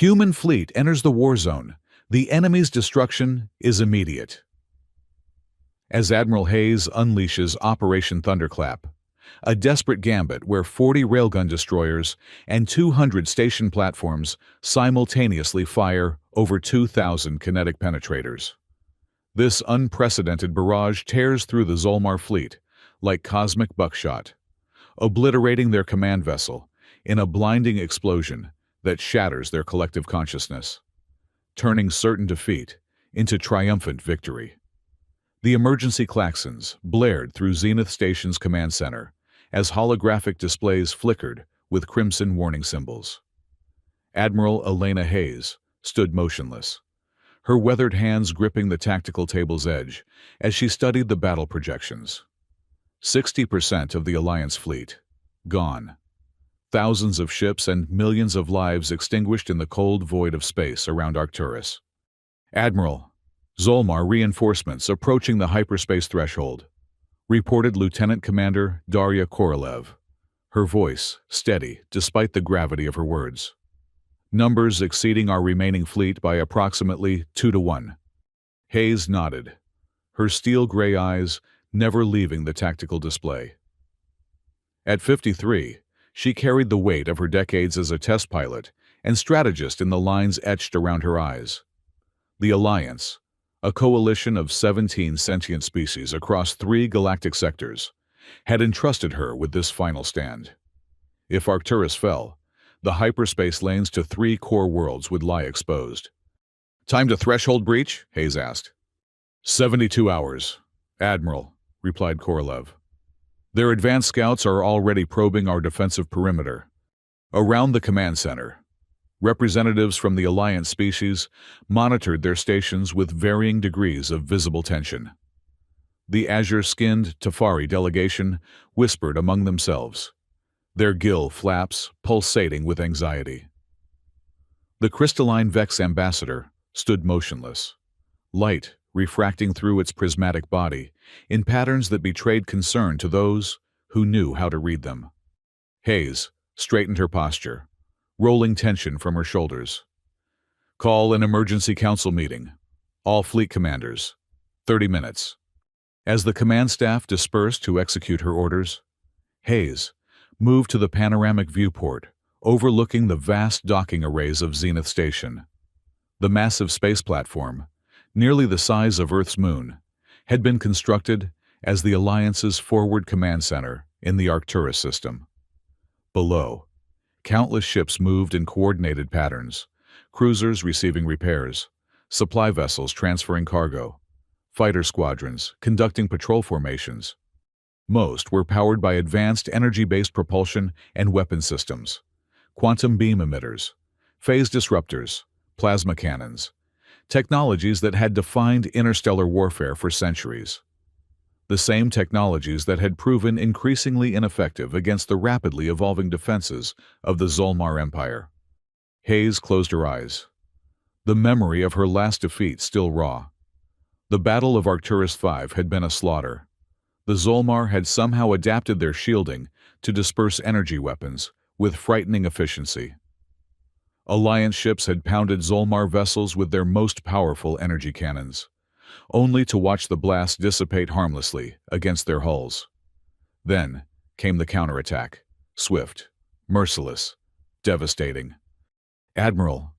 Human fleet enters the war zone. The enemy's destruction is immediate. As Admiral Hayes unleashes Operation Thunderclap, a desperate gambit where 40 railgun destroyers and 200 station platforms simultaneously fire over 2,000 kinetic penetrators. This unprecedented barrage tears through the Zolmar fleet like cosmic buckshot, obliterating their command vessel in a blinding explosion that shatters their collective consciousness, turning certain defeat into triumphant victory. The emergency klaxons blared through Zenith Station's command center as holographic displays flickered with crimson warning symbols. Admiral Elena Hayes stood motionless, her weathered hands gripping the tactical table's edge as she studied the battle projections. 60% of the Alliance fleet gone. Thousands of ships and millions of lives extinguished in the cold void of space around Arcturus. Admiral, Zolmar reinforcements approaching the hyperspace threshold, reported Lieutenant Commander Darya Korolev, her voice steady despite the gravity of her words. Numbers exceeding our remaining fleet by approximately 2-1. Hayes nodded, her steel-gray eyes never leaving the tactical display. At 53, she carried the weight of her decades as a test pilot and strategist in the lines etched around her eyes. The Alliance, a coalition of 17 sentient species across 3 galactic sectors, had entrusted her with this final stand. If Arcturus fell, the hyperspace lanes to 3 core worlds would lie exposed. "Time to threshold breach?" Hayes asked. 72 hours, Admiral, replied Korolev. Their advanced scouts are already probing our defensive perimeter. Around the command center, representatives from the Alliance species monitored their stations with varying degrees of visible tension. The azure-skinned Tafari delegation whispered among themselves, their gill flaps pulsating with anxiety. The crystalline Vex ambassador stood motionless, light refracting through its prismatic body in patterns that betrayed concern to those who knew how to read them. Hayes straightened her posture, rolling tension from her shoulders. "Call an emergency council meeting. All fleet commanders. 30 minutes. As the command staff dispersed to execute her orders, Hayes moved to the panoramic viewport overlooking the vast docking arrays of Zenith Station. The massive space platform, nearly the size of Earth's moon, had been constructed as the Alliance's forward command center in the Arcturus system. Below, countless ships moved in coordinated patterns, cruisers receiving repairs, supply vessels transferring cargo, fighter squadrons conducting patrol formations. Most were powered by advanced energy-based propulsion and weapon systems, quantum beam emitters, phase disruptors, plasma cannons, technologies that had defined interstellar warfare for centuries. The same technologies that had proven increasingly ineffective against the rapidly evolving defenses of the Zolmar Empire. Hayes closed her eyes, the memory of her last defeat still raw. The Battle of Arcturus V had been a slaughter. The Zolmar had somehow adapted their shielding to disperse energy weapons with frightening efficiency. Alliance ships had pounded Zolmar vessels with their most powerful energy cannons, only to watch the blast dissipate harmlessly against their hulls. Then came the counterattack, swift, merciless, devastating. "Admiral."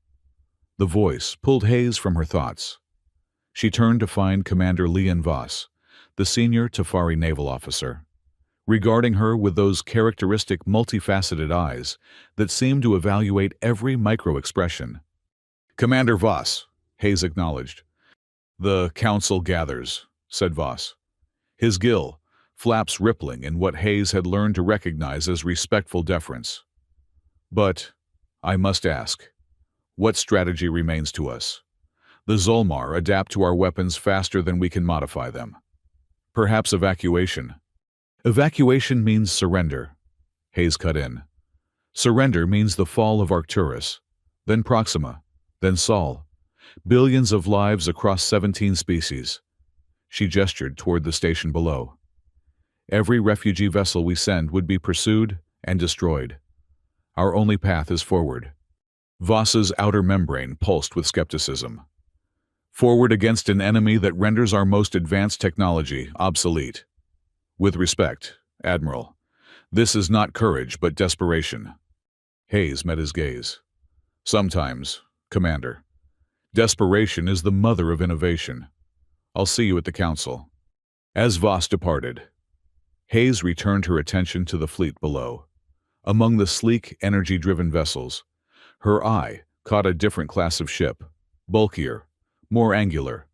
The voice pulled Hayes from her thoughts. She turned to find Commander Leon Voss, the senior Tafari naval officer, regarding her with those characteristic multifaceted eyes that seemed to evaluate every micro-expression. "Commander Voss," Hayes acknowledged. "The council gathers," said Voss, his gill flaps rippling in what Hayes had learned to recognize as respectful deference. "But I must ask, what strategy remains to us? The Zolmar adapt to our weapons faster than we can modify them. Perhaps evacuation." "Evacuation means surrender," Hayes cut in. "Surrender means the fall of Arcturus, then Proxima, then Sol. Billions of lives across 17 species." She gestured toward the station below. "Every refugee vessel we send would be pursued and destroyed. Our only path is forward." Voss's outer membrane pulsed with skepticism. Forward against an enemy that renders our most advanced technology obsolete. With respect, Admiral, this is not courage but desperation. Hayes met his gaze. Sometimes, Commander, desperation is the mother of innovation. I'll see you at the council. As Voss departed, Hayes returned her attention to the fleet below. Among the sleek, energy-driven vessels, her eye caught a different class of ship, bulkier, more angular,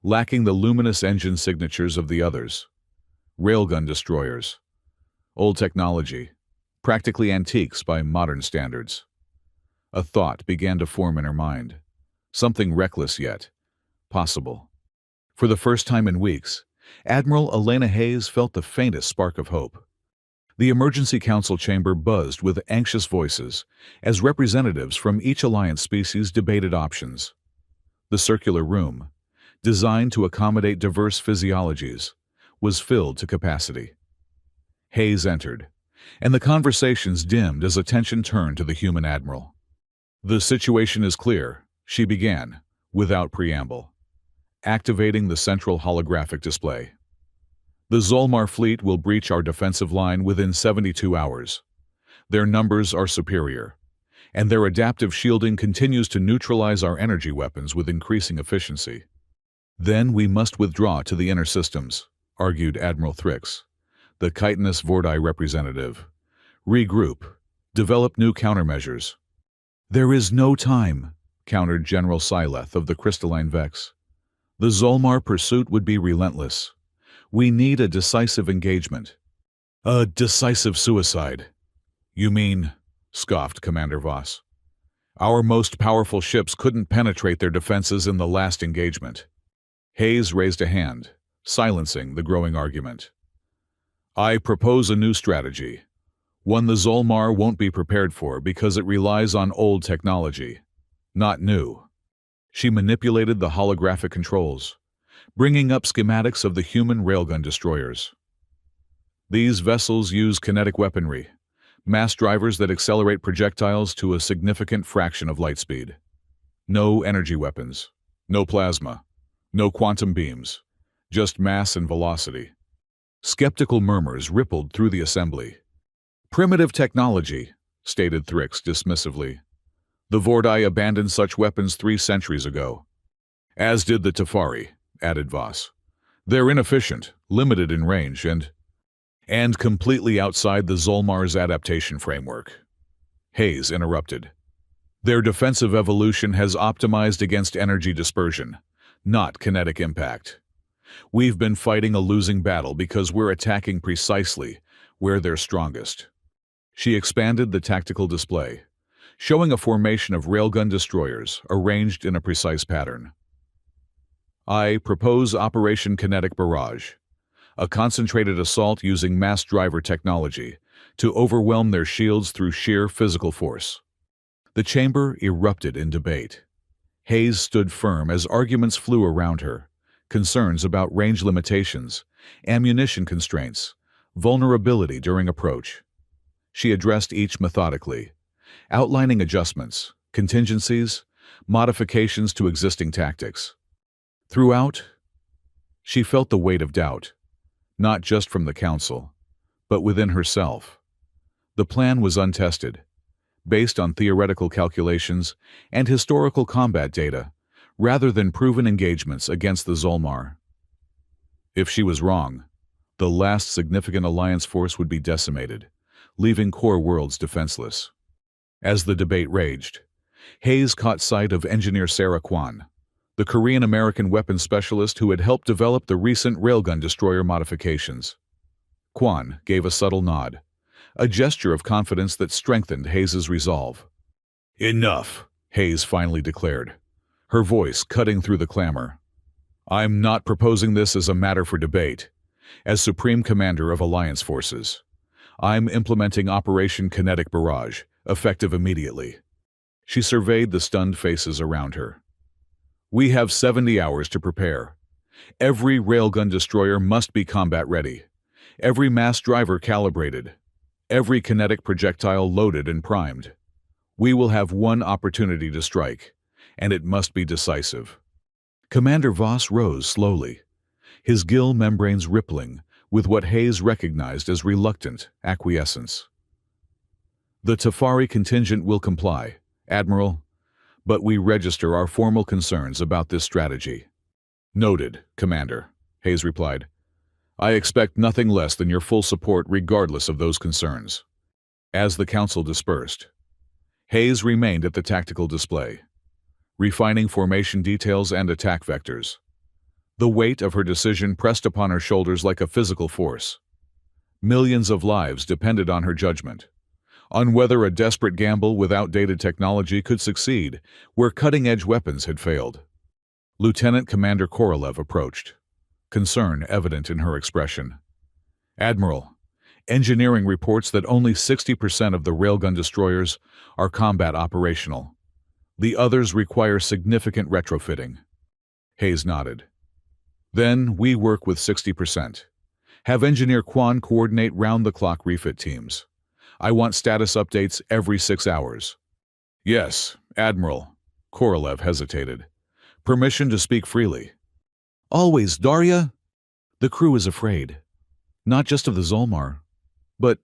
lacking the luminous engine signatures of the others. Railgun destroyers. Old technology, practically antiques by modern standards. A thought began to form in her mind. Something reckless yet possible. For the first time in weeks, Admiral Elena Hayes felt the faintest spark of hope. The emergency council chamber buzzed with anxious voices as representatives from each alliance species debated options. The circular room, designed to accommodate diverse physiologies, was filled to capacity. Hayes entered, and the conversations dimmed as attention turned to the human admiral. The situation is clear, she began, without preamble, activating the central holographic display. The Zolmar fleet will breach our defensive line within 72 hours. Their numbers are superior, and their adaptive shielding continues to neutralize our energy weapons with increasing efficiency. Then we must withdraw to the inner systems, argued Admiral Thrix, the chitinous Vorti representative. Regroup, develop new countermeasures. There is no time, countered General Sileth of the Crystalline Vex. The Zolmar pursuit would be relentless. We need a decisive engagement. A decisive suicide. You mean, scoffed Commander Voss. Our most powerful ships couldn't penetrate their defenses in the last engagement. Hayes raised a hand, silencing the growing argument. I propose a new strategy, one the Zolmar won't be prepared for because it relies on old technology, not new. She manipulated the holographic controls, bringing up schematics of the human railgun destroyers. These vessels use kinetic weaponry, mass drivers that accelerate projectiles to a significant fraction of light speed. No energy weapons, no plasma, no quantum beams, just mass and velocity. Skeptical murmurs rippled through the assembly. Primitive technology, stated Thrix dismissively. The Vorti abandoned such weapons 3 centuries ago. As did the Tafari, added Voss. They're inefficient, limited in range, and completely outside the Zolmar's adaptation framework. Hayes interrupted. Their defensive evolution has optimized against energy dispersion, not kinetic impact. We've been fighting a losing battle because we're attacking precisely where they're strongest. She expanded the tactical display, showing a formation of railgun destroyers arranged in a precise pattern. I propose Operation Kinetic Barrage, a concentrated assault using mass driver technology to overwhelm their shields through sheer physical force. The chamber erupted in debate. Hayes stood firm as arguments flew around her, concerns about range limitations, ammunition constraints, vulnerability during approach. She addressed each methodically, outlining adjustments, contingencies, modifications to existing tactics. Throughout, she felt the weight of doubt, not just from the council, but within herself. The plan was untested, based on theoretical calculations and historical combat data, rather than proven engagements against the Zolmar. If she was wrong, the last significant alliance force would be decimated, leaving core worlds defenseless. As the debate raged, Hayes caught sight of engineer Sarah Kwan, the Korean-American weapons specialist who had helped develop the recent railgun destroyer modifications. Kwan gave a subtle nod, a gesture of confidence that strengthened Hayes's resolve. Enough, Hayes finally declared, her voice cutting through the clamor. I'm not proposing this as a matter for debate. As Supreme Commander of Alliance Forces, I'm implementing Operation Kinetic Barrage, effective immediately. She surveyed the stunned faces around her. We have 70 hours to prepare. Every railgun destroyer must be combat ready. Every mass driver calibrated. Every kinetic projectile loaded and primed. We will have one opportunity to strike, and it must be decisive. Commander Voss rose slowly, his gill membranes rippling with what Hayes recognized as reluctant acquiescence. The Tafari contingent will comply, Admiral, but we register our formal concerns about this strategy. Noted, Commander, Hayes replied. I expect nothing less than your full support regardless of those concerns. As the council dispersed, Hayes remained at the tactical display, refining formation details and attack vectors. The weight of her decision pressed upon her shoulders like a physical force. Millions of lives depended on her judgment, on whether a desperate gamble with outdated technology could succeed where cutting-edge weapons had failed. Lieutenant Commander Korolev approached, concern evident in her expression. Admiral, engineering reports that only 60% of the railgun destroyers are combat operational. The others require significant retrofitting. Hayes nodded. Then we work with 60%. Have Engineer Kwan coordinate round-the-clock refit teams. I want status updates every 6 hours. Yes, Admiral. Korolev hesitated. Permission to speak freely. Always, Darya. The crew is afraid. Not just of the Zolmar, but...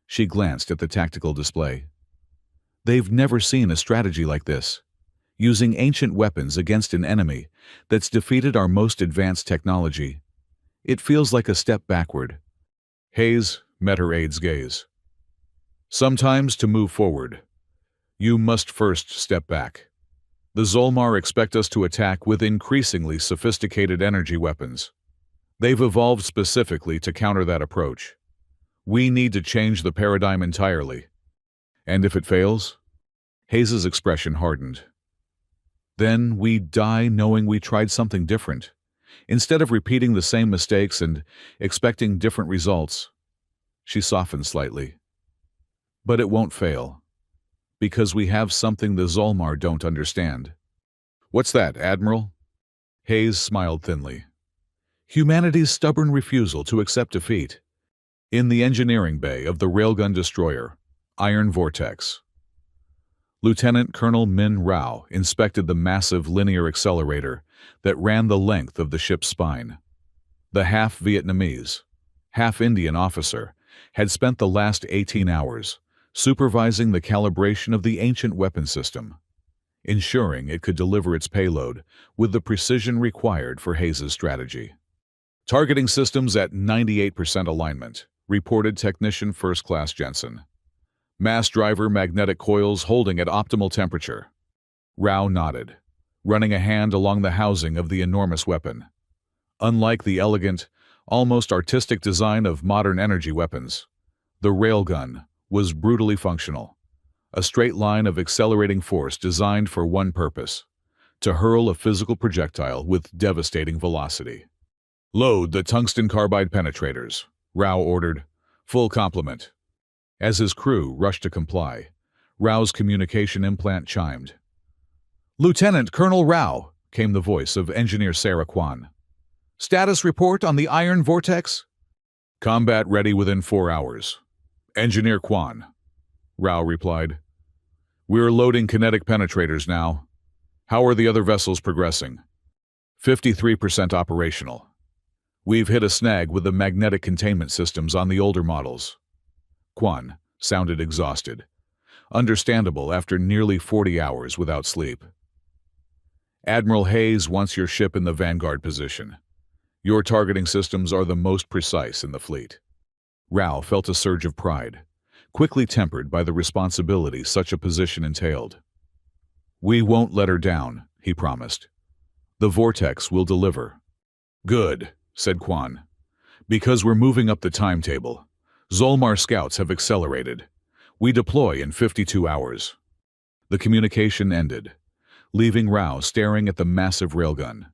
She glanced at the tactical display. They've never seen a strategy like this, using ancient weapons against an enemy that's defeated our most advanced technology. It feels like a step backward. Hayes met her aide's gaze. Sometimes to move forward, you must first step back. The Zolmar expect us to attack with increasingly sophisticated energy weapons. They've evolved specifically to counter that approach. We need to change the paradigm entirely. And if it fails? Hayes's expression hardened. Then we die knowing we tried something different, instead of repeating the same mistakes and expecting different results. She softened slightly. But it won't fail, because we have something the Zolmar don't understand. What's that, Admiral? Hayes smiled thinly. Humanity's stubborn refusal to accept defeat. In the engineering bay of the railgun destroyer, Iron Vortex. Lieutenant Colonel Min Rao inspected the massive linear accelerator that ran the length of the ship's spine. The half-Vietnamese, half-Indian officer had spent the last 18 hours supervising the calibration of the ancient weapon system, ensuring it could deliver its payload with the precision required for Hayes's strategy. Targeting systems at 98% alignment, reported Technician First Class Jensen. Mass driver magnetic coils holding at optimal temperature. Rao nodded, running a hand along the housing of the enormous weapon. Unlike the elegant, almost artistic design of modern energy weapons, the railgun was brutally functional, a straight line of accelerating force designed for one purpose, to hurl a physical projectile with devastating velocity. Load the tungsten carbide penetrators, Rao ordered, full complement. As his crew rushed to comply, Rao's communication implant chimed. Lieutenant Colonel Rao, came the voice of Engineer Sarah Kwan. Status report on the Iron Vortex? Combat ready within 4 hours. Engineer Kwan, Rao replied. We're loading kinetic penetrators now. How are the other vessels progressing? 53% operational. We've hit a snag with the magnetic containment systems on the older models. Kwan sounded exhausted, understandable after nearly 40 hours without sleep. Admiral Hayes wants your ship in the vanguard position. Your targeting systems are the most precise in the fleet. Rao felt a surge of pride, quickly tempered by the responsibility such a position entailed. We won't let her down, he promised. The Vortex will deliver. Good, said Kwan. Because we're moving up the timetable. Zolmar scouts have accelerated. We deploy in 52 hours. The communication ended, leaving Rao staring at the massive railgun.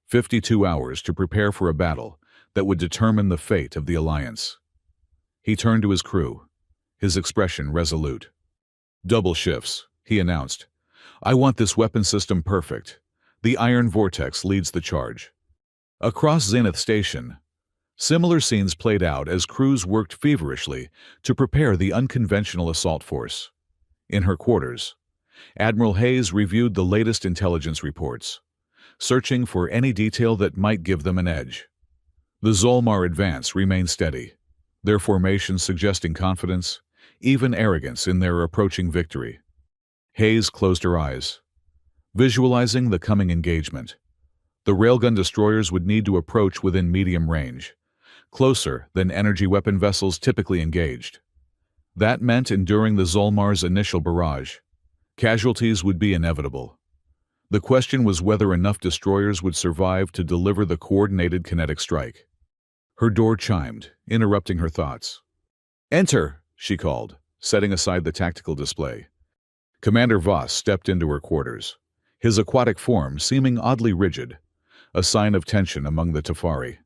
52 hours to prepare for a battle that would determine the fate of the Alliance. He turned to his crew, his expression resolute. Double shifts, he announced. I want this weapon system perfect. The Iron Vortex leads the charge. Across Zenith Station, similar scenes played out as crews worked feverishly to prepare the unconventional assault force. In her quarters, Admiral Hayes reviewed the latest intelligence reports, searching for any detail that might give them an edge. The Zolmar advance remained steady, their formation suggesting confidence, even arrogance in their approaching victory. Hayes closed her eyes, visualizing the coming engagement. The railgun destroyers would need to approach within medium range, closer than energy weapon vessels typically engaged. That meant enduring the Zolmar's initial barrage. Casualties would be inevitable. The question was whether enough destroyers would survive to deliver the coordinated kinetic strike. Her door chimed, interrupting her thoughts. "Enter," she called, setting aside the tactical display. Commander Voss stepped into her quarters, his aquatic form seeming oddly rigid, a sign of tension among the Tafari.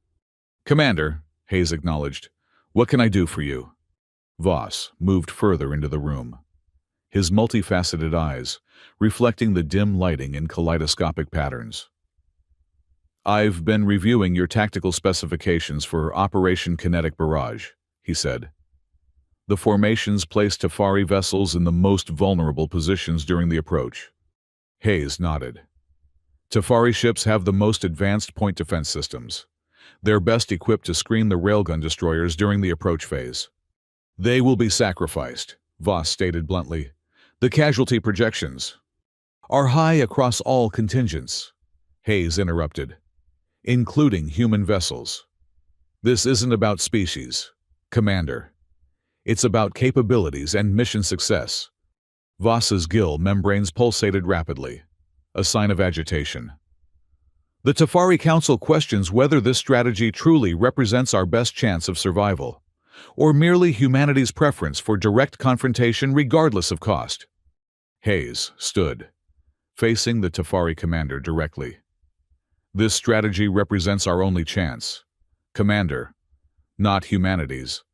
"Commander," Hayes acknowledged, "what can I do for you?" Voss moved further into the room, his multifaceted eyes reflecting the dim lighting in kaleidoscopic patterns. "I've been reviewing your tactical specifications for Operation Kinetic Barrage," he said. "The formations placed Tafari vessels in the most vulnerable positions during the approach." Hayes nodded. "Tafari ships have the most advanced point defense systems. They're best equipped to screen the railgun destroyers during the approach phase." "They will be sacrificed," Voss stated bluntly. "The casualty projections are high across all contingents," Hayes interrupted, "including human vessels. This isn't about species, Commander. It's about capabilities and mission success." Voss's gill membranes pulsated rapidly, a sign of agitation. "The Tafari Council questions whether this strategy truly represents our best chance of survival, or merely humanity's preference for direct confrontation regardless of cost." Hayes stood, facing the Tafari commander directly. "This strategy represents our only chance, Commander, not humanity's,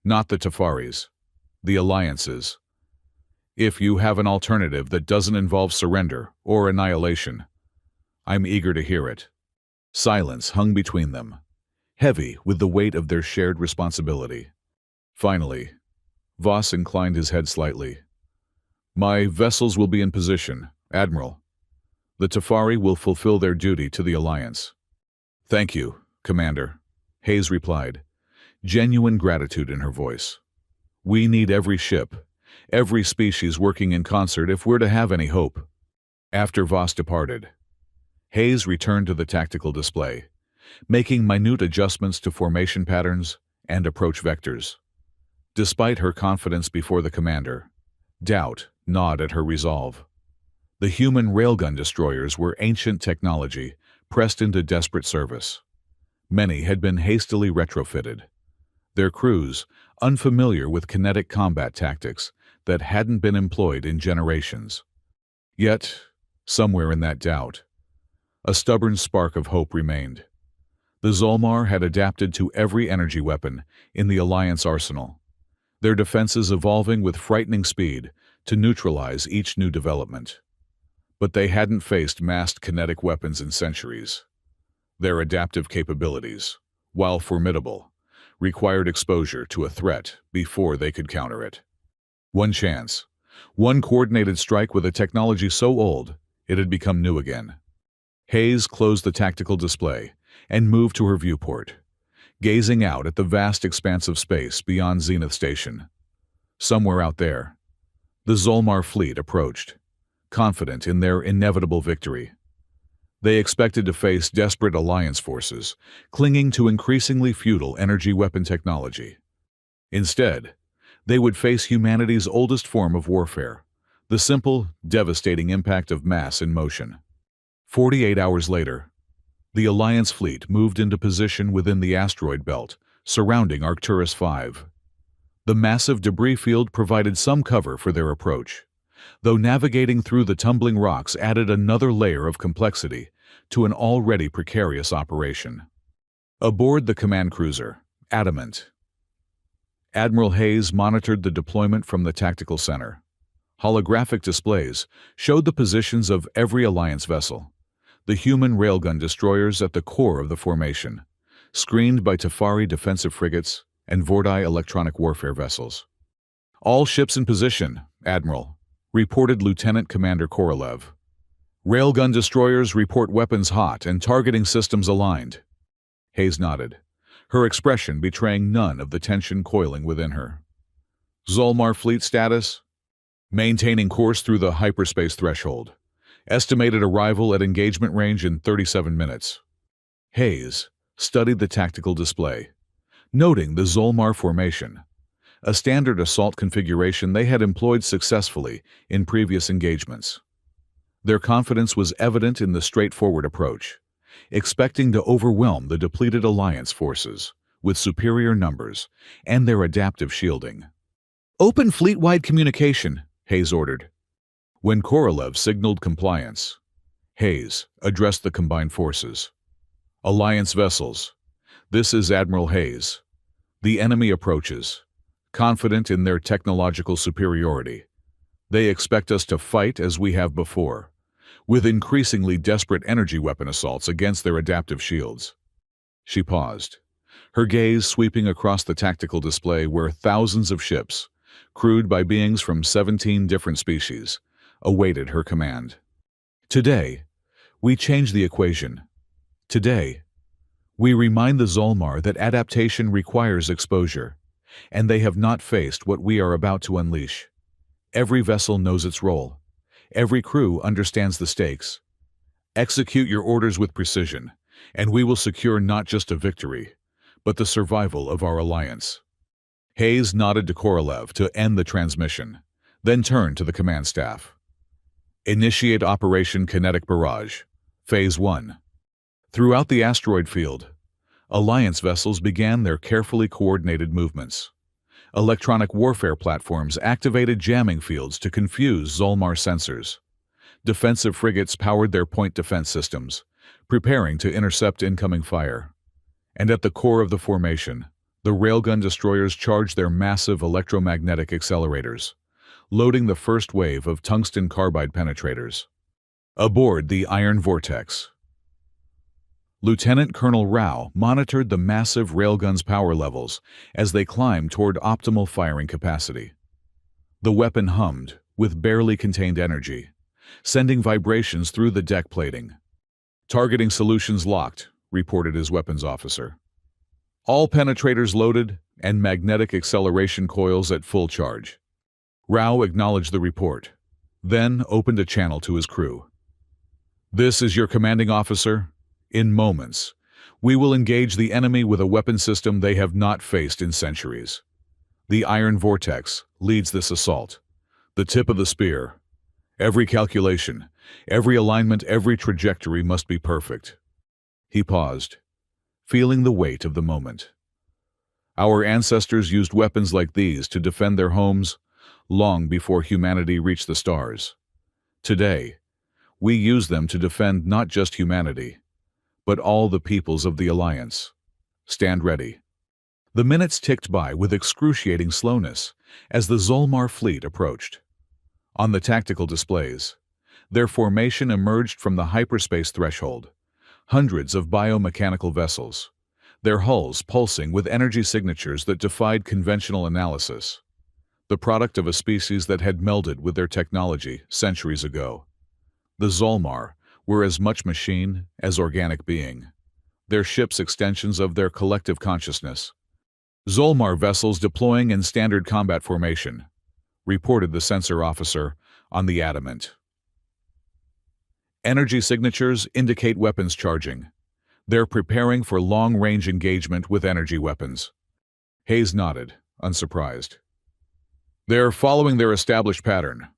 not the Tafari's, the Alliance's. If you have an alternative that doesn't involve surrender or annihilation, I'm eager to hear it." Silence hung between them, heavy with the weight of their shared responsibility. Finally, Voss inclined his head slightly. "My vessels will be in position, Admiral. The Tafari will fulfill their duty to the Alliance." "Thank you, Commander," Hayes replied, genuine gratitude in her voice. "We need every ship, every species working in concert if we're to have any hope." After Voss departed, Hayes returned to the tactical display, making minute adjustments to formation patterns and approach vectors. Despite her confidence before the commander, doubt gnawed at her resolve. The human railgun destroyers were ancient technology pressed into desperate service. Many had been hastily retrofitted, their crews unfamiliar with kinetic combat tactics that hadn't been employed in generations. Yet, somewhere in that doubt, a stubborn spark of hope remained. The Zolmar had adapted to every energy weapon in the Alliance arsenal, their defenses evolving with frightening speed to neutralize each new development. But they hadn't faced massed kinetic weapons in centuries. Their adaptive capabilities, while formidable, required exposure to a threat before they could counter it. One chance, one coordinated strike with a technology so old it had become new again. Hayes closed the tactical display and moved to her viewport, gazing out at the vast expanse of space beyond Zenith Station. Somewhere out there, the Zolmar fleet approached, confident in their inevitable victory. They expected to face desperate Alliance forces, clinging to increasingly futile energy weapon technology. Instead, they would face humanity's oldest form of warfare, the simple, devastating impact of mass in motion. 48 hours later, the Alliance fleet moved into position within the asteroid belt surrounding Arcturus V. The massive debris field provided some cover for their approach, though navigating through the tumbling rocks added another layer of complexity to an already precarious operation. Aboard the command cruiser, Adamant, Admiral Hayes monitored the deployment from the tactical center. Holographic displays showed the positions of every Alliance vessel, the human railgun destroyers at the core of the formation, screened by Tafari defensive frigates and Vortai electronic warfare vessels. "All ships in position, Admiral," reported Lieutenant Commander Korolev. Railgun destroyers report weapons hot and targeting systems aligned. Hayes nodded, her expression betraying none of the tension coiling within her. Zolmar fleet status? Maintaining course through the hyperspace threshold. Estimated arrival at engagement range in 37 minutes. Hayes studied the tactical display, noting the Zolmar formation, a standard assault configuration they had employed successfully in previous engagements. Their confidence was evident in the straightforward approach, expecting to overwhelm the depleted Alliance forces with superior numbers and their adaptive shielding. "Open fleet-wide communication," Hayes ordered. When Korolev signaled compliance, Hayes addressed the combined forces. "Alliance vessels, this is Admiral Hayes. The enemy approaches, confident in their technological superiority. They expect us to fight as we have before, with increasingly desperate energy weapon assaults against their adaptive shields." She paused, her gaze sweeping across the tactical display where thousands of ships, crewed by beings from 17 different species, awaited her command. "Today, we change the equation. Today, we remind the Zolmar that adaptation requires exposure, and they have not faced what we are about to unleash. Every vessel knows its role. Every crew understands the stakes. Execute your orders with precision, and we will secure not just a victory, but the survival of our alliance." Hayes nodded to Korolev to end the transmission, then turned to the command staff. "Initiate Operation Kinetic Barrage, Phase 1. Throughout the asteroid field, Alliance vessels began their carefully coordinated movements. Electronic warfare platforms activated jamming fields to confuse Zolmar sensors. Defensive frigates powered their point defense systems, preparing to intercept incoming fire. And at the core of the formation, the railgun destroyers charged their massive electromagnetic accelerators, loading the first wave of tungsten carbide penetrators. Aboard the Iron Vortex, Lieutenant Colonel Rao monitored the massive railgun's power levels as they climbed toward optimal firing capacity. The weapon hummed with barely contained energy, sending vibrations through the deck plating. "Targeting solutions locked," reported his weapons officer. "All penetrators loaded and magnetic acceleration coils at full charge." Rao acknowledged the report, then opened a channel to his crew. "This is your commanding officer. In moments, we will engage the enemy with a weapon system they have not faced in centuries. The Iron Vortex leads this assault. The tip of the spear. Every calculation, every alignment, every trajectory must be perfect." He paused, feeling the weight of the moment. "Our ancestors used weapons like these to defend their homes long before humanity reached the stars. Today, we use them to defend not just humanity, but all the peoples of the Alliance. Stand ready." The minutes ticked by with excruciating slowness as the Zolmar fleet approached. On the tactical displays, their formation emerged from the hyperspace threshold, hundreds of biomechanical vessels, their hulls pulsing with energy signatures that defied conventional analysis, the product of a species that had melded with their technology centuries ago. The Zolmar were as much machine as organic being, their ships extensions of their collective consciousness. "Zolmar vessels deploying in standard combat formation," reported the sensor officer on the Adamant. "Energy signatures indicate weapons charging. They're preparing for long-range engagement with energy weapons." Hayes nodded, unsurprised. "They're following their established pattern.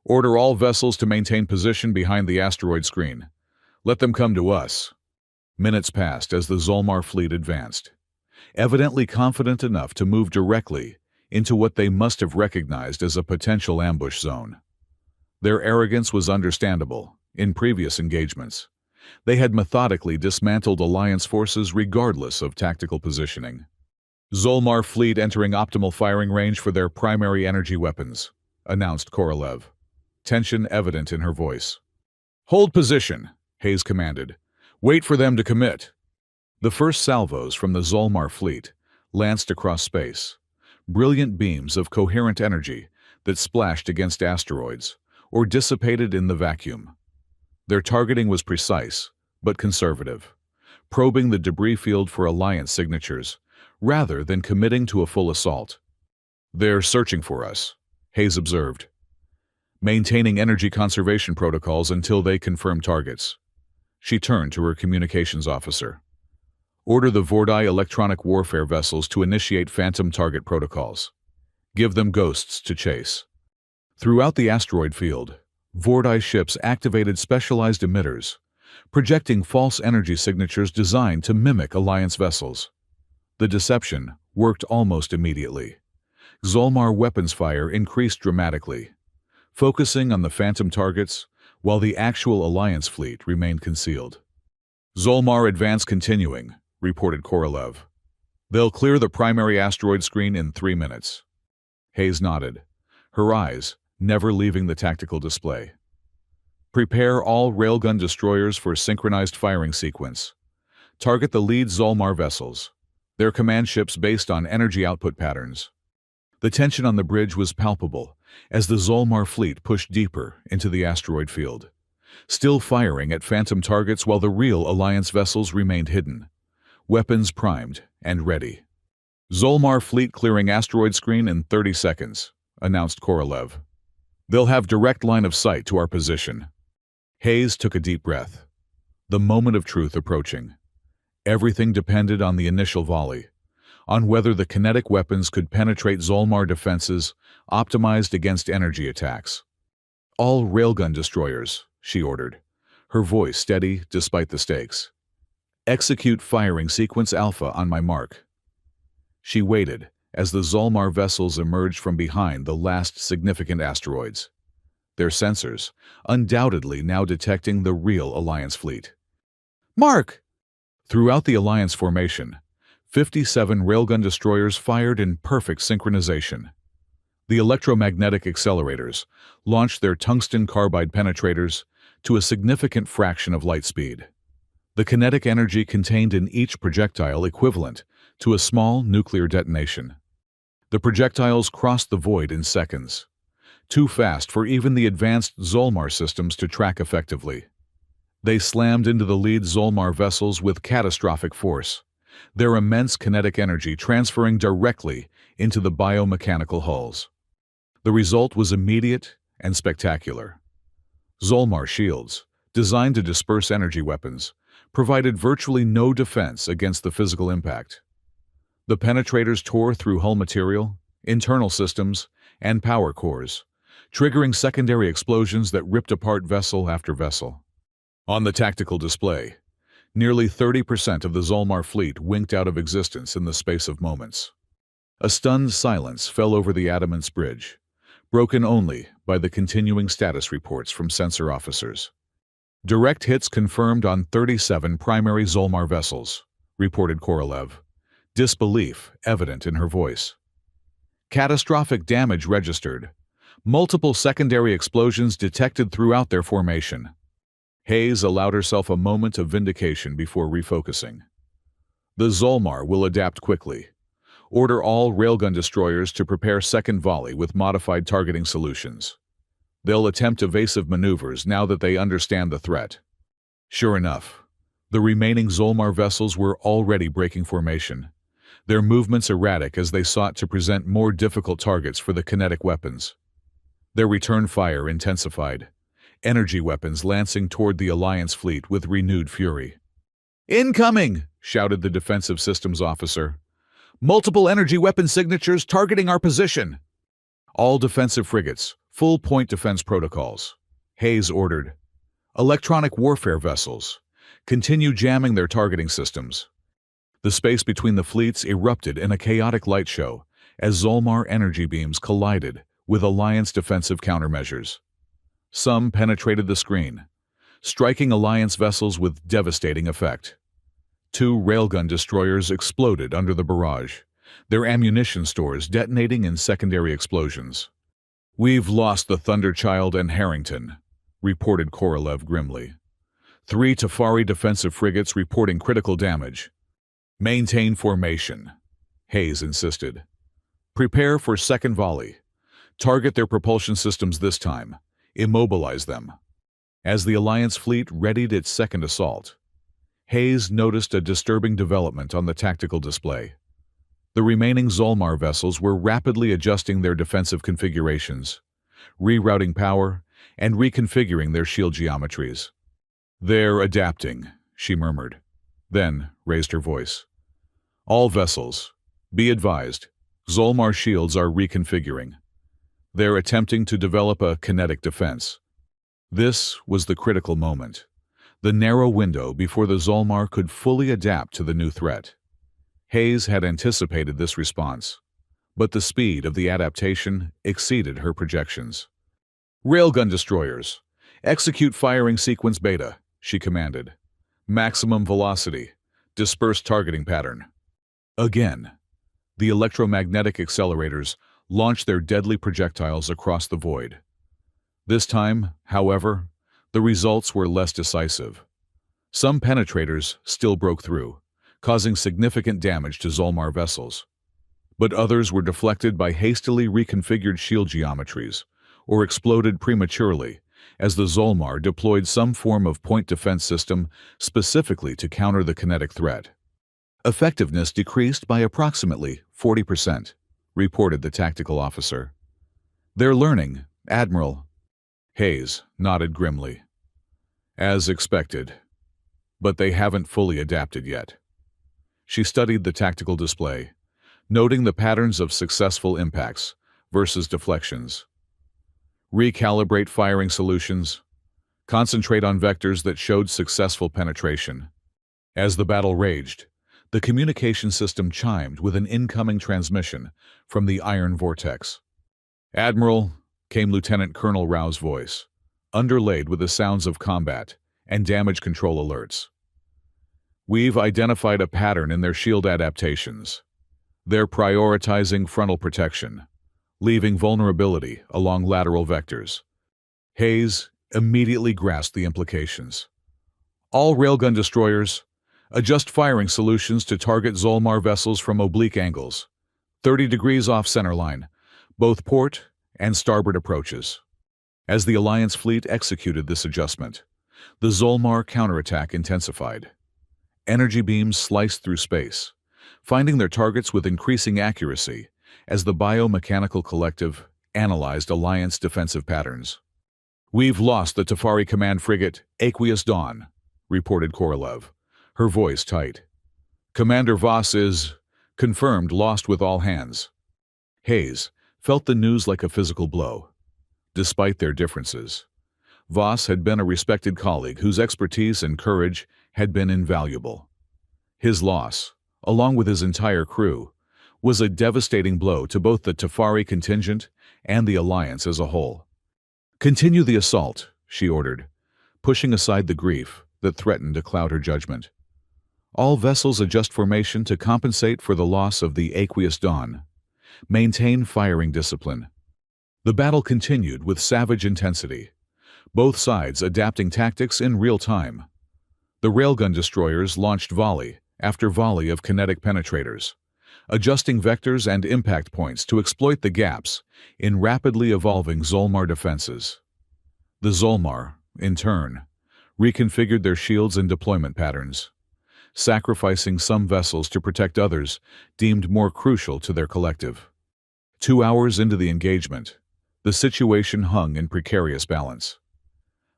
Order all vessels to maintain position behind the asteroid screen. Let them come to us." Minutes passed as the Zolmar fleet advanced, evidently confident enough to move directly into what they must have recognized as a potential ambush zone. Their arrogance was understandable. In previous engagements, they had methodically dismantled Alliance forces regardless of tactical positioning. "Zolmar fleet entering optimal firing range for their primary energy weapons," announced Korolev, tension evident in her voice. "Hold position," Hayes commanded. "Wait for them to commit." The first salvos from the Zolmar fleet lanced across space, brilliant beams of coherent energy that splashed against asteroids or dissipated in the vacuum. Their targeting was precise, but conservative, probing the debris field for Alliance signatures, rather than committing to a full assault. "They're searching for us," Hayes observed, maintaining energy conservation protocols until they confirm targets. She turned to her communications officer. "Order the Vordai electronic warfare vessels to initiate phantom target protocols. Give them ghosts to chase." Throughout the asteroid field, Vordai ships activated specialized emitters, projecting false energy signatures designed to mimic Alliance vessels. The deception worked almost immediately. Zolmar weapons fire increased dramatically, focusing on the phantom targets while the actual Alliance fleet remained concealed. "Zolmar advance continuing," reported Korolev. "They'll clear the primary asteroid screen in 3 minutes." Hayes nodded, her eyes never leaving the tactical display. "Prepare all railgun destroyers for synchronized firing sequence. Target the lead Zolmar vessels, their command ships based on energy output patterns." The tension on the bridge was palpable as the Zolmar fleet pushed deeper into the asteroid field, still firing at phantom targets while the real Alliance vessels remained hidden, weapons primed and ready. "Zolmar fleet clearing asteroid screen in 30 seconds, announced Korolev. "They'll have direct line of sight to our position." Hayes took a deep breath, the moment of truth approaching. Everything depended on the initial volley, on whether the kinetic weapons could penetrate Zolmar defenses optimized against energy attacks. "All railgun destroyers," she ordered, her voice steady despite the stakes. "Execute firing sequence Alpha on my mark." She waited as the Zolmar vessels emerged from behind the last significant asteroids, their sensors undoubtedly now detecting the real Alliance fleet. "Mark!" Throughout the Alliance formation, 57 railgun destroyers fired in perfect synchronization. The electromagnetic accelerators launched their tungsten carbide penetrators to a significant fraction of light speed. The kinetic energy contained in each projectile equivalent to a small nuclear detonation. The projectiles crossed the void in seconds, too fast for even the advanced Zolmar systems to track effectively. They slammed into the lead Zolmar vessels with catastrophic force, their immense kinetic energy transferring directly into the biomechanical hulls. The result was immediate and spectacular. Zolmar shields, designed to disperse energy weapons, provided virtually no defense against the physical impact. The penetrators tore through hull material, internal systems, and power cores, triggering secondary explosions that ripped apart vessel after vessel. On the tactical display, nearly 30% of the Zolmar fleet winked out of existence in the space of moments. A stunned silence fell over the Adamant's bridge, broken only by the continuing status reports from sensor officers. "Direct hits confirmed on 37 primary Zolmar vessels," reported Korolev, disbelief evident in her voice. "Catastrophic damage registered. Multiple secondary explosions detected throughout their formation." Hayes allowed herself a moment of vindication before refocusing. "The Zolmar will adapt quickly. Order all railgun destroyers to prepare second volley with modified targeting solutions. They'll attempt evasive maneuvers now that they understand the threat." Sure enough, the remaining Zolmar vessels were already breaking formation, their movements erratic as they sought to present more difficult targets for the kinetic weapons. Their return fire intensified, energy weapons lancing toward the Alliance fleet with renewed fury. "Incoming!" shouted the defensive systems officer. "Multiple energy weapon signatures targeting our position." "All defensive frigates, full point defense protocols," Hayes ordered. "Electronic warfare vessels, continue jamming their targeting systems." The space between the fleets erupted in a chaotic light show as Zolmar energy beams collided with Alliance defensive countermeasures. Some penetrated the screen, striking Alliance vessels with devastating effect. 2 railgun destroyers exploded under the barrage, their ammunition stores detonating in secondary explosions. "We've lost the Thunderchild and Harrington," reported Korolev grimly. 3 Tafari defensive frigates reporting critical damage. "Maintain formation," Hayes insisted. "Prepare for second volley. Target their propulsion systems this time. Immobilize them. As the Alliance fleet readied its second assault, Hayes noticed a disturbing development on the tactical display. The remaining Zolmar vessels were rapidly adjusting their defensive configurations, rerouting power, and reconfiguring their shield geometries. "They're adapting," she murmured, then raised her voice. "All vessels, be advised, Zolmar shields are reconfiguring. They're attempting to develop a kinetic defense." This was the critical moment, the narrow window before the Zolmar could fully adapt to the new threat. Hayes had anticipated this response, but the speed of the adaptation exceeded her projections. "Railgun destroyers, execute firing sequence beta," she commanded. "Maximum velocity, dispersed targeting pattern." Again, the electromagnetic accelerators launched their deadly projectiles across the void. This time, however, the results were less decisive. Some penetrators still broke through, causing significant damage to Zolmar vessels. But others were deflected by hastily reconfigured shield geometries, or exploded prematurely, as the Zolmar deployed some form of point defense system specifically to counter the kinetic threat. Effectiveness decreased by approximately 40%, reported the tactical officer. "They're learning, Admiral." Hayes nodded grimly. "As expected. But they haven't fully adapted yet." She studied the tactical display, noting the patterns of successful impacts versus deflections. "Recalibrate firing solutions. Concentrate on vectors that showed successful penetration." As the battle raged, the communication system chimed with an incoming transmission from the Iron Vortex. "Admiral," came Lieutenant Colonel Rao's voice, underlaid with the sounds of combat and damage control alerts. "We've identified a pattern in their shield adaptations. They're prioritizing frontal protection, leaving vulnerability along lateral vectors." Hayes immediately grasped the implications. "All railgun destroyers, adjust firing solutions to target Zolmar vessels from oblique angles, 30 degrees off centerline, both port and starboard approaches." As the Alliance fleet executed this adjustment, the Zolmar counterattack intensified. Energy beams sliced through space, finding their targets with increasing accuracy as the biomechanical collective analyzed Alliance defensive patterns. "We've lost the Tafari command frigate Aqueous Dawn," reported Korolev, her voice tight. "Commander Voss is confirmed lost with all hands." Hayes felt the news like a physical blow. Despite their differences, Voss had been a respected colleague whose expertise and courage had been invaluable. His loss, along with his entire crew, was a devastating blow to both the Tafari contingent and the Alliance as a whole. "Continue the assault," she ordered, pushing aside the grief that threatened to cloud her judgment. "All vessels adjust formation to compensate for the loss of the Aqueous Dawn. Maintain firing discipline." The battle continued with savage intensity, both sides adapting tactics in real time. The railgun destroyers launched volley after volley of kinetic penetrators, adjusting vectors and impact points to exploit the gaps in rapidly evolving Zolmar defenses. The Zolmar, in turn, reconfigured their shields and deployment patterns, sacrificing some vessels to protect others deemed more crucial to their collective. 2 hours into the engagement, the situation hung in precarious balance.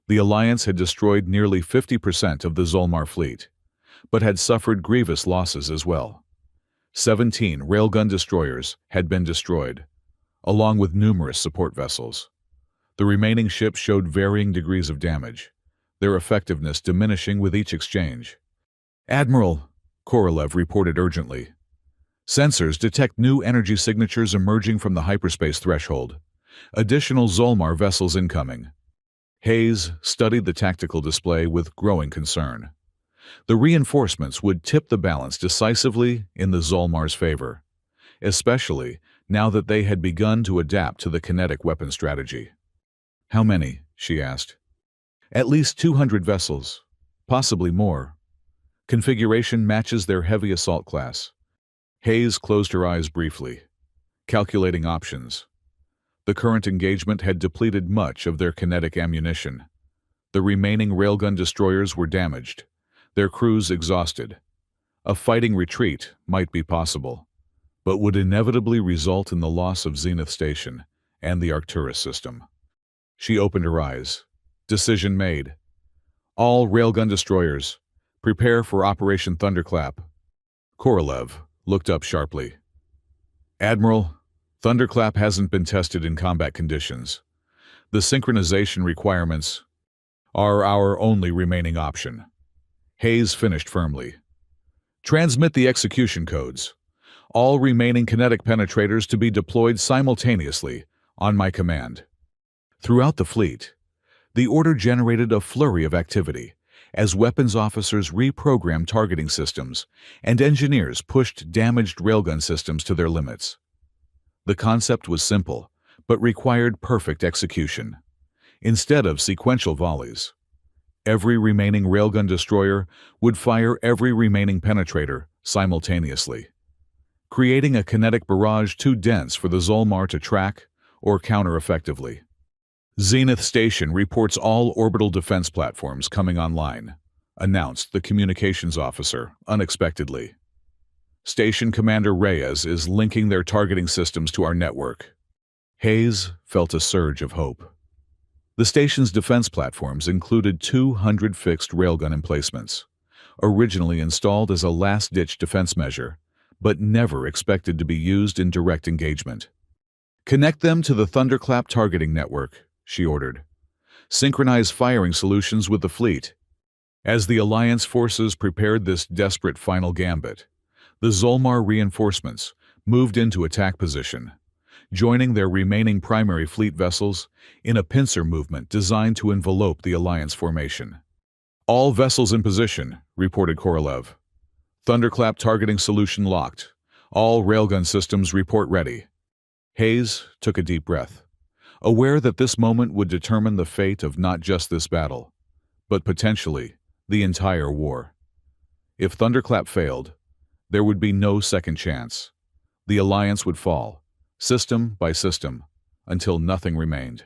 The Alliance had destroyed nearly 50% of the Zolmar fleet, but had suffered grievous losses as well. 17 railgun destroyers had been destroyed, along with numerous support vessels. The remaining ships showed varying degrees of damage, their effectiveness diminishing with each exchange. "Admiral," Korolev reported urgently, "sensors detect new energy signatures emerging from the hyperspace threshold. Additional Zolmar vessels incoming." Hayes studied the tactical display with growing concern. The reinforcements would tip the balance decisively in the Zolmar's favor, especially now that they had begun to adapt to the kinetic weapon strategy. "How many?" she asked. "At least 200 vessels, possibly more. Configuration matches their heavy assault class." Hayes closed her eyes briefly, calculating options. The current engagement had depleted much of their kinetic ammunition. The remaining railgun destroyers were damaged, their crews exhausted. A fighting retreat might be possible, but would inevitably result in the loss of Zenith Station and the Arcturus system. She opened her eyes. Decision made. All railgun destroyers, prepare for Operation Thunderclap. Korolev looked up sharply. Admiral, Thunderclap hasn't been tested in combat conditions. The synchronization requirements are our only remaining option. Hayes finished firmly. Transmit the execution codes. All remaining kinetic penetrators to be deployed simultaneously on my command. Throughout the fleet, the order generated a flurry of activity as weapons officers reprogrammed targeting systems and engineers pushed damaged railgun systems to their limits. The concept was simple, but required perfect execution. Instead of sequential volleys, every remaining railgun destroyer would fire every remaining penetrator simultaneously, creating a kinetic barrage too dense for the Zolmar to track or counter effectively. Zenith Station reports all orbital defense platforms coming online, announced the communications officer unexpectedly. Station Commander Reyes is linking their targeting systems to our network. Hayes felt a surge of hope. The station's defense platforms included 200 fixed railgun emplacements, originally installed as a last-ditch defense measure, but never expected to be used in direct engagement. Connect them to the Thunderclap targeting network, she ordered. Synchronize firing solutions with the fleet. As the Alliance forces prepared this desperate final gambit, the Zolmar reinforcements moved into attack position, joining their remaining primary fleet vessels in a pincer movement designed to envelope the Alliance formation. All vessels in position, reported Korolev. Thunderclap targeting solution locked. All railgun systems report ready. Hayes took a deep breath, aware that this moment would determine the fate of not just this battle, but potentially the entire war. If Thunderclap failed, there would be no second chance. The Alliance would fall, system by system, until nothing remained.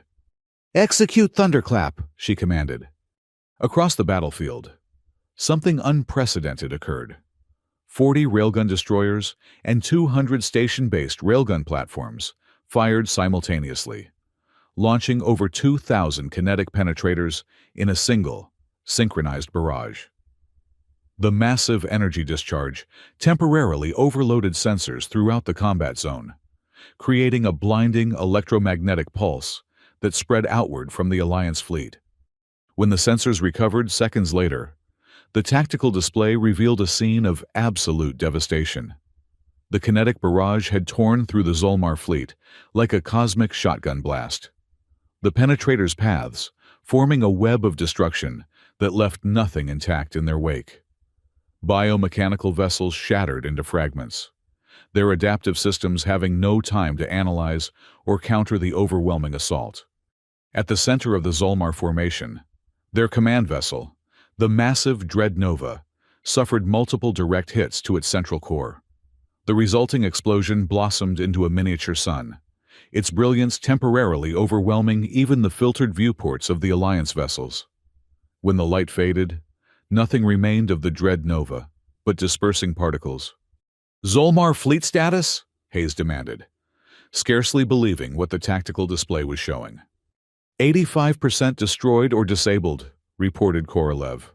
Execute Thunderclap, she commanded. Across the battlefield, something unprecedented occurred. 40 railgun destroyers and 200 station-based railgun platforms fired simultaneously, launching over 2,000 kinetic penetrators in a single, synchronized barrage. The massive energy discharge temporarily overloaded sensors throughout the combat zone, creating a blinding electromagnetic pulse that spread outward from the Alliance fleet. When the sensors recovered seconds later, the tactical display revealed a scene of absolute devastation. The kinetic barrage had torn through the Zolmar fleet like a cosmic shotgun blast. The penetrators' paths forming a web of destruction that left nothing intact in their wake. Biomechanical vessels shattered into fragments, their adaptive systems having no time to analyze or counter the overwhelming assault. At the center of the Zolmar formation, their command vessel, the massive Dread Nova, suffered multiple direct hits to its central core. The resulting explosion blossomed into a miniature sun, its brilliance temporarily overwhelming even the filtered viewports of the Alliance vessels. When the light faded, nothing remained of the Dread Nova but dispersing particles. Zolmar fleet status? Hayes demanded, scarcely believing what the tactical display was showing. 85% destroyed or disabled, reported Korolev,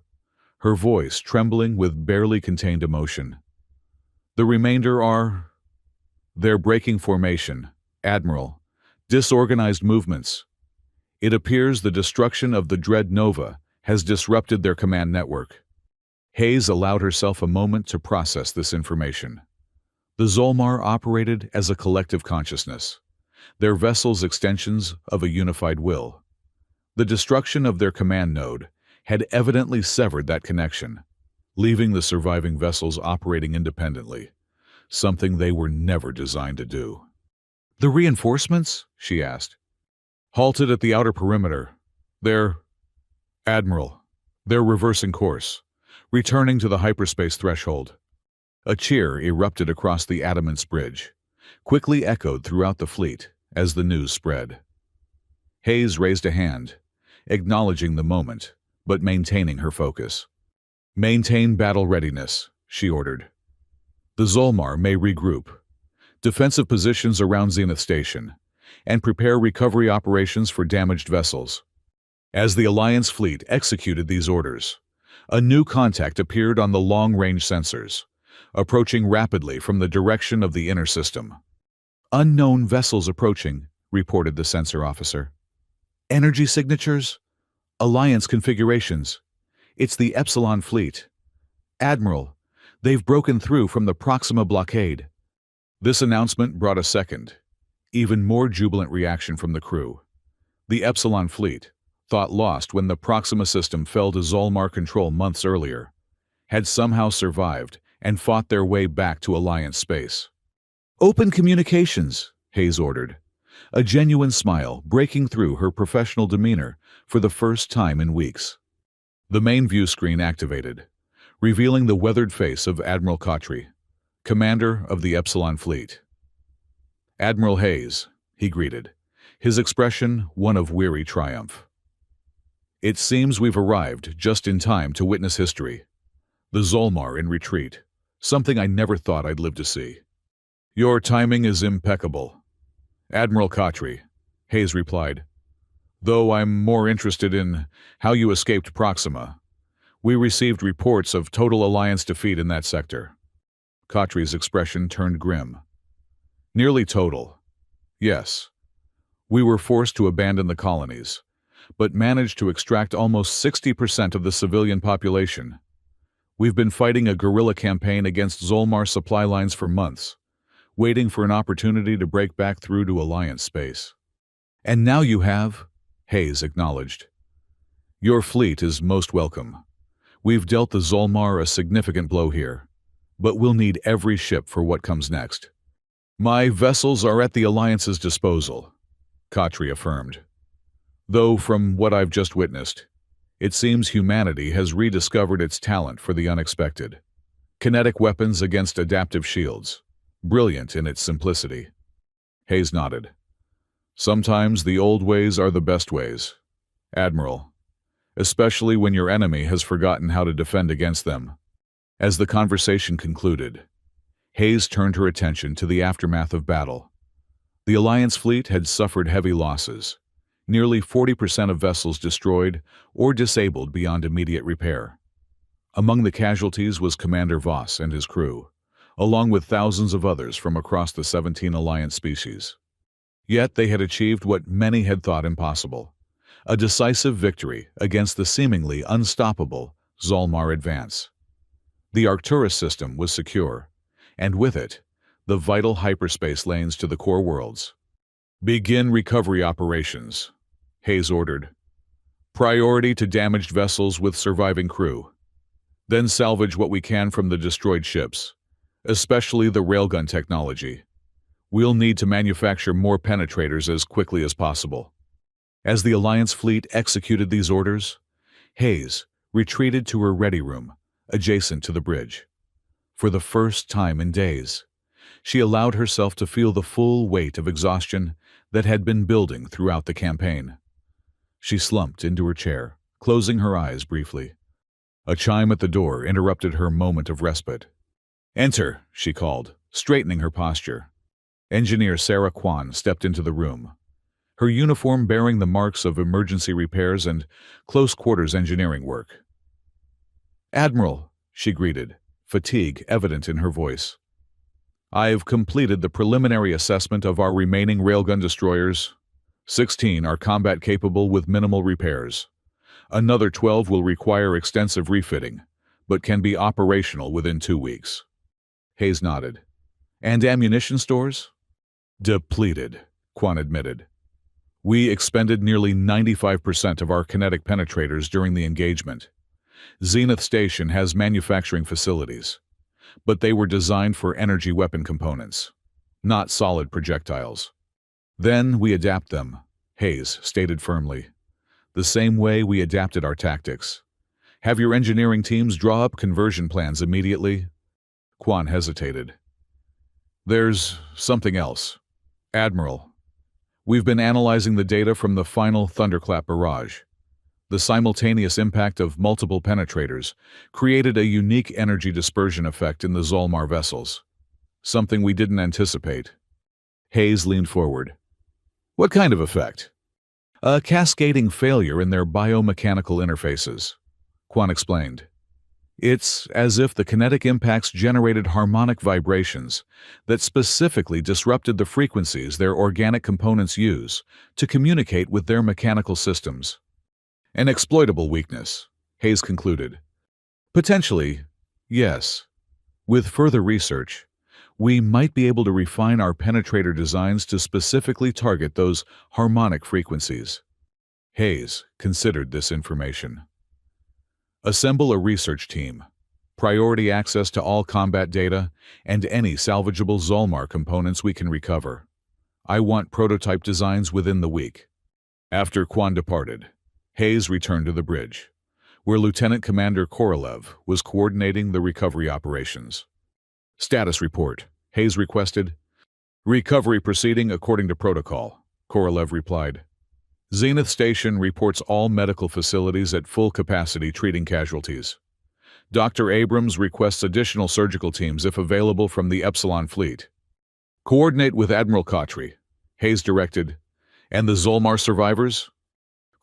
her voice trembling with barely contained emotion. The remainder are... They're breaking formation, Admiral. Disorganized movements. It appears the destruction of the Dread Nova has disrupted their command network. Hayes allowed herself a moment to process this information. The Zolmar operated as a collective consciousness, their vessels extensions of a unified will. The destruction of their command node had evidently severed that connection, leaving the surviving vessels operating independently, something they were never designed to do. The reinforcements? She asked. Halted at the outer perimeter. Admiral, they're reversing course, returning to the hyperspace threshold. A cheer erupted across the Adamant's bridge, quickly echoed throughout the fleet as the news spread. Hayes raised a hand, acknowledging the moment, but maintaining her focus. "Maintain battle readiness," she ordered. "The Zolmar may regroup. Defensive positions around Zenith Station, and prepare recovery operations for damaged vessels." As the Alliance fleet executed these orders, a new contact appeared on the long-range sensors, approaching rapidly from the direction of the inner system. "Unknown vessels approaching," reported the sensor officer. "Energy signatures? Alliance configurations. It's the Epsilon fleet. Admiral, they've broken through from the Proxima blockade." This announcement brought a second, even more jubilant reaction from the crew. The Epsilon fleet, thought lost when the Proxima system fell to Zolmar control months earlier, had somehow survived and fought their way back to Alliance space. "Open communications," Hayes ordered, a genuine smile breaking through her professional demeanor for the first time in weeks. The main view screen activated, revealing the weathered face of Admiral Khatri, commander of the Epsilon fleet. "Admiral Hayes," he greeted, his expression one of weary triumph. "It seems we've arrived just in time to witness history. The Zolmar in retreat, something I never thought I'd live to see." "Your timing is impeccable, Admiral Khatri," Hayes replied, "though I'm more interested in how you escaped Proxima. We received reports of total Alliance defeat in that sector." Khatri's expression turned grim. "Nearly total. Yes. We were forced to abandon the colonies, but managed to extract almost 60% of the civilian population. We've been fighting a guerrilla campaign against Zolmar supply lines for months, waiting for an opportunity to break back through to Alliance space." "And now you have," Hayes acknowledged. "Your fleet is most welcome. We've dealt the Zolmar a significant blow here, but we'll need every ship for what comes next." "My vessels are at the Alliance's disposal," Khatri affirmed. "Though from what I've just witnessed, it seems humanity has rediscovered its talent for the unexpected. Kinetic weapons against adaptive shields, brilliant in its simplicity." Hayes nodded. "Sometimes the old ways are the best ways, Admiral, especially when your enemy has forgotten how to defend against them." As the conversation concluded, Hayes turned her attention to the aftermath of battle. The Alliance fleet had suffered heavy losses, nearly 40% of vessels destroyed or disabled beyond immediate repair. Among the casualties was Commander Voss and his crew, along with thousands of others from across the 17 Alliance species. Yet they had achieved what many had thought impossible: a decisive victory against the seemingly unstoppable Zolmar advance. The Arcturus system was secure, and with it, the vital hyperspace lanes to the core worlds. "Begin recovery operations," Hayes ordered. "Priority to damaged vessels with surviving crew. Then salvage what we can from the destroyed ships, especially the railgun technology. We'll need to manufacture more penetrators as quickly as possible." As the Alliance fleet executed these orders, Hayes retreated to her ready room, adjacent to the bridge. For the first time in days, she allowed herself to feel the full weight of exhaustion that had been building throughout the campaign. She slumped into her chair, closing her eyes briefly. A chime at the door interrupted her moment of respite. "Enter," she called, straightening her posture. Engineer Sarah Kwan stepped into the room, her uniform bearing the marks of emergency repairs and close-quarters engineering work. "Admiral," she greeted, fatigue evident in her voice. "I've completed the preliminary assessment of our remaining railgun destroyers. 16 are combat-capable with minimal repairs. Another 12 will require extensive refitting, but can be operational within 2 weeks." Hayes nodded. "And ammunition stores?" "Depleted," Kwan admitted. "We expended nearly 95% of our kinetic penetrators during the engagement. Zenith Station has manufacturing facilities, but they were designed for energy weapon components, not solid projectiles. Then we adapt them," Hayes stated firmly, "the same way we adapted our tactics. Have your engineering teams draw up conversion plans immediately?" Kwan hesitated. "There's something else, Admiral. We've been analyzing the data from the final thunderclap barrage. The simultaneous impact of multiple penetrators created a unique energy dispersion effect in the Zolmar vessels, something we didn't anticipate. Hayes leaned forward. What kind of effect? A cascading failure in their biomechanical interfaces, Quan explained. It's as if the kinetic impacts generated harmonic vibrations that specifically disrupted the frequencies their organic components use to communicate with their mechanical systems. An exploitable weakness, Hayes concluded. Potentially, yes. With further research, we might be able to refine our penetrator designs to specifically target those harmonic frequencies. Hayes considered this information. Assemble a research team, priority access to all combat data, and any salvageable Zolmar components we can recover. I want prototype designs within the week. After Quan departed, Hayes returned to the bridge, where Lieutenant Commander Korolev was coordinating the recovery operations. Status report, Hayes requested. Recovery proceeding according to protocol, Korolev replied. Zenith Station reports all medical facilities at full capacity treating casualties. Dr. Abrams requests additional surgical teams if available from the Epsilon fleet. Coordinate with Admiral Kotry, Hayes directed. And the Zolmar survivors?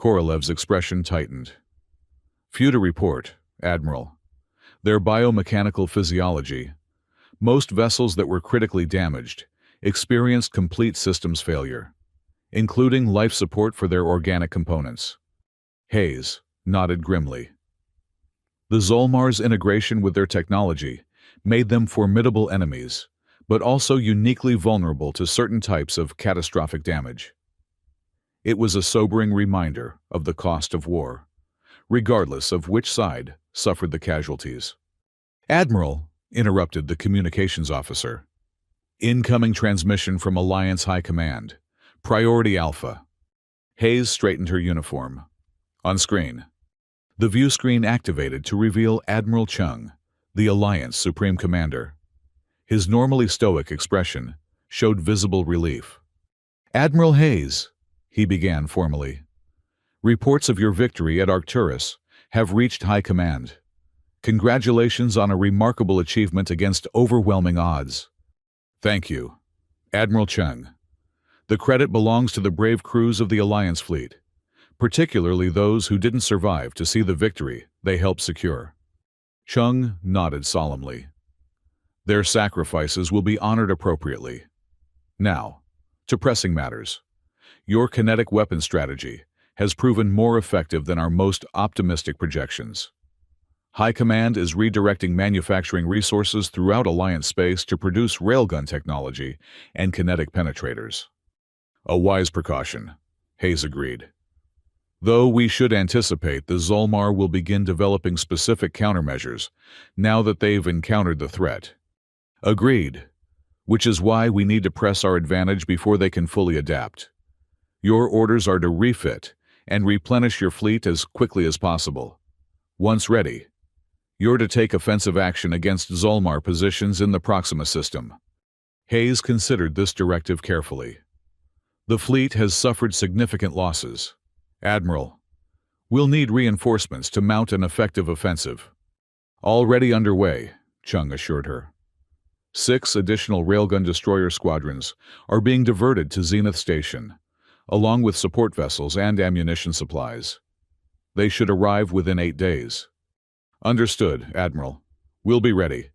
Korolev's expression tightened. Few to report, Admiral. Their biomechanical physiology. Most vessels that were critically damaged experienced complete systems failure, including life support for their organic components. Hayes nodded grimly. The Zolmar's integration with their technology made them formidable enemies, but also uniquely vulnerable to certain types of catastrophic damage. It was a sobering reminder of the cost of war, regardless of which side suffered the casualties. Admiral, interrupted the communications officer. Incoming transmission from Alliance High Command. Priority Alpha. Hayes straightened her uniform. On screen. The view screen activated to reveal Admiral Chung, the Alliance Supreme Commander. His normally stoic expression showed visible relief. Admiral Hayes, he began formally. Reports of your victory at Arcturus have reached High Command. Congratulations on a remarkable achievement against overwhelming odds. Thank you, Admiral Chung. The credit belongs to the brave crews of the Alliance fleet, particularly those who didn't survive to see the victory they helped secure. Chung nodded solemnly. Their sacrifices will be honored appropriately. Now, to pressing matters. Your kinetic weapon strategy has proven more effective than our most optimistic projections. High Command is redirecting manufacturing resources throughout Alliance space to produce railgun technology and kinetic penetrators. A wise precaution, Hayes agreed. Though we should anticipate the Zolmar will begin developing specific countermeasures now that they've encountered the threat. Agreed, which is why we need to press our advantage before they can fully adapt. Your orders are to refit and replenish your fleet as quickly as possible. Once ready, you're to take offensive action against Zolmar positions in the Proxima system. Hayes considered this directive carefully. The fleet has suffered significant losses. Admiral, we'll need reinforcements to mount an effective offensive. Already underway, Chung assured her. 6 additional railgun destroyer squadrons are being diverted to Zenith Station, along with support vessels and ammunition supplies. They should arrive within 8 days. Understood, Admiral. We'll be ready.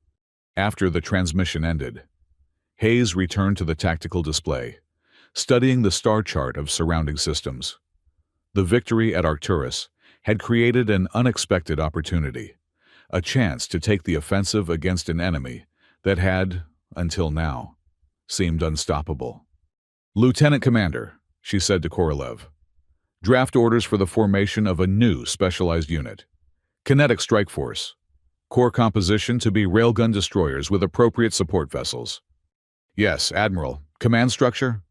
After the transmission ended, Hayes returned to the tactical display, studying the star chart of surrounding systems. The victory at Arcturus had created an unexpected opportunity, a chance to take the offensive against an enemy that had, until now, seemed unstoppable. Lieutenant Commander, she said to Korolev, draft orders for the formation of a new specialized unit. Kinetic Strike Force. Core composition to be railgun destroyers with appropriate support vessels. Yes, Admiral. Command structure?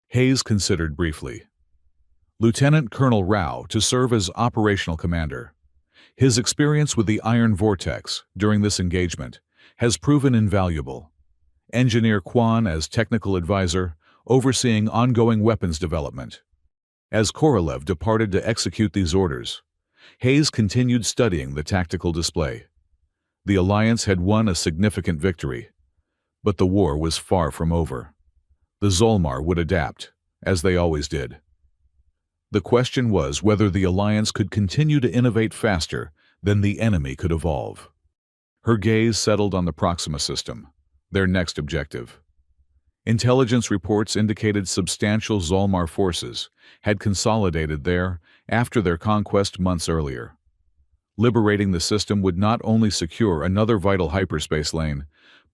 Hayes considered briefly. Lieutenant Colonel Rao to serve as operational commander. His experience with the Iron Vortex during this engagement has proven invaluable. Engineer Quan as technical advisor, overseeing ongoing weapons development. As Korolev departed to execute these orders, Hayes continued studying the tactical display. The Alliance had won a significant victory, but the war was far from over. The Zolmar would adapt, as they always did. The question was whether the Alliance could continue to innovate faster than the enemy could evolve. Her gaze settled on the Proxima system, their next objective. Intelligence reports indicated substantial Zolmar forces had consolidated there after their conquest months earlier. Liberating the system would not only secure another vital hyperspace lane,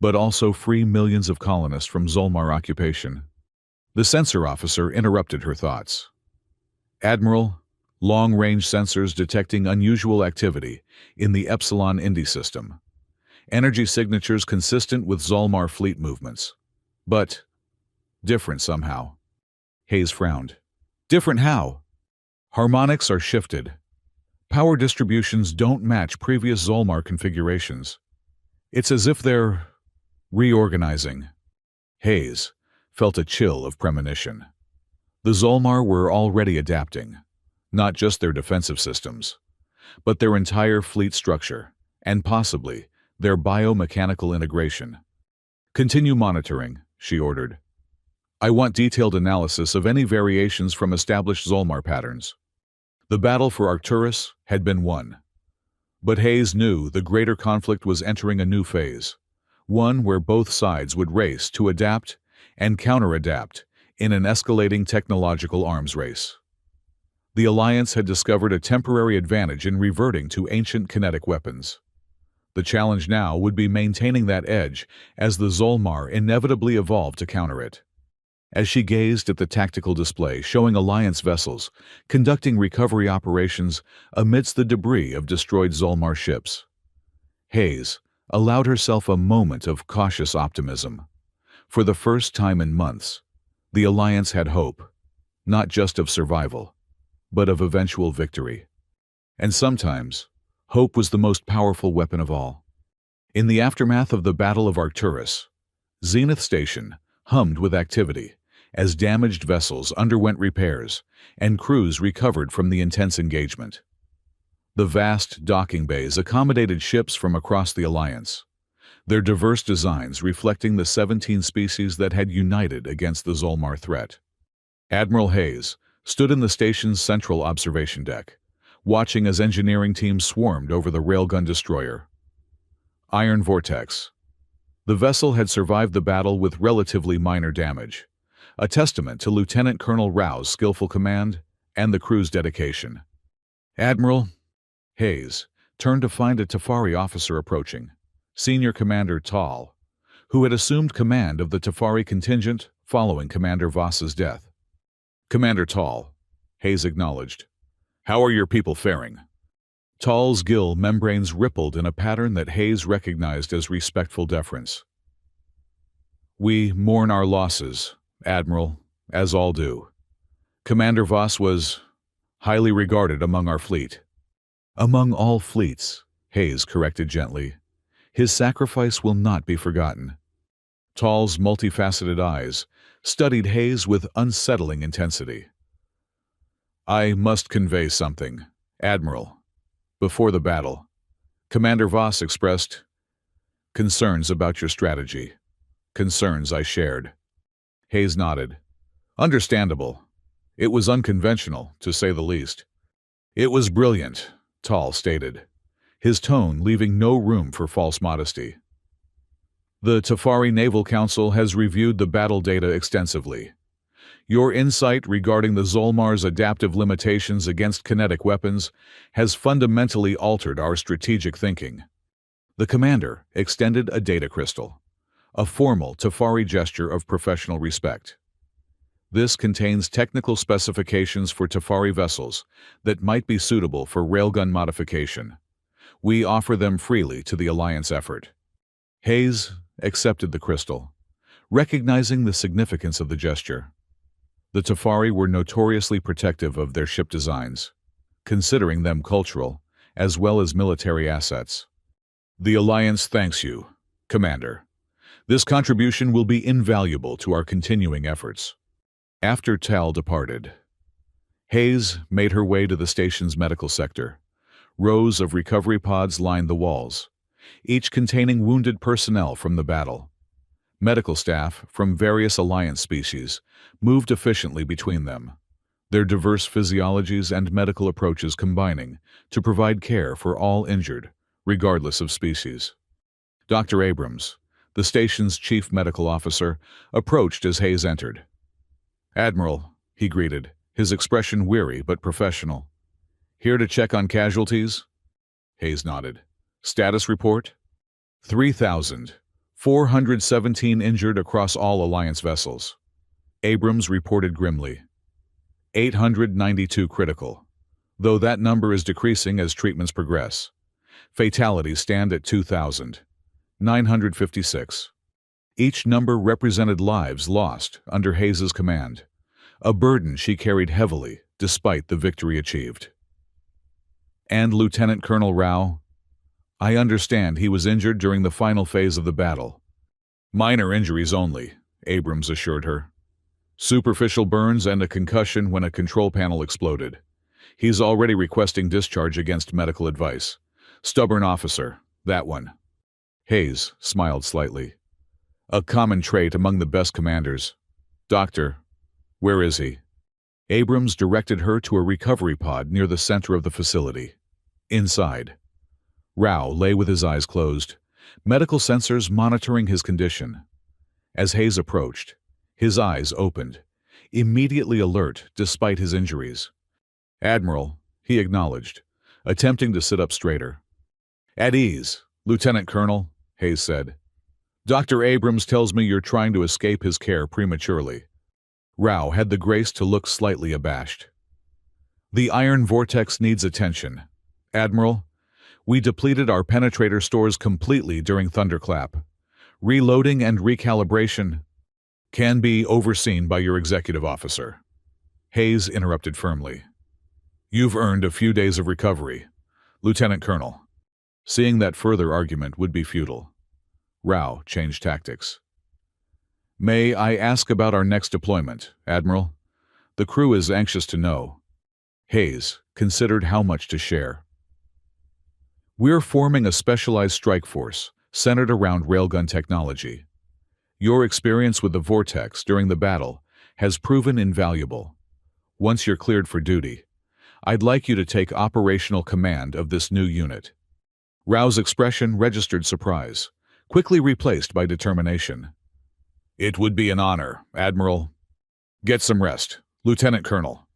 but also free millions of colonists from Zolmar occupation. The sensor officer interrupted her thoughts. Admiral, long-range sensors detecting unusual activity in the Epsilon Indi system. Energy signatures consistent with Zolmar fleet movements. But different somehow. Hayes frowned. Different how? Harmonics are shifted. Power distributions don't match previous Zolmar configurations. It's as if they're reorganizing. Hayes felt a chill of premonition. The Zolmar were already adapting, not just their defensive systems, but their entire fleet structure, and possibly their biomechanical integration. Continue monitoring, she ordered. I want detailed analysis of any variations from established Zolmar patterns. The battle for Arcturus had been won. But Hayes knew the greater conflict was entering a new phase, one where both sides would race to adapt and counter-adapt in an escalating technological arms race. The Alliance had discovered a temporary advantage in reverting to ancient kinetic weapons. The challenge now would be maintaining that edge as the Zolmar inevitably evolved to counter it. As she gazed at the tactical display showing Alliance vessels conducting recovery operations amidst the debris of destroyed Zolmar ships, Hayes allowed herself a moment of cautious optimism. For the first time in months, the Alliance had hope, not just of survival, but of eventual victory. And sometimes, hope was the most powerful weapon of all. In the aftermath of the Battle of Arcturus, Zenith Station hummed with activity as damaged vessels underwent repairs and crews recovered from the intense engagement. The vast docking bays accommodated ships from across the Alliance, their diverse designs reflecting the 17 species that had united against the Zolmar threat. Admiral Hayes stood in the station's central observation deck, watching as engineering teams swarmed over the railgun destroyer. Iron Vortex. The vessel had survived the battle with relatively minor damage, a testament to Lieutenant Colonel Rao's skillful command and the crew's dedication. Admiral Hayes turned to find a Tafari officer approaching, Senior Commander Tal, who had assumed command of the Tafari contingent following Commander Voss's death. Commander Tal, Hayes acknowledged. How are your people faring? Tal's gill membranes rippled in a pattern that Hayes recognized as respectful deference. We mourn our losses, Admiral, as all do. Commander Voss was highly regarded among our fleet. Among all fleets, Hayes corrected gently. His sacrifice will not be forgotten. Tal's multifaceted eyes studied Hayes with unsettling intensity. I must convey something, Admiral. Before the battle, Commander Voss expressed concerns about your strategy. Concerns I shared. Hayes nodded. Understandable. It was unconventional, to say the least. It was brilliant, Tal stated, his tone leaving no room for false modesty. The Tafari Naval Council has reviewed the battle data extensively. Your insight regarding the Zolmar's adaptive limitations against kinetic weapons has fundamentally altered our strategic thinking. The commander extended a data crystal, a formal Tafari gesture of professional respect. This contains technical specifications for Tafari vessels that might be suitable for railgun modification. We offer them freely to the Alliance effort. Hayes accepted the crystal, recognizing the significance of the gesture. The Tafari were notoriously protective of their ship designs, considering them cultural as well as military assets. The Alliance thanks you, Commander. This contribution will be invaluable to our continuing efforts. After Tal departed, Hayes made her way to the station's medical sector. Rows of recovery pods lined the walls, each containing wounded personnel from the battle. Medical staff from various Alliance species moved efficiently between them, their diverse physiologies and medical approaches combining to provide care for all injured, regardless of species. Dr. Abrams, the station's chief medical officer, approached as Hayes entered. "Admiral," he greeted, his expression weary but professional. "Here to check on casualties?" Hayes nodded. "Status report?" 3,417 injured across all Alliance vessels. Abrams reported grimly. 892 critical, though that number is decreasing as treatments progress. Fatalities stand at 2,956. Each number represented lives lost under Hayes's command, a burden she carried heavily despite the victory achieved. "And Lieutenant Colonel Rao? I understand he was injured during the final phase of the battle." "Minor injuries only," Abrams assured her. "Superficial burns and a concussion when a control panel exploded. He's already requesting discharge against medical advice. Stubborn officer, that one." Hayes smiled slightly. "A common trait among the best commanders. Doctor, where is he?" Abrams directed her to a recovery pod near the center of the facility. Inside, Rao lay with his eyes closed, medical sensors monitoring his condition. As Hayes approached, his eyes opened, immediately alert despite his injuries. "Admiral," he acknowledged, attempting to sit up straighter. "At ease, Lieutenant Colonel," Hayes said. "Dr. Abrams tells me you're trying to escape his care prematurely." Rao had the grace to look slightly abashed. "The iron vortex needs attention. Admiral, we depleted our penetrator stores completely during Thunderclap. Reloading and recalibration can be overseen by your executive officer." Hayes interrupted firmly. "You've earned a few days of recovery, Lieutenant Colonel." Seeing that further argument would be futile, Rao changed tactics. "May I ask about our next deployment, Admiral? The crew is anxious to know." Hayes considered how much to share. "We're forming a specialized strike force centered around railgun technology. Your experience with the Vortex during the battle has proven invaluable. Once you're cleared for duty, I'd like you to take operational command of this new unit." Rao's expression registered surprise, quickly replaced by determination. "It would be an honor, Admiral." "Get some rest, Lieutenant Colonel."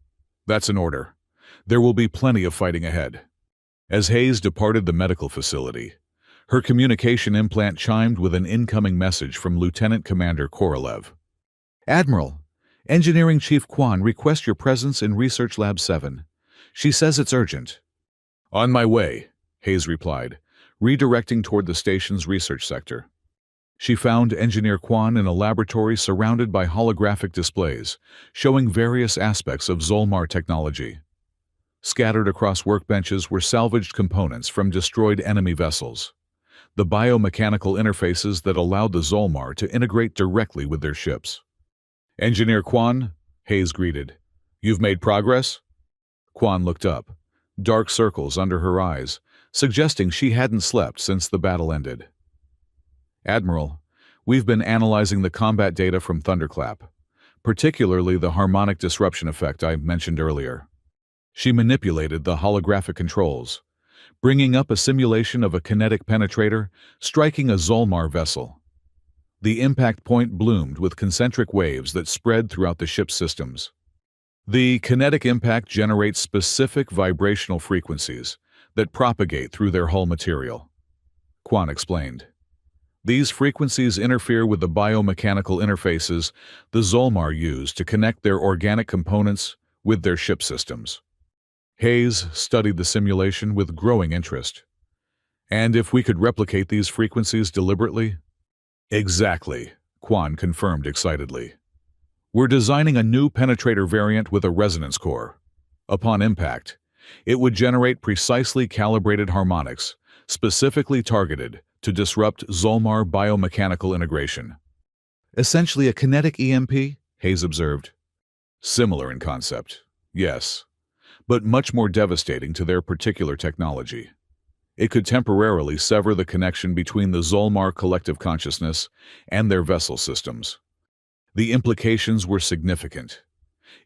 "That's an order. There will be plenty of fighting ahead." As Hayes departed the medical facility, her communication implant chimed with an incoming message from Lieutenant Commander Korolev. "Admiral, Engineering Chief Kwan requests your presence in Research Lab 7. She says it's urgent." "On my way," Hayes replied, redirecting toward the station's research sector. She found Engineer Kwan in a laboratory surrounded by holographic displays, showing various aspects of Zolmar technology. Scattered across workbenches were salvaged components from destroyed enemy vessels, the biomechanical interfaces that allowed the Zolmar to integrate directly with their ships. "Engineer Kwan," Hayes greeted. "You've made progress?" Kwan looked up, dark circles under her eyes, suggesting she hadn't slept since the battle ended. "Admiral, we've been analyzing the combat data from Thunderclap, particularly the harmonic disruption effect I mentioned earlier." She manipulated the holographic controls, bringing up a simulation of a kinetic penetrator striking a Zolmar vessel. The impact point bloomed with concentric waves that spread throughout the ship's systems. "The kinetic impact generates specific vibrational frequencies that propagate through their hull material," Kwan explained. "These frequencies interfere with the biomechanical interfaces the Zolmar use to connect their organic components with their ship systems." Hayes studied the simulation with growing interest. "And if we could replicate these frequencies deliberately?" "Exactly," Kwan confirmed excitedly. "We're designing a new penetrator variant with a resonance core. Upon impact, it would generate precisely calibrated harmonics, specifically targeted to disrupt Zolmar biomechanical integration." "Essentially a kinetic EMP," Hayes observed. Similar in concept, yes, but much more devastating to their particular technology. It could temporarily sever the connection between the Zolmar collective consciousness and their vessel systems. The implications were significant.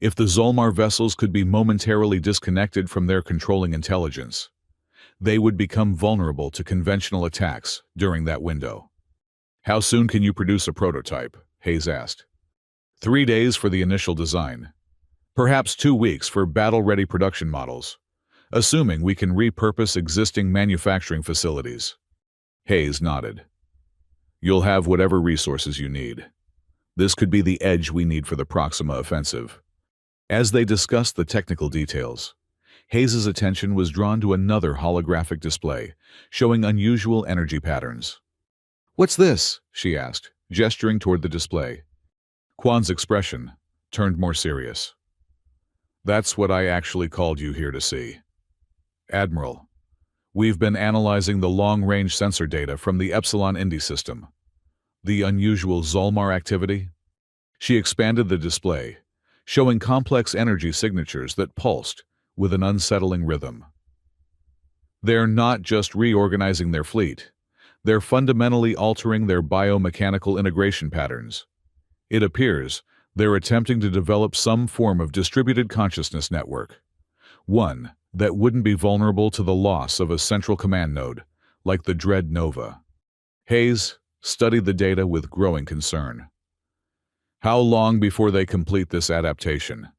If the Zolmar vessels could be momentarily disconnected from their controlling intelligence, they would become vulnerable to conventional attacks during that window. "How soon can you produce a prototype?" Hayes asked. 3 days for the initial design. Perhaps 2 weeks for battle-ready production models, assuming we can repurpose existing manufacturing facilities. Hayes nodded. "You'll have whatever resources you need. This could be the edge we need for the Proxima offensive." As they discussed the technical details, Hayes's attention was drawn to another holographic display, showing unusual energy patterns. "What's this?" she asked, gesturing toward the display. Quan's expression turned more serious. "That's what I actually called you here to see. Admiral, we've been analyzing the long-range sensor data from the Epsilon Indi system. The unusual Zolmar activity?" She expanded the display, showing complex energy signatures that pulsed with an unsettling rhythm. "They're not just reorganizing their fleet. They're fundamentally altering their biomechanical integration patterns. It appears they're attempting to develop some form of distributed consciousness network, one that wouldn't be vulnerable to the loss of a central command node, like the Dread Nova." Hayes studied the data with growing concern. "How long before they complete this adaptation?"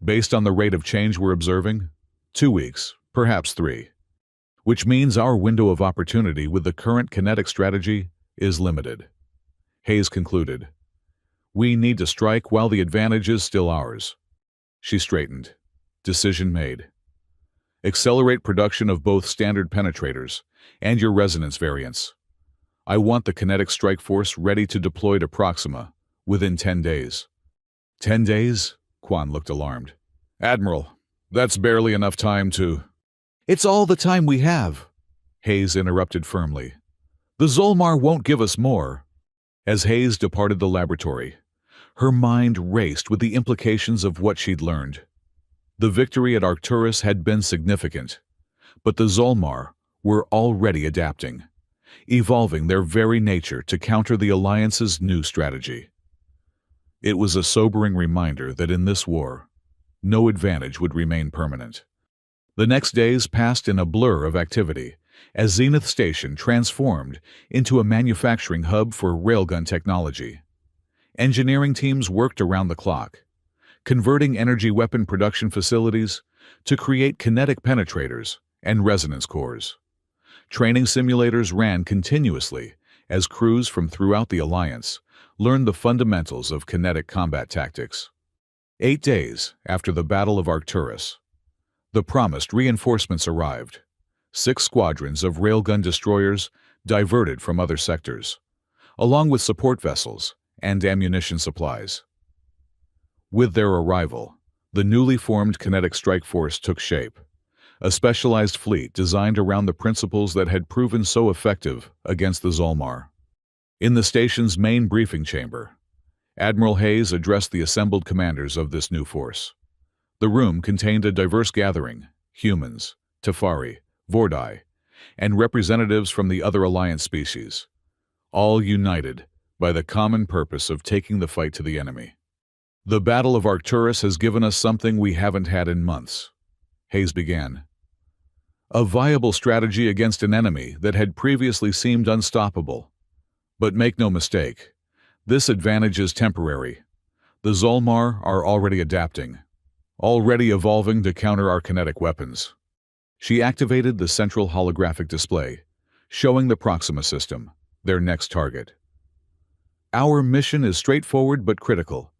"Based on the rate of change we're observing, 2 weeks, perhaps 3. Which means our window of opportunity with the current kinetic strategy is limited." Hayes concluded. "We need to strike while the advantage is still ours." She straightened. Decision made. "Accelerate production of both standard penetrators and your resonance variants. I want the kinetic strike force ready to deploy to Proxima within 10 days. 10 days? Quan looked alarmed. "Admiral, that's barely enough time to—" "It's all the time we have," Hayes interrupted firmly. "The Zolmar won't give us more." As Hayes departed the laboratory, her mind raced with the implications of what she'd learned. The victory at Arcturus had been significant, but the Zolmar were already adapting, evolving their very nature to counter the Alliance's new strategy. It was a sobering reminder that in this war, no advantage would remain permanent. The next days passed in a blur of activity, as Zenith Station transformed into a manufacturing hub for railgun technology. Engineering teams worked around the clock, converting energy weapon production facilities to create kinetic penetrators and resonance cores. Training simulators ran continuously as crews from throughout the Alliance learned the fundamentals of kinetic combat tactics. 8 days after the Battle of Arcturus, the promised reinforcements arrived. 6 squadrons of railgun destroyers diverted from other sectors, along with support vessels and ammunition supplies. With their arrival, the newly formed Kinetic Strike Force took shape, a specialized fleet designed around the principles that had proven so effective against the Zolmar. In the station's main briefing chamber, Admiral Hayes addressed the assembled commanders of this new force. The room contained a diverse gathering: humans, Tefari, Vordai, and representatives from the other Alliance species, all united by the common purpose of taking the fight to the enemy. "The Battle of Arcturus has given us something we haven't had in months," Hayes began. "A viable strategy against an enemy that had previously seemed unstoppable. But make no mistake, this advantage is temporary. The Zolmar are already adapting, already evolving to counter our kinetic weapons." She activated the central holographic display, showing the Proxima system, their next target. "Our mission is straightforward but critical.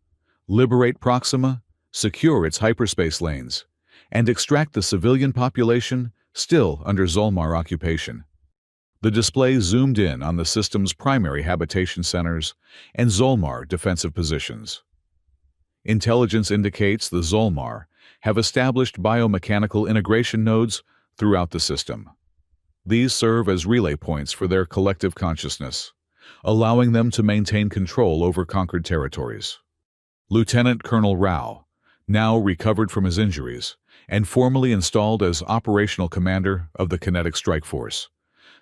Liberate Proxima, secure its hyperspace lanes, and extract the civilian population still under Zolmar occupation." The display zoomed in on the system's primary habitation centers and Zolmar defensive positions. Intelligence indicates the Zolmar have established biomechanical integration nodes throughout the system. These serve as relay points for their collective consciousness, allowing them to maintain control over conquered territories. Lieutenant Colonel Rao, now recovered from his injuries and formally installed as operational commander of the Kinetic Strike Force,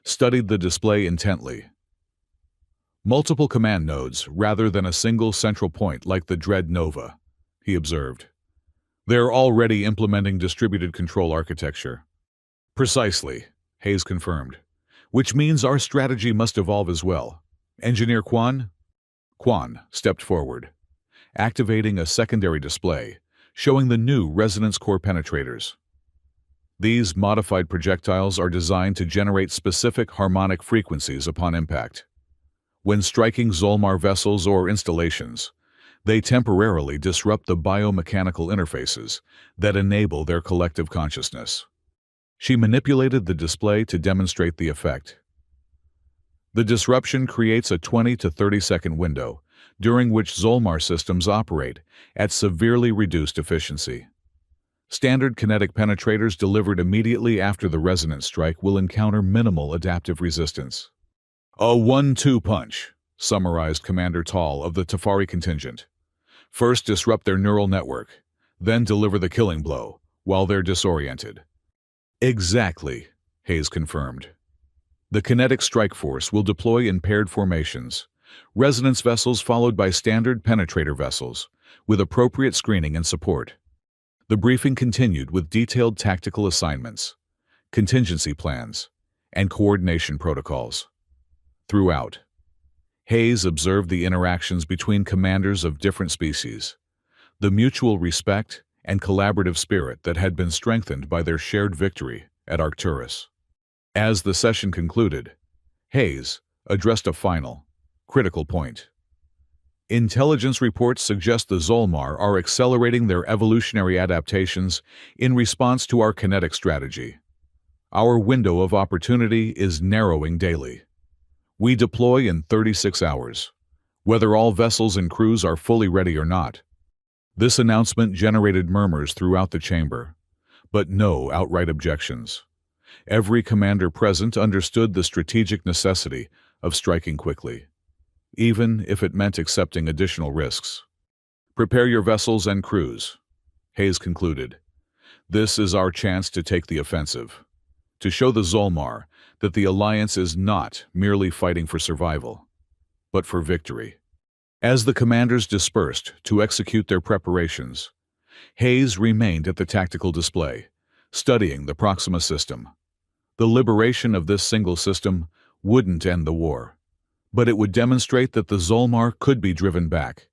studied the display intently. Multiple command nodes rather than a single central point like the Dread Nova, he observed. They're already implementing distributed control architecture. Precisely, Hayes confirmed, which means our strategy must evolve as well. Engineer Quan? Quan stepped forward, activating a secondary display showing the new resonance core penetrators. These modified projectiles are designed to generate specific harmonic frequencies upon impact. When striking Zolmar vessels or installations, they temporarily disrupt the biomechanical interfaces that enable their collective consciousness. She manipulated the display to demonstrate the effect. The disruption creates a 20 to 30-second window during which Zolmar systems operate at severely reduced efficiency. Standard kinetic penetrators delivered immediately after the resonance strike will encounter minimal adaptive resistance. A 1-2 punch, summarized Commander Tall of the Tafari contingent. First disrupt their neural network, then deliver the killing blow while they're disoriented. Exactly, Hayes confirmed. The Kinetic Strike Force will deploy in paired formations, resonance vessels followed by standard penetrator vessels, with appropriate screening and support. The briefing continued with detailed tactical assignments, contingency plans, and coordination protocols. Throughout, Hayes observed the interactions between commanders of different species, the mutual respect and collaborative spirit that had been strengthened by their shared victory at Arcturus. As the session concluded, Hayes addressed a final, critical point. Intelligence reports suggest the Zolmar are accelerating their evolutionary adaptations in response to our kinetic strategy. Our window of opportunity is narrowing daily. We deploy in 36 hours, whether all vessels and crews are fully ready or not. This announcement generated murmurs throughout the chamber, but no outright objections. Every commander present understood the strategic necessity of striking quickly, even if it meant accepting additional risks. Prepare your vessels and crews, Hayes concluded. This is our chance to take the offensive, to show the Zolmar that the Alliance is not merely fighting for survival, but for victory. As the commanders dispersed to execute their preparations, Hayes remained at the tactical display, studying the Proxima system. The liberation of this single system wouldn't end the war, but it would demonstrate that the Zolmar could be driven back,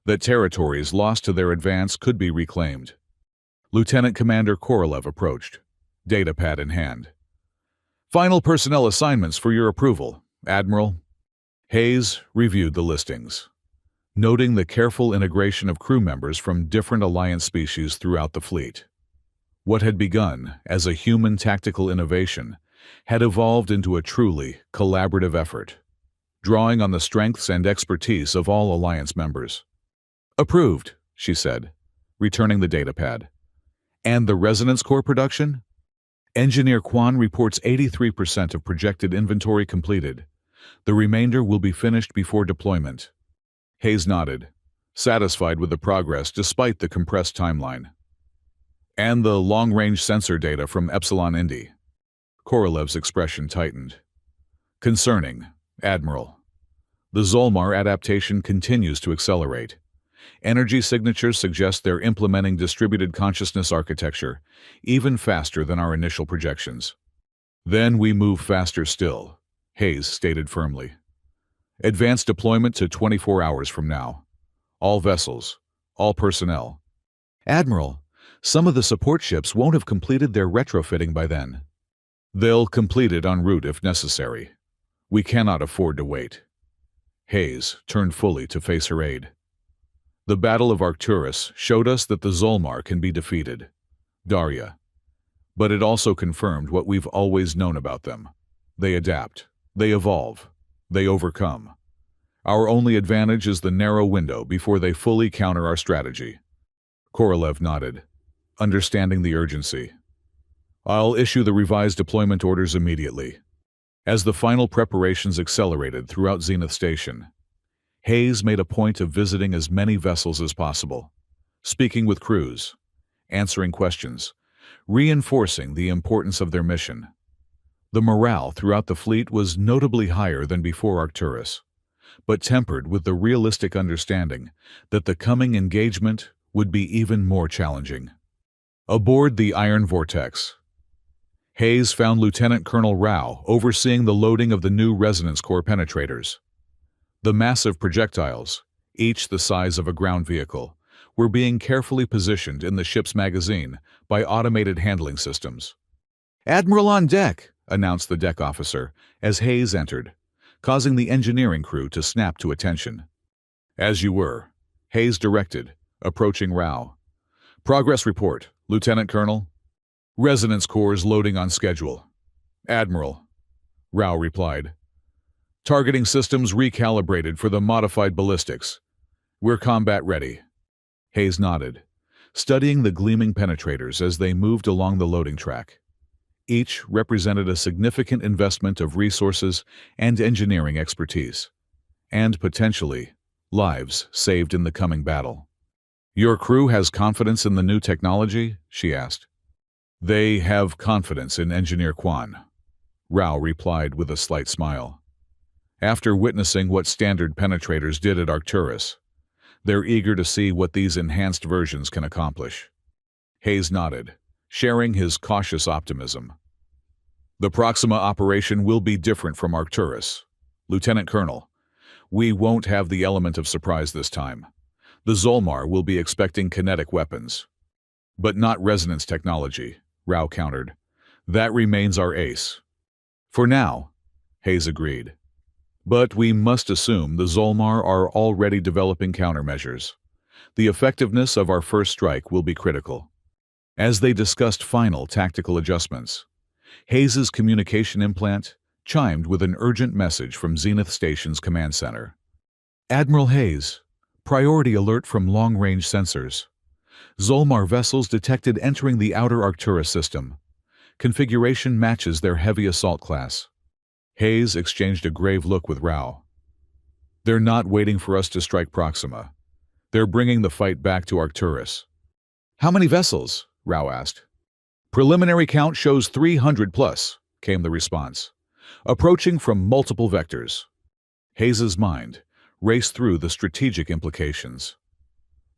that territories lost to their advance could be reclaimed. Lieutenant Commander Korolev approached, datapad in hand. Final personnel assignments for your approval, Admiral. Hayes reviewed the listings, noting the careful integration of crew members from different Alliance species throughout the fleet. What had begun as a human tactical innovation had evolved into a truly collaborative effort, drawing on the strengths and expertise of all Alliance members. Approved, she said, returning the datapad. And the resonance core production? Engineer Quan reports 83% of projected inventory completed. The remainder will be finished before deployment. Hayes nodded, satisfied with the progress despite the compressed timeline. And the long-range sensor data from Epsilon Indi. Korolev's expression tightened. Concerning, Admiral. The Zolmar adaptation continues to accelerate. Energy signatures suggest they're implementing distributed consciousness architecture, even faster than our initial projections. Then we move faster still, Hayes stated firmly. Advanced deployment to 24 hours from now. All vessels, all personnel. Admiral, some of the support ships won't have completed their retrofitting by then. They'll complete it en route if necessary. We cannot afford to wait. Hayes turned fully to face her aide. The Battle of Arcturus showed us that the Zolmar can be defeated. Daria. But it also confirmed what we've always known about them. They adapt. They evolve. They overcome. Our only advantage is the narrow window before they fully counter our strategy. Korolev nodded, understanding the urgency. I'll issue the revised deployment orders immediately. As the final preparations accelerated throughout Zenith Station, Hayes made a point of visiting as many vessels as possible, speaking with crews, answering questions, reinforcing the importance of their mission. The morale throughout the fleet was notably higher than before Arcturus, but tempered with the realistic understanding that the coming engagement would be even more challenging. Aboard the Iron Vortex, Hayes found Lieutenant Colonel Rao overseeing the loading of the new resonance core penetrators. The massive projectiles, each the size of a ground vehicle, were being carefully positioned in the ship's magazine by automated handling systems. "Admiral on deck," announced the deck officer as Hayes entered, causing the engineering crew to snap to attention. "As you were," Hayes directed, approaching Rao. "Progress report, Lieutenant Colonel." "Resonance cores loading on schedule." "Admiral," Rao replied. "Targeting systems recalibrated for the modified ballistics. We're combat ready." Hayes nodded, studying the gleaming penetrators as they moved along the loading track. Each represented a significant investment of resources and engineering expertise, and potentially, lives saved in the coming battle. "Your crew has confidence in the new technology?" she asked. "They have confidence in Engineer Kwan," Rao replied with a slight smile. "After witnessing what standard penetrators did at Arcturus, they're eager to see what these enhanced versions can accomplish." Hayes nodded, sharing his cautious optimism. "The Proxima operation will be different from Arcturus. Lieutenant Colonel, we won't have the element of surprise this time. The Zolmar will be expecting kinetic weapons." "But not resonance technology," Rao countered. "That remains our ace." "For now," Hayes agreed. "But we must assume the Zolmar are already developing countermeasures. The effectiveness of our first strike will be critical." As they discussed final tactical adjustments, Hayes's communication implant chimed with an urgent message from Zenith Station's command center. "Admiral Hayes, priority alert from long-range sensors. Zolmar vessels detected entering the outer Arcturus system. Configuration matches their heavy assault class." Hayes exchanged a grave look with Rao. "They're not waiting for us to strike Proxima. They're bringing the fight back to Arcturus." "How many vessels?" Rao asked. "Preliminary count shows 300 plus, came the response, approaching from multiple vectors. Hayes's mind raced through the strategic implications.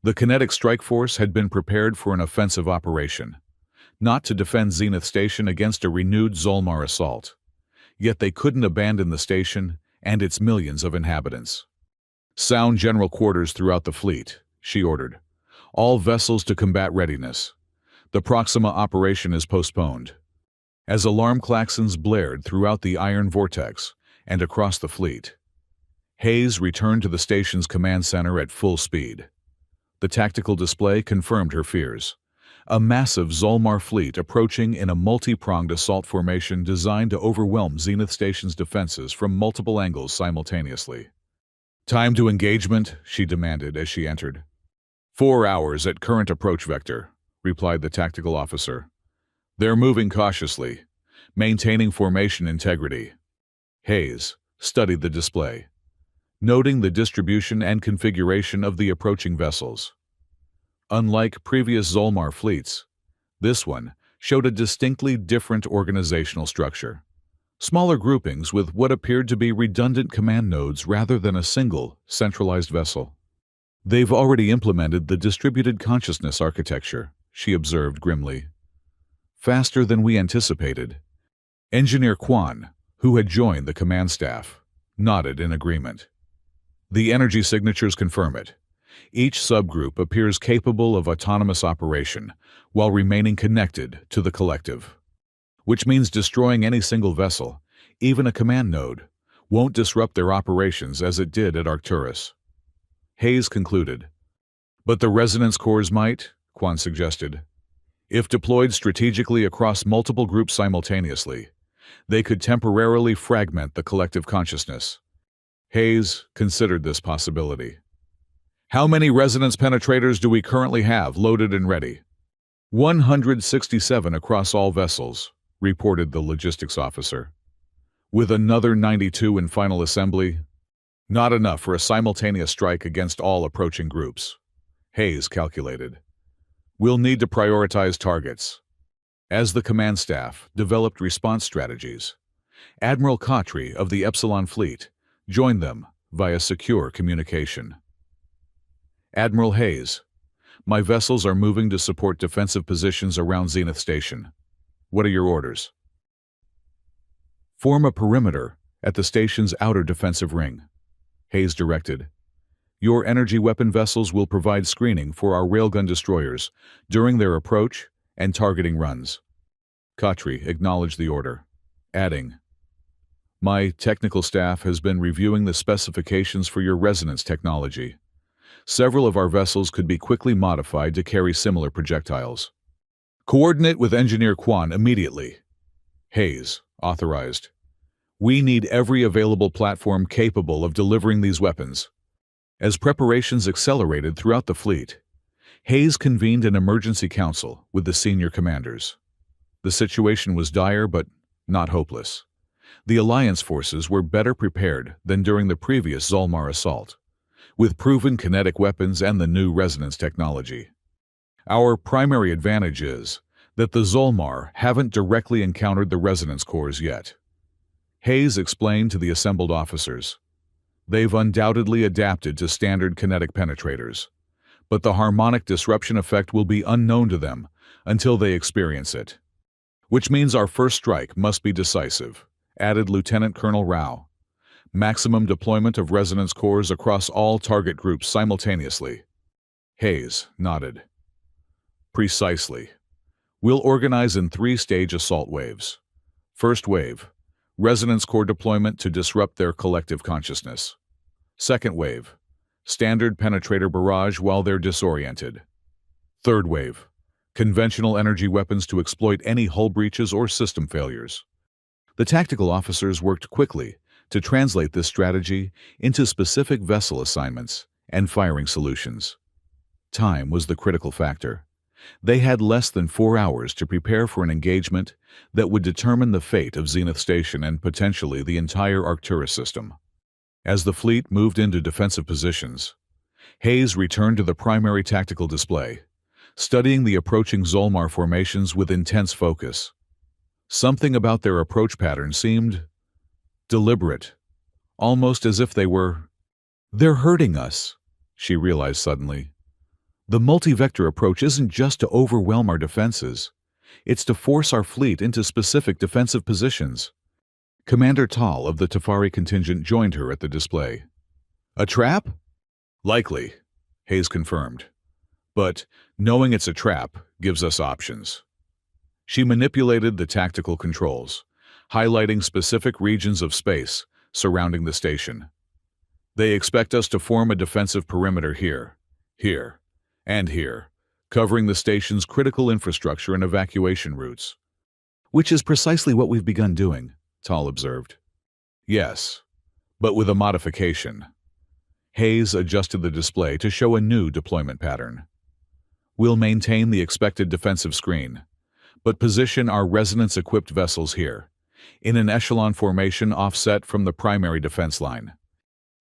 The kinetic strike force had been prepared for an offensive operation, not to defend Zenith Station against a renewed Zolmar assault. Yet they couldn't abandon the station and its millions of inhabitants. "Sound general quarters throughout the fleet," she ordered. "All vessels to combat readiness. The Proxima operation is postponed." As alarm klaxons blared throughout the Iron Vortex and across the fleet, Hayes returned to the station's command center at full speed. The tactical display confirmed her fears. A massive Zolmar fleet approaching in a multi-pronged assault formation designed to overwhelm Zenith Station's defenses from multiple angles simultaneously. "Time to engagement," she demanded as she entered. 4 hours at current approach vector," replied the tactical officer. "They're moving cautiously, maintaining formation integrity." Hayes studied the display, noting the distribution and configuration of the approaching vessels. Unlike previous Zolmar fleets, this one showed a distinctly different organizational structure. Smaller groupings with what appeared to be redundant command nodes rather than a single, centralized vessel. "They've already implemented the distributed consciousness architecture," she observed grimly. "Faster than we anticipated." Engineer Kwan, who had joined the command staff, nodded in agreement. "The energy signatures confirm it. Each subgroup appears capable of autonomous operation while remaining connected to the collective. Which means destroying any single vessel, even a command node, won't disrupt their operations as it did at Arcturus." Hayes concluded. "But the resonance cores might," Kwan suggested. "If deployed strategically across multiple groups simultaneously, they could temporarily fragment the collective consciousness." Hayes considered this possibility. "How many resonance penetrators do we currently have loaded and ready?" 167 across all vessels," reported the logistics officer. "With another 92 in final assembly? Not enough for a simultaneous strike against all approaching groups," Hayes calculated. We'll need to prioritize targets. As the command staff developed response strategies, Admiral Khatri of the Epsilon Fleet joined them via secure communication. Admiral Hayes, my vessels are moving to support defensive positions around Zenith Station. What are your orders? Form a perimeter at the station's outer defensive ring, Hayes directed. Your energy weapon vessels will provide screening for our railgun destroyers during their approach and targeting runs. Khatri acknowledged the order, adding, my technical staff has been reviewing the specifications for your resonance technology. Several of our vessels could be quickly modified to carry similar projectiles. Coordinate with Engineer Kwan immediately, Hayes authorized. We need every available platform capable of delivering these weapons. As preparations accelerated throughout the fleet, Hayes convened an emergency council with the senior commanders. The situation was dire but not hopeless. The Alliance forces were better prepared than during the previous Zolmar assault, with proven kinetic weapons and the new resonance technology. Our primary advantage is that the Zolmar haven't directly encountered the resonance cores yet, Hayes explained to the assembled officers. They've undoubtedly adapted to standard kinetic penetrators, but the harmonic disruption effect will be unknown to them until they experience it. Which means our first strike must be decisive, added Lieutenant Colonel Rao. Maximum deployment of resonance cores across all target groups simultaneously. Hayes nodded. Precisely. We'll organize in 3-stage assault waves. First wave, resonance core deployment to disrupt their collective consciousness. Second wave, standard penetrator barrage while they're disoriented. Third wave, conventional energy weapons to exploit any hull breaches or system failures. The tactical officers worked quickly to translate this strategy into specific vessel assignments and firing solutions. Time was the critical factor. They had less than 4 hours to prepare for an engagement that would determine the fate of Zenith Station and potentially the entire Arcturus system. As the fleet moved into defensive positions, Hayes returned to the primary tactical display, studying the approaching Zolmar formations with intense focus. Something about their approach pattern seemed deliberate, almost as if they were, "They're hurting us," she realized suddenly. The multi-vector approach isn't just to overwhelm our defenses. It's to force our fleet into specific defensive positions. Commander Tal of the Tafari contingent joined her at the display. A trap? Likely, Hayes confirmed. But knowing it's a trap gives us options. She manipulated the tactical controls, highlighting specific regions of space surrounding the station. They expect us to form a defensive perimeter here, and here, covering the station's critical infrastructure and evacuation routes. Which is precisely what we've begun doing, Tal observed. Yes, but with a modification. Hayes adjusted the display to show a new deployment pattern. We'll maintain the expected defensive screen, but position our resonance-equipped vessels here, in an echelon formation offset from the primary defense line.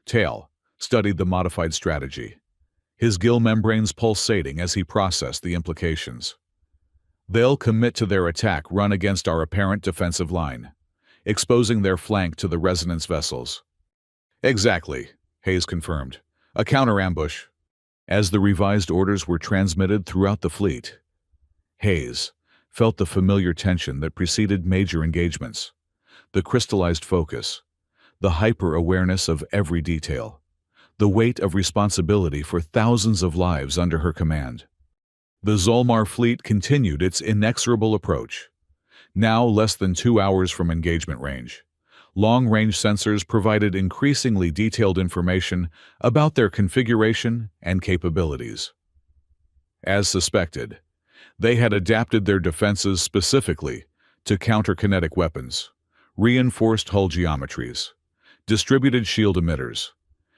Tal studied the modified strategy, his gill membranes pulsating as he processed the implications. They'll commit to their attack run against our apparent defensive line, exposing their flank to the resonance vessels. Exactly, Hayes confirmed. A counter-ambush. As the revised orders were transmitted throughout the fleet, Hayes felt the familiar tension that preceded major engagements, the crystallized focus, the hyper-awareness of every detail, the weight of responsibility for thousands of lives under her command. The Zolmar fleet continued its inexorable approach. Now less than 2 hours from engagement range, long-range sensors provided increasingly detailed information about their configuration and capabilities. As suspected, they had adapted their defenses specifically to counter kinetic weapons, reinforced hull geometries, distributed shield emitters,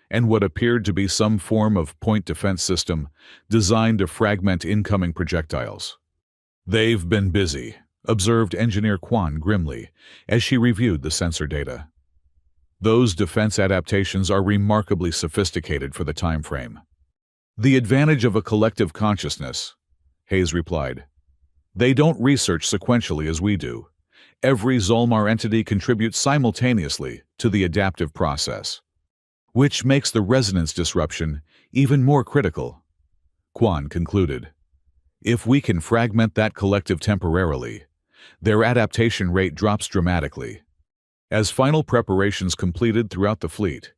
and what appeared to be some form of point defense system designed to fragment incoming projectiles. They've been busy, observed Engineer Kwan grimly as she reviewed the sensor data. Those defense adaptations are remarkably sophisticated for the time frame. The advantage of a collective consciousness, Hayes replied. They don't research sequentially as we do. Every Zolmar entity contributes simultaneously to the adaptive process, which makes the resonance disruption even more critical. Quan concluded. If we can fragment that collective temporarily, their adaptation rate drops dramatically. As final preparations completed throughout the fleet,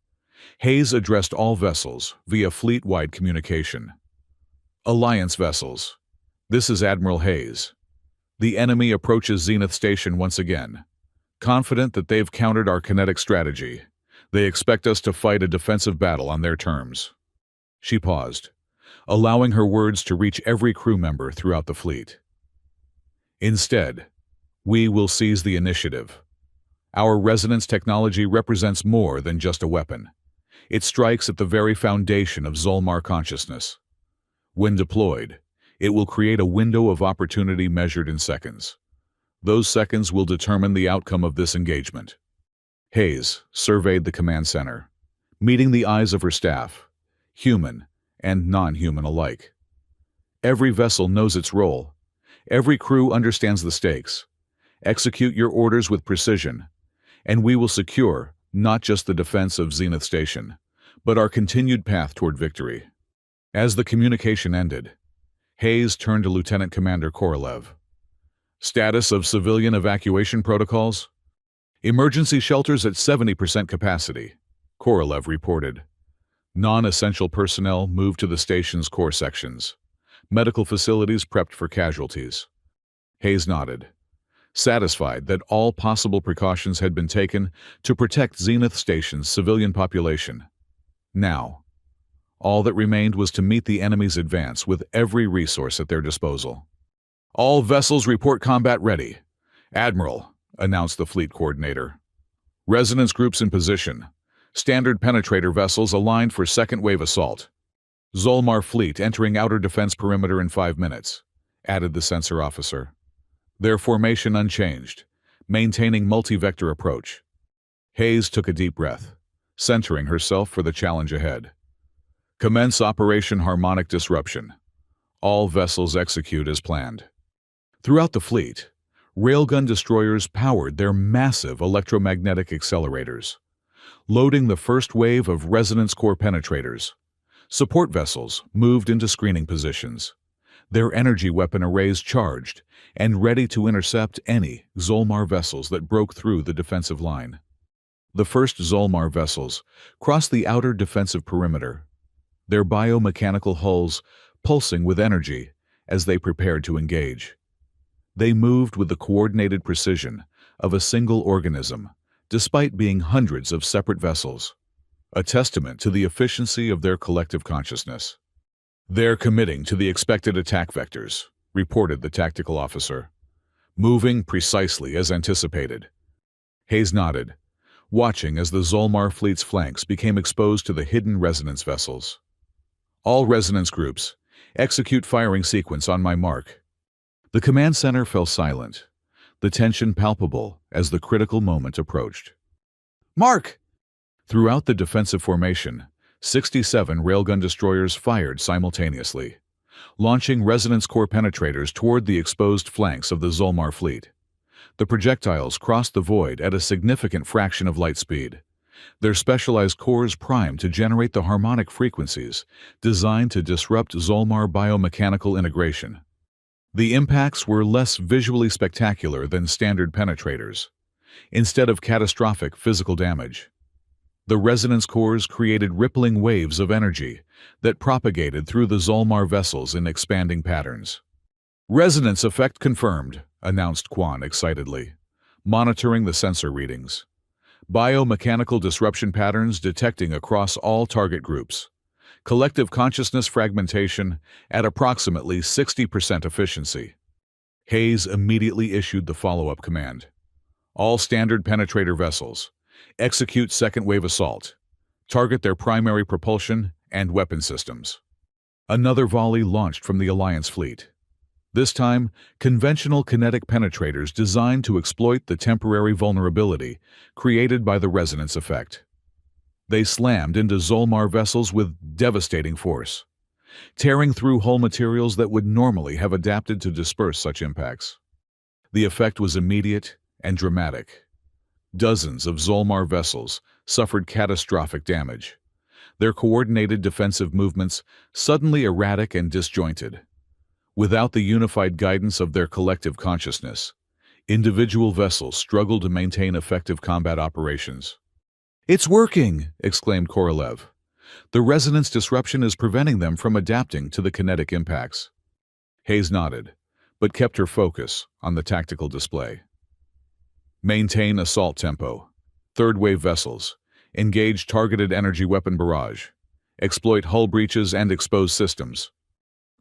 Hayes addressed all vessels via fleet-wide communication. Alliance vessels. This is Admiral Hayes. The enemy approaches Zenith Station once again. Confident that they've countered our kinetic strategy, they expect us to fight a defensive battle on their terms. She paused, allowing her words to reach every crew member throughout the fleet. Instead, we will seize the initiative. Our resonance technology represents more than just a weapon. It strikes at the very foundation of Zolmar consciousness. When deployed, it will create a window of opportunity measured in seconds. Those seconds will determine the outcome of this engagement. Hayes surveyed the command center, meeting the eyes of her staff, human and non-human alike. Every vessel knows its role. Every crew understands the stakes. Execute your orders with precision, and we will secure not just the defense of Zenith Station, but our continued path toward victory. As the communication ended, Hayes turned to Lieutenant Commander Korolev. Status of civilian evacuation protocols? Emergency shelters at 70% capacity, Korolev reported. Non-essential personnel moved to the station's core sections. Medical facilities prepped for casualties. Hayes nodded, satisfied that all possible precautions had been taken to protect Zenith Station's civilian population. Now, all that remained was to meet the enemy's advance with every resource at their disposal. All vessels report combat ready. Admiral, announced the fleet coordinator. Resonance groups in position. Standard penetrator vessels aligned for second-wave assault. Zolmar fleet entering outer defense perimeter in 5 minutes, added the sensor officer. Their formation unchanged, maintaining multi-vector approach. Hayes took a deep breath, centering herself for the challenge ahead. Commence Operation Harmonic Disruption. All vessels execute as planned. Throughout the fleet, railgun destroyers powered their massive electromagnetic accelerators, loading the first wave of resonance core penetrators. Support vessels moved into screening positions, their energy weapon arrays charged and ready to intercept any Zolmar vessels that broke through the defensive line. The first Zolmar vessels crossed the outer defensive perimeter, their biomechanical hulls pulsing with energy as they prepared to engage. They moved with the coordinated precision of a single organism, despite being hundreds of separate vessels, a testament to the efficiency of their collective consciousness. They're committing to the expected attack vectors, reported the tactical officer, moving precisely as anticipated. Hayes nodded, watching as the Zolmar fleet's flanks became exposed to the hidden resonance vessels. All resonance groups, execute firing sequence on my mark. The command center fell silent, the tension palpable as the critical moment approached. Mark! Throughout the defensive formation, 67 railgun destroyers fired simultaneously, launching resonance core penetrators toward the exposed flanks of the Zolmar fleet. The projectiles crossed the void at a significant fraction of light speed, their specialized cores primed to generate the harmonic frequencies designed to disrupt Zolmar biomechanical integration. The impacts were less visually spectacular than standard penetrators. Instead of catastrophic physical damage, the resonance cores created rippling waves of energy that propagated through the Zolmar vessels in expanding patterns. Resonance effect confirmed, announced Quan excitedly, monitoring the sensor readings. Biomechanical disruption patterns detecting across all target groups. Collective consciousness fragmentation at approximately 60% efficiency. Hayes immediately issued the follow-up command. All standard penetrator vessels, execute second-wave assault. Target their primary propulsion and weapon systems. Another volley launched from the Alliance fleet. This time, conventional kinetic penetrators designed to exploit the temporary vulnerability created by the resonance effect. They slammed into Zolmar vessels with devastating force. tearing through hull materials that would normally have adapted to disperse such impacts. The effect was immediate and dramatic. Dozens of Zolmar vessels suffered catastrophic damage, their coordinated defensive movements suddenly erratic and disjointed. Without the unified guidance of their collective consciousness, individual vessels struggled to maintain effective combat operations. "It's working!" exclaimed Korolev. "The resonance disruption is preventing them from adapting to the kinetic impacts." Hayes nodded, but kept her focus on the tactical display. Maintain assault tempo. Third-wave vessels. Engage targeted energy weapon barrage. Exploit hull breaches and expose systems.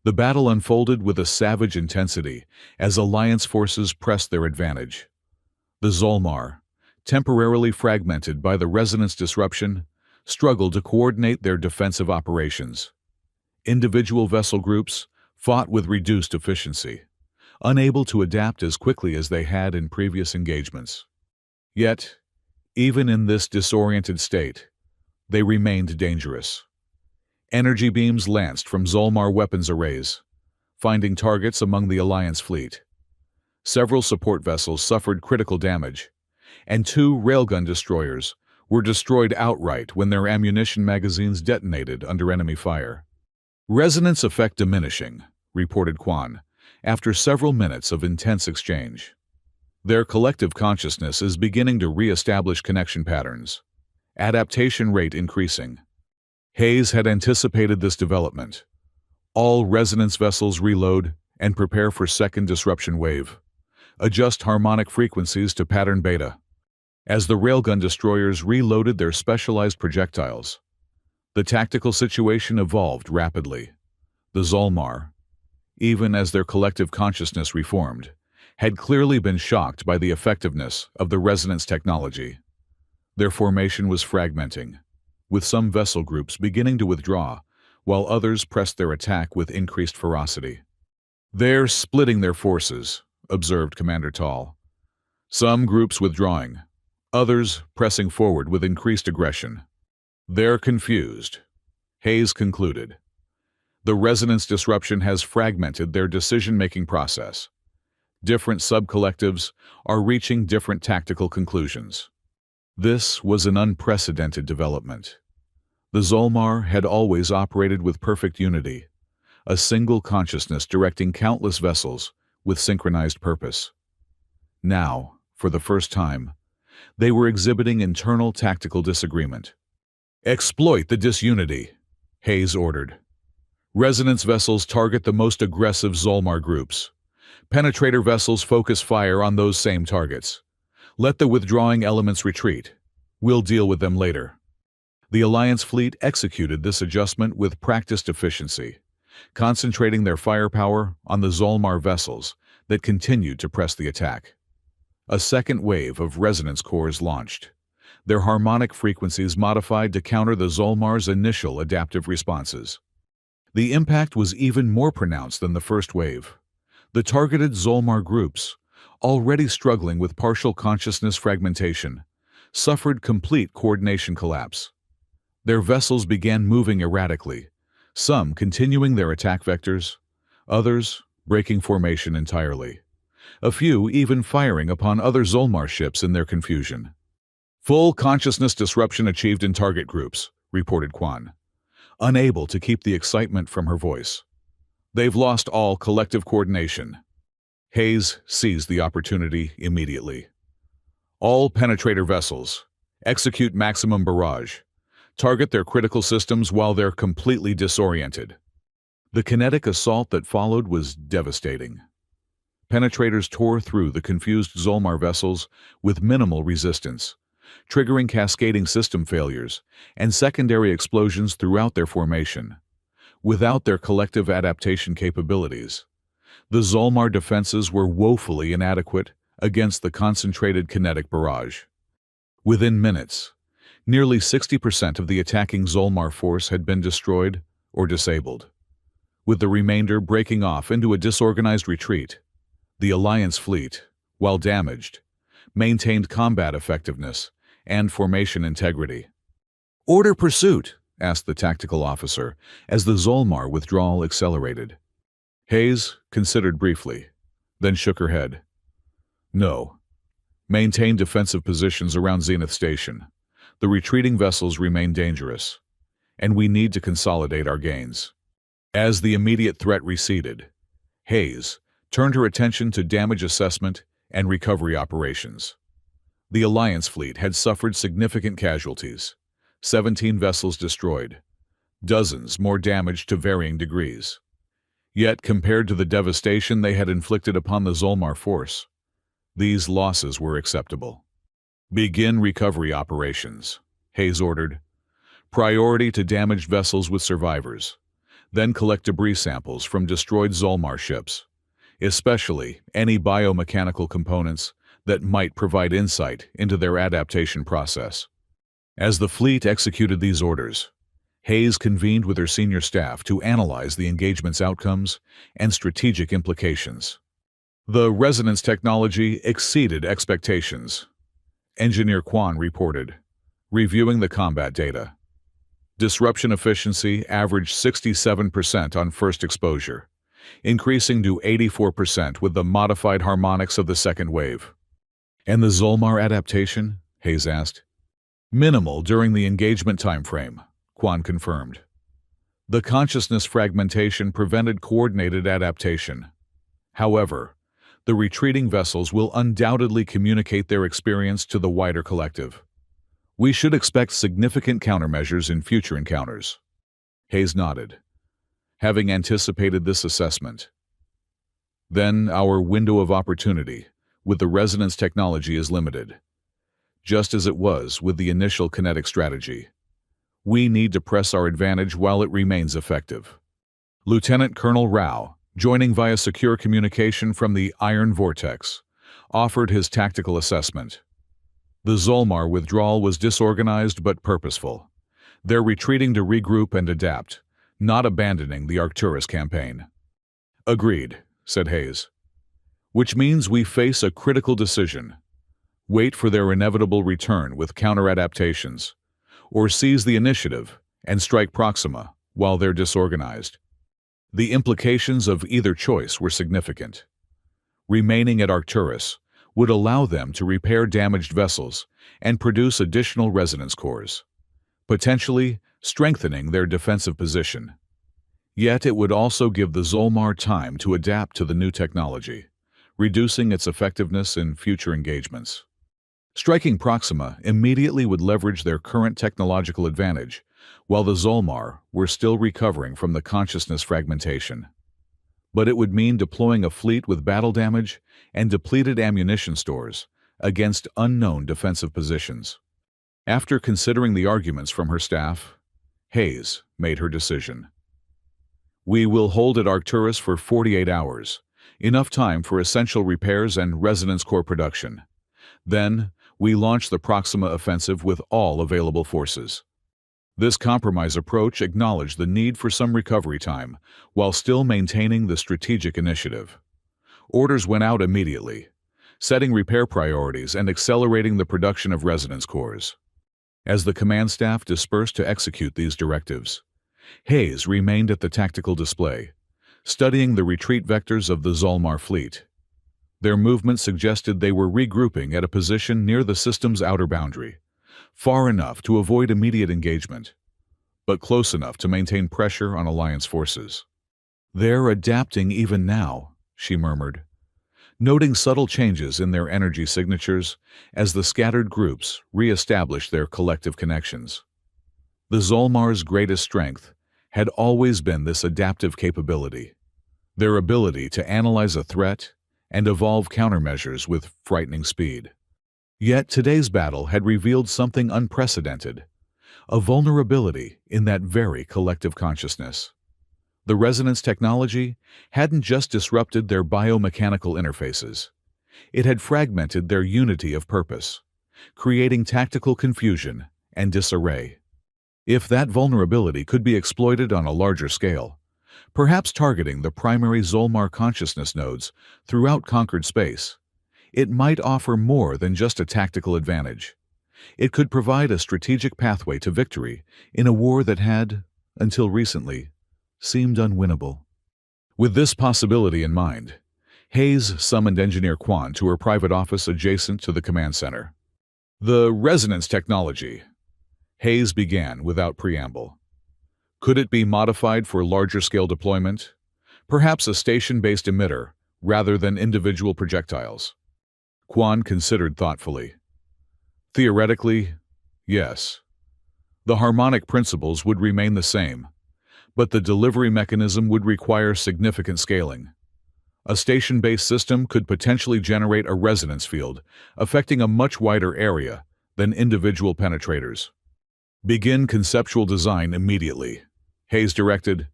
The battle unfolded with a savage intensity as Alliance forces pressed their advantage. The Zolmar, temporarily fragmented by the resonance disruption, struggled to coordinate their defensive operations. Individual vessel groups fought with reduced efficiency, unable to adapt as quickly as they had in previous engagements. Yet, even in this disoriented state, they remained dangerous. Energy beams lanced from Zolmar weapons arrays, finding targets among the Alliance fleet. Several support vessels suffered critical damage, and 2 railgun destroyers were destroyed outright when their ammunition magazines detonated under enemy fire. "Resonance effect diminishing," reported Quan, after several minutes of intense exchange. "Their collective consciousness is beginning to re-establish connection patterns. Adaptation rate increasing." Hayes had anticipated this development. All resonance vessels reload and prepare for second disruption wave. Adjust harmonic frequencies to pattern beta. As the railgun destroyers reloaded their specialized projectiles, the tactical situation evolved rapidly. The Zolmar, even as their collective consciousness reformed, had clearly been shocked by the effectiveness of the resonance technology. Their formation was fragmenting, with some vessel groups beginning to withdraw, while others pressed their attack with increased ferocity. "They're splitting their forces," observed Commander Tall. "Some groups withdrawing, others pressing forward with increased aggression. They're confused," Hayes concluded. "The resonance disruption has fragmented their decision-making process. Different subcollectives are reaching different tactical conclusions." This was an unprecedented development. The Zolmar had always operated with perfect unity, a single consciousness directing countless vessels with synchronized purpose. Now, for the first time, they were exhibiting internal tactical disagreement. "Exploit the disunity," Hayes ordered. "Resonance vessels target the most aggressive Zolmar groups. Penetrator vessels focus fire on those same targets. Let the withdrawing elements retreat. We'll deal with them later." The Alliance fleet executed this adjustment with practiced efficiency, concentrating their firepower on the Zolmar vessels that continued to press the attack. A second wave of resonance cores launched, their harmonic frequencies modified to counter the Zolmar's initial adaptive responses. The impact was even more pronounced than the first wave. The targeted Zolmar groups, already struggling with partial consciousness fragmentation, suffered complete coordination collapse. Their vessels began moving erratically, some continuing their attack vectors, others breaking formation entirely. A few even firing upon other Zolmar ships in their confusion. "Full consciousness disruption achieved in target groups," reported Quan, unable to keep the excitement from her voice. "They've lost all collective coordination." Hayes seized the opportunity immediately. "All penetrator vessels, execute maximum barrage. Target their critical systems while they're completely disoriented." The kinetic assault that followed was devastating. Penetrators tore through the confused Zolmar vessels with minimal resistance, triggering cascading system failures and secondary explosions throughout their formation. Without their collective adaptation capabilities, the Zolmar defenses were woefully inadequate against the concentrated kinetic barrage. Within minutes, nearly 60% of the attacking Zolmar force had been destroyed or disabled. With the remainder breaking off into a disorganized retreat, the Alliance fleet, while damaged, maintained combat effectiveness and formation integrity. "Order pursuit," asked the tactical officer as the Zolmar withdrawal accelerated. Hayes considered briefly, then shook her head. No. Maintain defensive positions around Zenith Station. The retreating vessels remain dangerous, and we need to consolidate our gains. As the immediate threat receded, Hayes turned her attention to damage assessment and recovery operations. The Alliance fleet had suffered significant casualties, 17 vessels destroyed, dozens more damaged to varying degrees. Yet, compared to the devastation they had inflicted upon the Zolmar force, these losses were acceptable. Begin recovery operations, Hayes ordered. Priority to damaged vessels with survivors. Then collect debris samples from destroyed Zolmar ships, especially any biomechanical components that might provide insight into their adaptation process. As the fleet executed these orders, Hayes convened with her senior staff to analyze the engagement's outcomes and strategic implications. The resonance technology exceeded expectations, Engineer Kwan reported, reviewing the combat data. Disruption efficiency averaged 67% on first exposure, increasing to 84% with the modified harmonics of the second wave. And the Zolmar adaptation? Hayes asked. Minimal during the engagement timeframe, Kwan confirmed. The consciousness fragmentation prevented coordinated adaptation. However, the retreating vessels will undoubtedly communicate their experience to the wider collective. We should expect significant countermeasures in future encounters. Hayes nodded, having anticipated this assessment. Then our window of opportunity with the resonance technology is limited, just as it was with the initial kinetic strategy. We need to press our advantage while it remains effective. Lieutenant Colonel Rao, joining via secure communication from the Iron Vortex, offered his tactical assessment. The Zolmar withdrawal was disorganized but purposeful. They're retreating to regroup and adapt, not abandoning the Arcturus campaign. Agreed, said Hayes. Which means we face a critical decision. Wait for their inevitable return with counter-adaptations, or seize the initiative and strike Proxima while they're disorganized. The implications of either choice were significant. Remaining at Arcturus would allow them to repair damaged vessels and produce additional resonance cores, potentially strengthening their defensive position. Yet it would also give the Zolmar time to adapt to the new technology, reducing its effectiveness in future engagements. Striking Proxima immediately would leverage their current technological advantage, while the Zolmar were still recovering from the consciousness fragmentation. But it would mean deploying a fleet with battle damage and depleted ammunition stores against unknown defensive positions. After considering the arguments from her staff, Hayes made her decision. We will hold at Arcturus for 48 hours, enough time for essential repairs and resonance core production. Then, we launch the Proxima offensive with all available forces. This compromise approach acknowledged the need for some recovery time, while still maintaining the strategic initiative. Orders went out immediately, setting repair priorities and accelerating the production of resonance cores. As the command staff dispersed to execute these directives, Hayes remained at the tactical display, studying the retreat vectors of the Zolmar fleet. Their movement suggested they were regrouping at a position near the system's outer boundary, far enough to avoid immediate engagement, but close enough to maintain pressure on Alliance forces. They're adapting even now, she murmured, noting subtle changes in their energy signatures as the scattered groups re-established their collective connections. The Zolmar's greatest strength had always been this adaptive capability, their ability to analyze a threat and evolve countermeasures with frightening speed. Yet today's battle had revealed something unprecedented, a vulnerability in that very collective consciousness. The resonance technology hadn't just disrupted their biomechanical interfaces. It had fragmented their unity of purpose, creating tactical confusion and disarray. If that vulnerability could be exploited on a larger scale, perhaps targeting the primary Zolmar consciousness nodes throughout conquered space, it might offer more than just a tactical advantage. It could provide a strategic pathway to victory in a war that had, until recently, seemed unwinnable. With this possibility in mind, Hayes summoned Engineer Quan to her private office adjacent to the command center. The resonance technology, Hayes began without preamble. Could it be modified for larger-scale deployment? Perhaps a station-based emitter rather than individual projectiles. Quan considered thoughtfully. Theoretically, yes. The harmonic principles would remain the same, but the delivery mechanism would require significant scaling. A station-based system could potentially generate a resonance field, affecting a much wider area than individual penetrators. Begin conceptual design immediately, Hayes directed.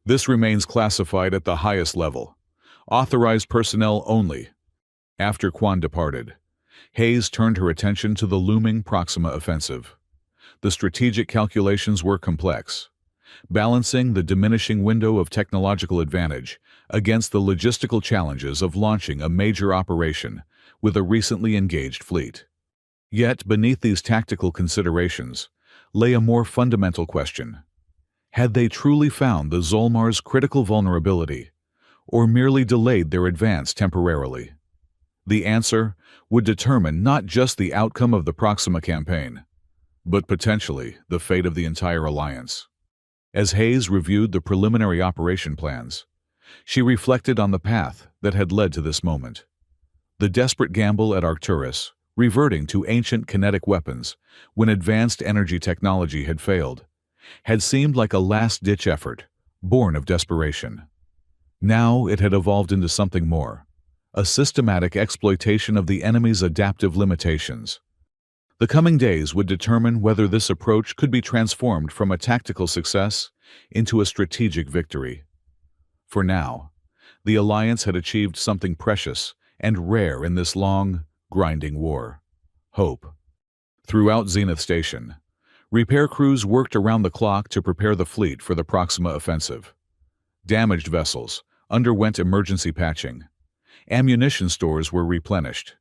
This remains classified at the highest level. Authorized personnel only. After Quan departed, Hayes turned her attention to the looming Proxima offensive. The strategic calculations were complex, balancing the diminishing window of technological advantage against the logistical challenges of launching a major operation with a recently engaged fleet. Yet, beneath these tactical considerations lay a more fundamental question. Had they truly found the Zolmar's critical vulnerability, or merely delayed their advance temporarily? The answer would determine not just the outcome of the Proxima campaign, but potentially the fate of the entire alliance. As Hayes reviewed the preliminary operation plans, she reflected on the path that had led to this moment. The desperate gamble at Arcturus, reverting to ancient kinetic weapons when advanced energy technology had failed, had seemed like a last-ditch effort, born of desperation. Now it had evolved into something more, a systematic exploitation of the enemy's adaptive limitations. The coming days would determine whether this approach could be transformed from a tactical success into a strategic victory. For now, the Alliance had achieved something precious and rare in this long, grinding war: hope. Throughout Zenith Station, repair crews worked around the clock to prepare the fleet for the Proxima offensive. Damaged vessels underwent emergency patching, ammunition stores were replenished,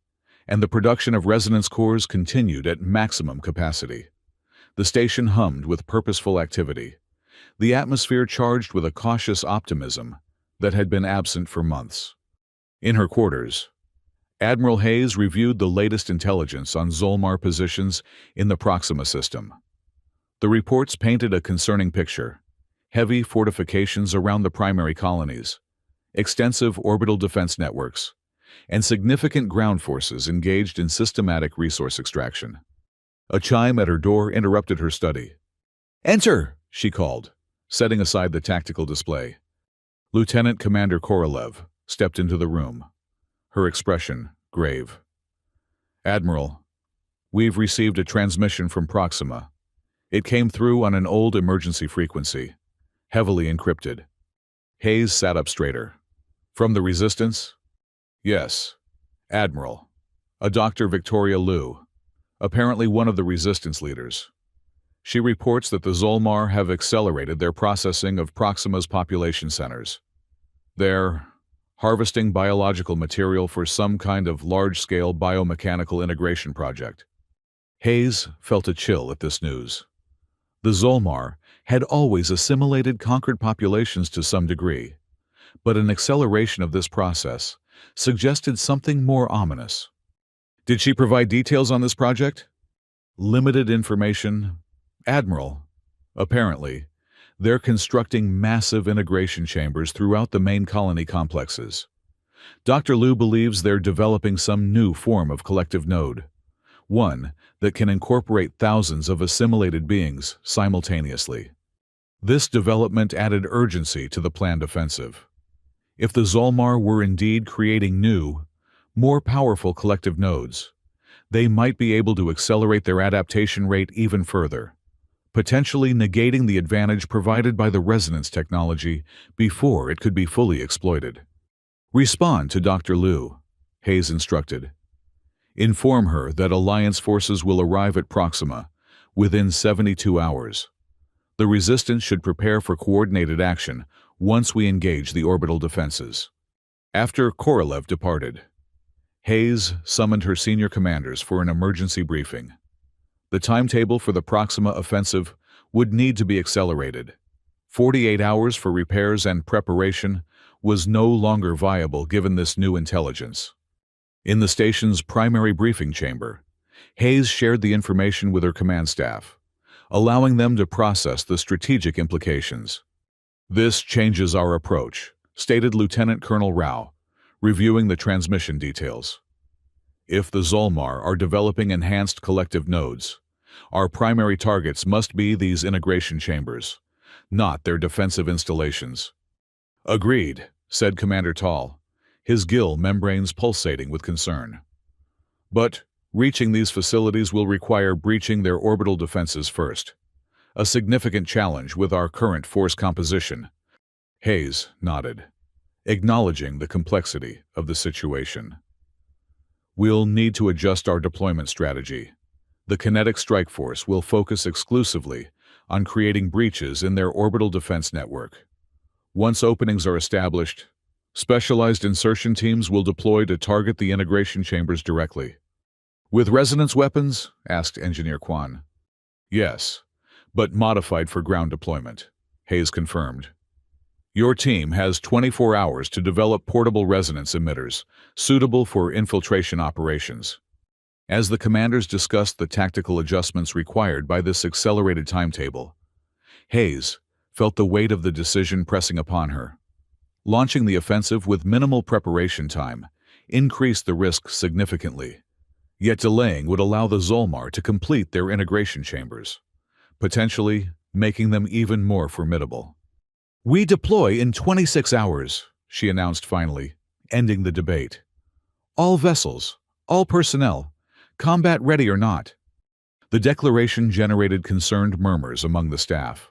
and the production of resonance cores continued at maximum capacity. The station hummed with purposeful activity, the atmosphere charged with a cautious optimism that had been absent for months. In her quarters, Admiral Hayes reviewed the latest intelligence on Zolmar positions in the Proxima system. The reports painted a concerning picture: heavy fortifications around the primary colonies, extensive orbital defense networks, and significant ground forces engaged in systematic resource extraction. A chime at her door interrupted her study. "Enter!" she called, setting aside the tactical display. Lieutenant Commander Korolev stepped into the room, her expression grave. "Admiral, we've received a transmission from Proxima. It came through on an old emergency frequency, heavily encrypted." Hayes sat up straighter. "From the Resistance?" "Yes, Admiral. A Dr. Victoria Liu, apparently one of the Resistance leaders. She reports that the Zolmar have accelerated their processing of Proxima's population centers. They're harvesting biological material for some kind of large-scale biomechanical integration project." Hayes felt a chill at this news. The Zolmar had always assimilated conquered populations to some degree, but an acceleration of this process suggested something more ominous. "Did she provide details on this project?" "Limited information, Admiral. Apparently, they're constructing massive integration chambers throughout the main colony complexes. Dr. Liu believes they're developing some new form of collective node, one that can incorporate thousands of assimilated beings simultaneously." This development added urgency to the planned offensive. If the Zolmar were indeed creating new, more powerful collective nodes, they might be able to accelerate their adaptation rate even further, potentially negating the advantage provided by the resonance technology before it could be fully exploited. "Respond to Dr. Liu," Hayes instructed. "Inform her that Alliance forces will arrive at Proxima within 72 hours. The Resistance should prepare for coordinated action once we engage the orbital defenses." After Korolev departed, Hayes summoned her senior commanders for an emergency briefing. The timetable for the Proxima offensive would need to be accelerated. 48 hours for repairs and preparation was no longer viable given this new intelligence. In the station's primary briefing chamber, Hayes shared the information with her command staff, allowing them to process the strategic implications. "This changes our approach," stated Lieutenant Colonel Rao, reviewing the transmission details. "If the Zolmar are developing enhanced collective nodes, our primary targets must be these integration chambers, not their defensive installations." "Agreed," said Commander Tall, his gill membranes pulsating with concern. "But reaching these facilities will require breaching their orbital defenses first, a significant challenge with our current force composition." Hayes nodded, acknowledging the complexity of the situation. "We'll need to adjust our deployment strategy. The kinetic strike force will focus exclusively on creating breaches in their orbital defense network. Once openings are established, specialized insertion teams will deploy to target the integration chambers directly." "With resonance weapons?" asked Engineer Kwan. "Yes, but modified for ground deployment," Hayes confirmed. "Your team has 24 hours to develop portable resonance emitters suitable for infiltration operations." As the commanders discussed the tactical adjustments required by this accelerated timetable, Hayes felt the weight of the decision pressing upon her. Launching the offensive with minimal preparation time increased the risk significantly, yet delaying would allow the Zolmar to complete their integration chambers, potentially making them even more formidable. "We deploy in 26 hours, she announced finally, ending the debate. "All vessels, all personnel, combat ready or not." The declaration generated concerned murmurs among the staff,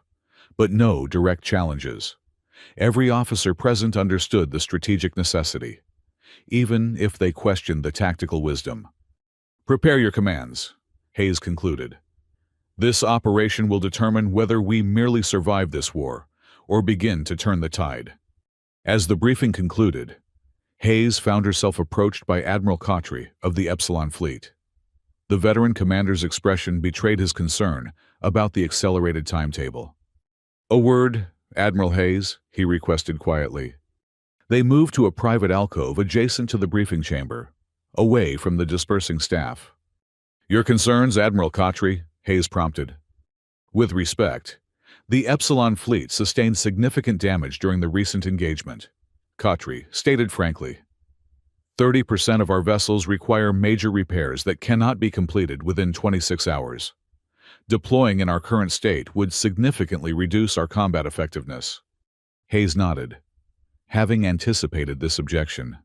but no direct challenges. Every officer present understood the strategic necessity, even if they questioned the tactical wisdom. "Prepare your commands," Hayes concluded. "This operation will determine whether we merely survive this war or begin to turn the tide." As the briefing concluded, Hayes found herself approached by Admiral Khatri of the Epsilon Fleet. The veteran commander's expression betrayed his concern about the accelerated timetable. "A word, Admiral Hayes," he requested quietly. They moved to a private alcove adjacent to the briefing chamber, away from the dispersing staff. "Your concerns, Admiral Khatri," Hayes prompted. "With respect, the Epsilon Fleet sustained significant damage during the recent engagement," Khatri stated frankly. 30% of our vessels require major repairs that cannot be completed within 26 hours. Deploying in our current state would significantly reduce our combat effectiveness." Hayes nodded, having anticipated this objection.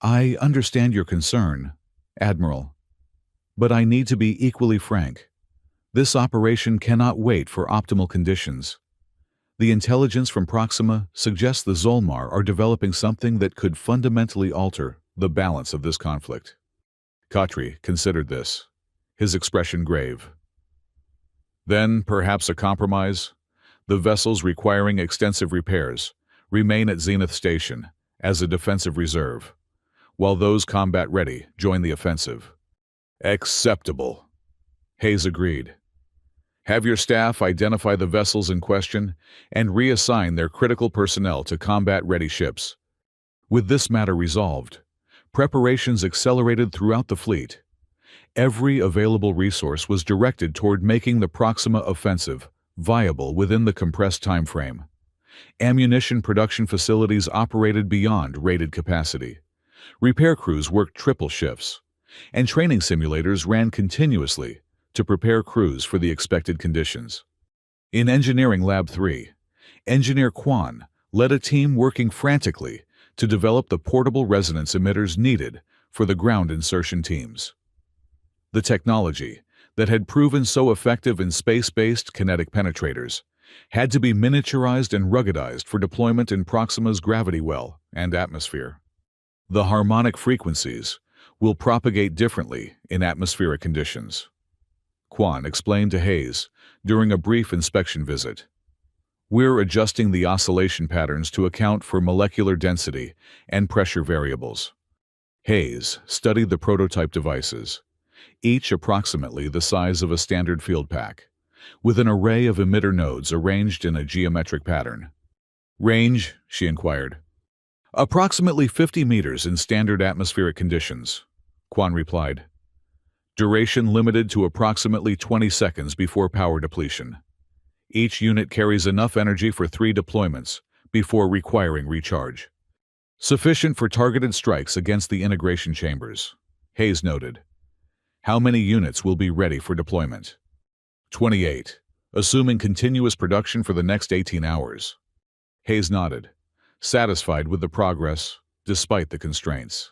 "I understand your concern, Admiral, but I need to be equally frank. This operation cannot wait for optimal conditions. The intelligence from Proxima suggests the Zolmar are developing something that could fundamentally alter the balance of this conflict." Khatri considered this, his expression grave. "Then perhaps a compromise? The vessels requiring extensive repairs remain at Zenith Station as a defensive reserve, while those combat-ready join the offensive." "Acceptable," Hayes agreed. "Have your staff identify the vessels in question and reassign their critical personnel to combat-ready ships." With this matter resolved, preparations accelerated throughout the fleet. Every available resource was directed toward making the Proxima offensive viable within the compressed time frame. Ammunition production facilities operated beyond rated capacity. Repair crews worked triple shifts, and training simulators ran continuously to prepare crews for the expected conditions. In Engineering Lab 3, Engineer Kwan led a team working frantically to develop the portable resonance emitters needed for the ground insertion teams. The technology that had proven so effective in space-based kinetic penetrators had to be miniaturized and ruggedized for deployment in Proxima's gravity well and atmosphere. The harmonic frequencies will propagate differently in atmospheric conditions, Kwan explained to Hayes during a brief inspection visit. "We're adjusting the oscillation patterns to account for molecular density and pressure variables." Hayes studied the prototype devices, each approximately the size of a standard field pack, with an array of emitter nodes arranged in a geometric pattern. "Range?" she inquired. "Approximately 50 meters in standard atmospheric conditions," Quan replied. "Duration limited to approximately 20 seconds before power depletion. Each unit carries enough energy for 3 deployments before requiring recharge. Sufficient for targeted strikes against the integration chambers," Hayes noted. "How many units will be ready for deployment?" 28, assuming continuous production for the next 18 hours. Hayes nodded, satisfied with the progress, despite the constraints.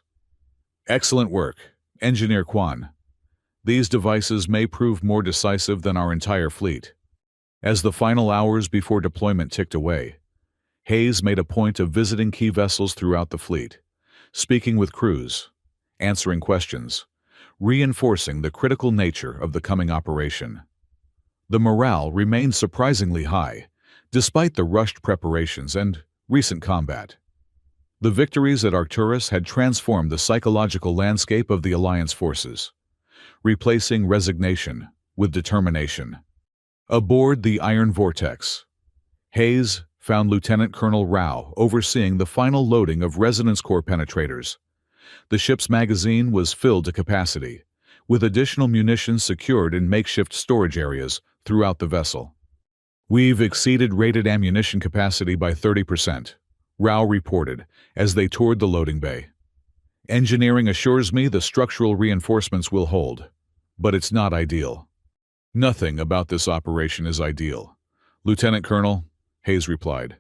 "Excellent work, Engineer Quan. These devices may prove more decisive than our entire fleet." As the final hours before deployment ticked away, Hayes made a point of visiting key vessels throughout the fleet, speaking with crews, answering questions, reinforcing the critical nature of the coming operation. The morale remained surprisingly high, despite the rushed preparations and recent combat. The victories at Arcturus had transformed the psychological landscape of the Alliance forces, replacing resignation with determination. Aboard the Iron Vortex, Hayes found Lieutenant Colonel Rao overseeing the final loading of Resonance Core penetrators. The ship's magazine was filled to capacity, with additional munitions secured in makeshift storage areas throughout the vessel. "We've exceeded rated ammunition capacity by 30%, Rao reported as they toured the loading bay. "Engineering assures me the structural reinforcements will hold, but it's not ideal." "Nothing about this operation is ideal, Lieutenant Colonel," Hayes replied.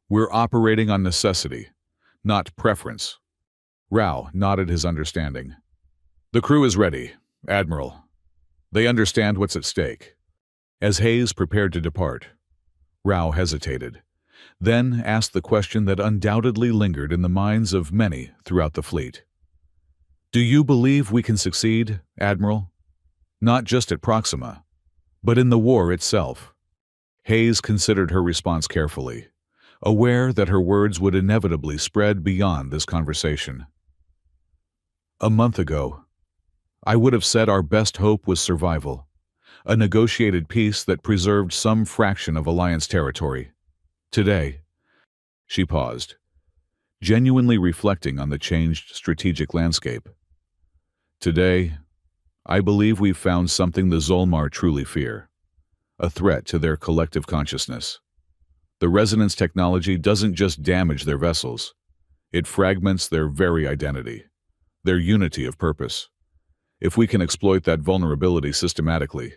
"We're operating on necessity, not preference." Rao nodded his understanding. "The crew is ready, Admiral. They understand what's at stake." As Hayes prepared to depart, Rao hesitated, then asked the question that undoubtedly lingered in the minds of many throughout the fleet. "Do you believe we can succeed, Admiral? Not just at Proxima, but in the war itself?" Hayes considered her response carefully, aware that her words would inevitably spread beyond this conversation. "A month ago, I would have said our best hope was survival, a negotiated peace that preserved some fraction of Alliance territory. Today," she paused, genuinely reflecting on the changed strategic landscape. "Today, I believe we've found something the Zolmar truly fear, a threat to their collective consciousness. The resonance technology doesn't just damage their vessels, it fragments their very identity, their unity of purpose. If we can exploit that vulnerability systematically,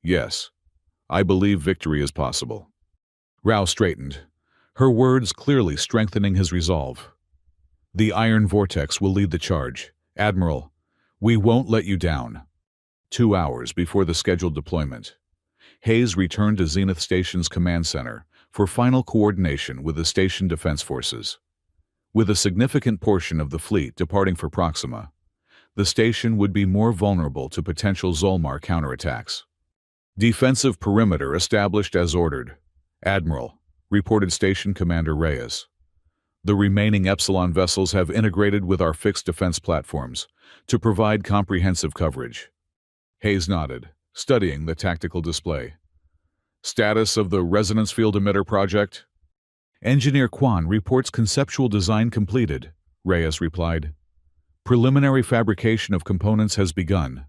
yes, I believe victory is possible." Rao straightened, her words clearly strengthening his resolve. "The Iron Vortex will lead the charge, Admiral. We won't let you down." 2 hours before the scheduled deployment, Hayes returned to Zenith Station's command center for final coordination with the station defense forces. With a significant portion of the fleet departing for Proxima, the station would be more vulnerable to potential Zolmar counterattacks. "Defensive perimeter established as ordered, Admiral," reported Station Commander Reyes. "The remaining Epsilon vessels have integrated with our fixed defense platforms to provide comprehensive coverage." Hayes nodded, studying the tactical display. "Status of the Resonance Field Emitter project?" "Engineer Quan reports conceptual design completed," Reyes replied. "Preliminary fabrication of components has begun,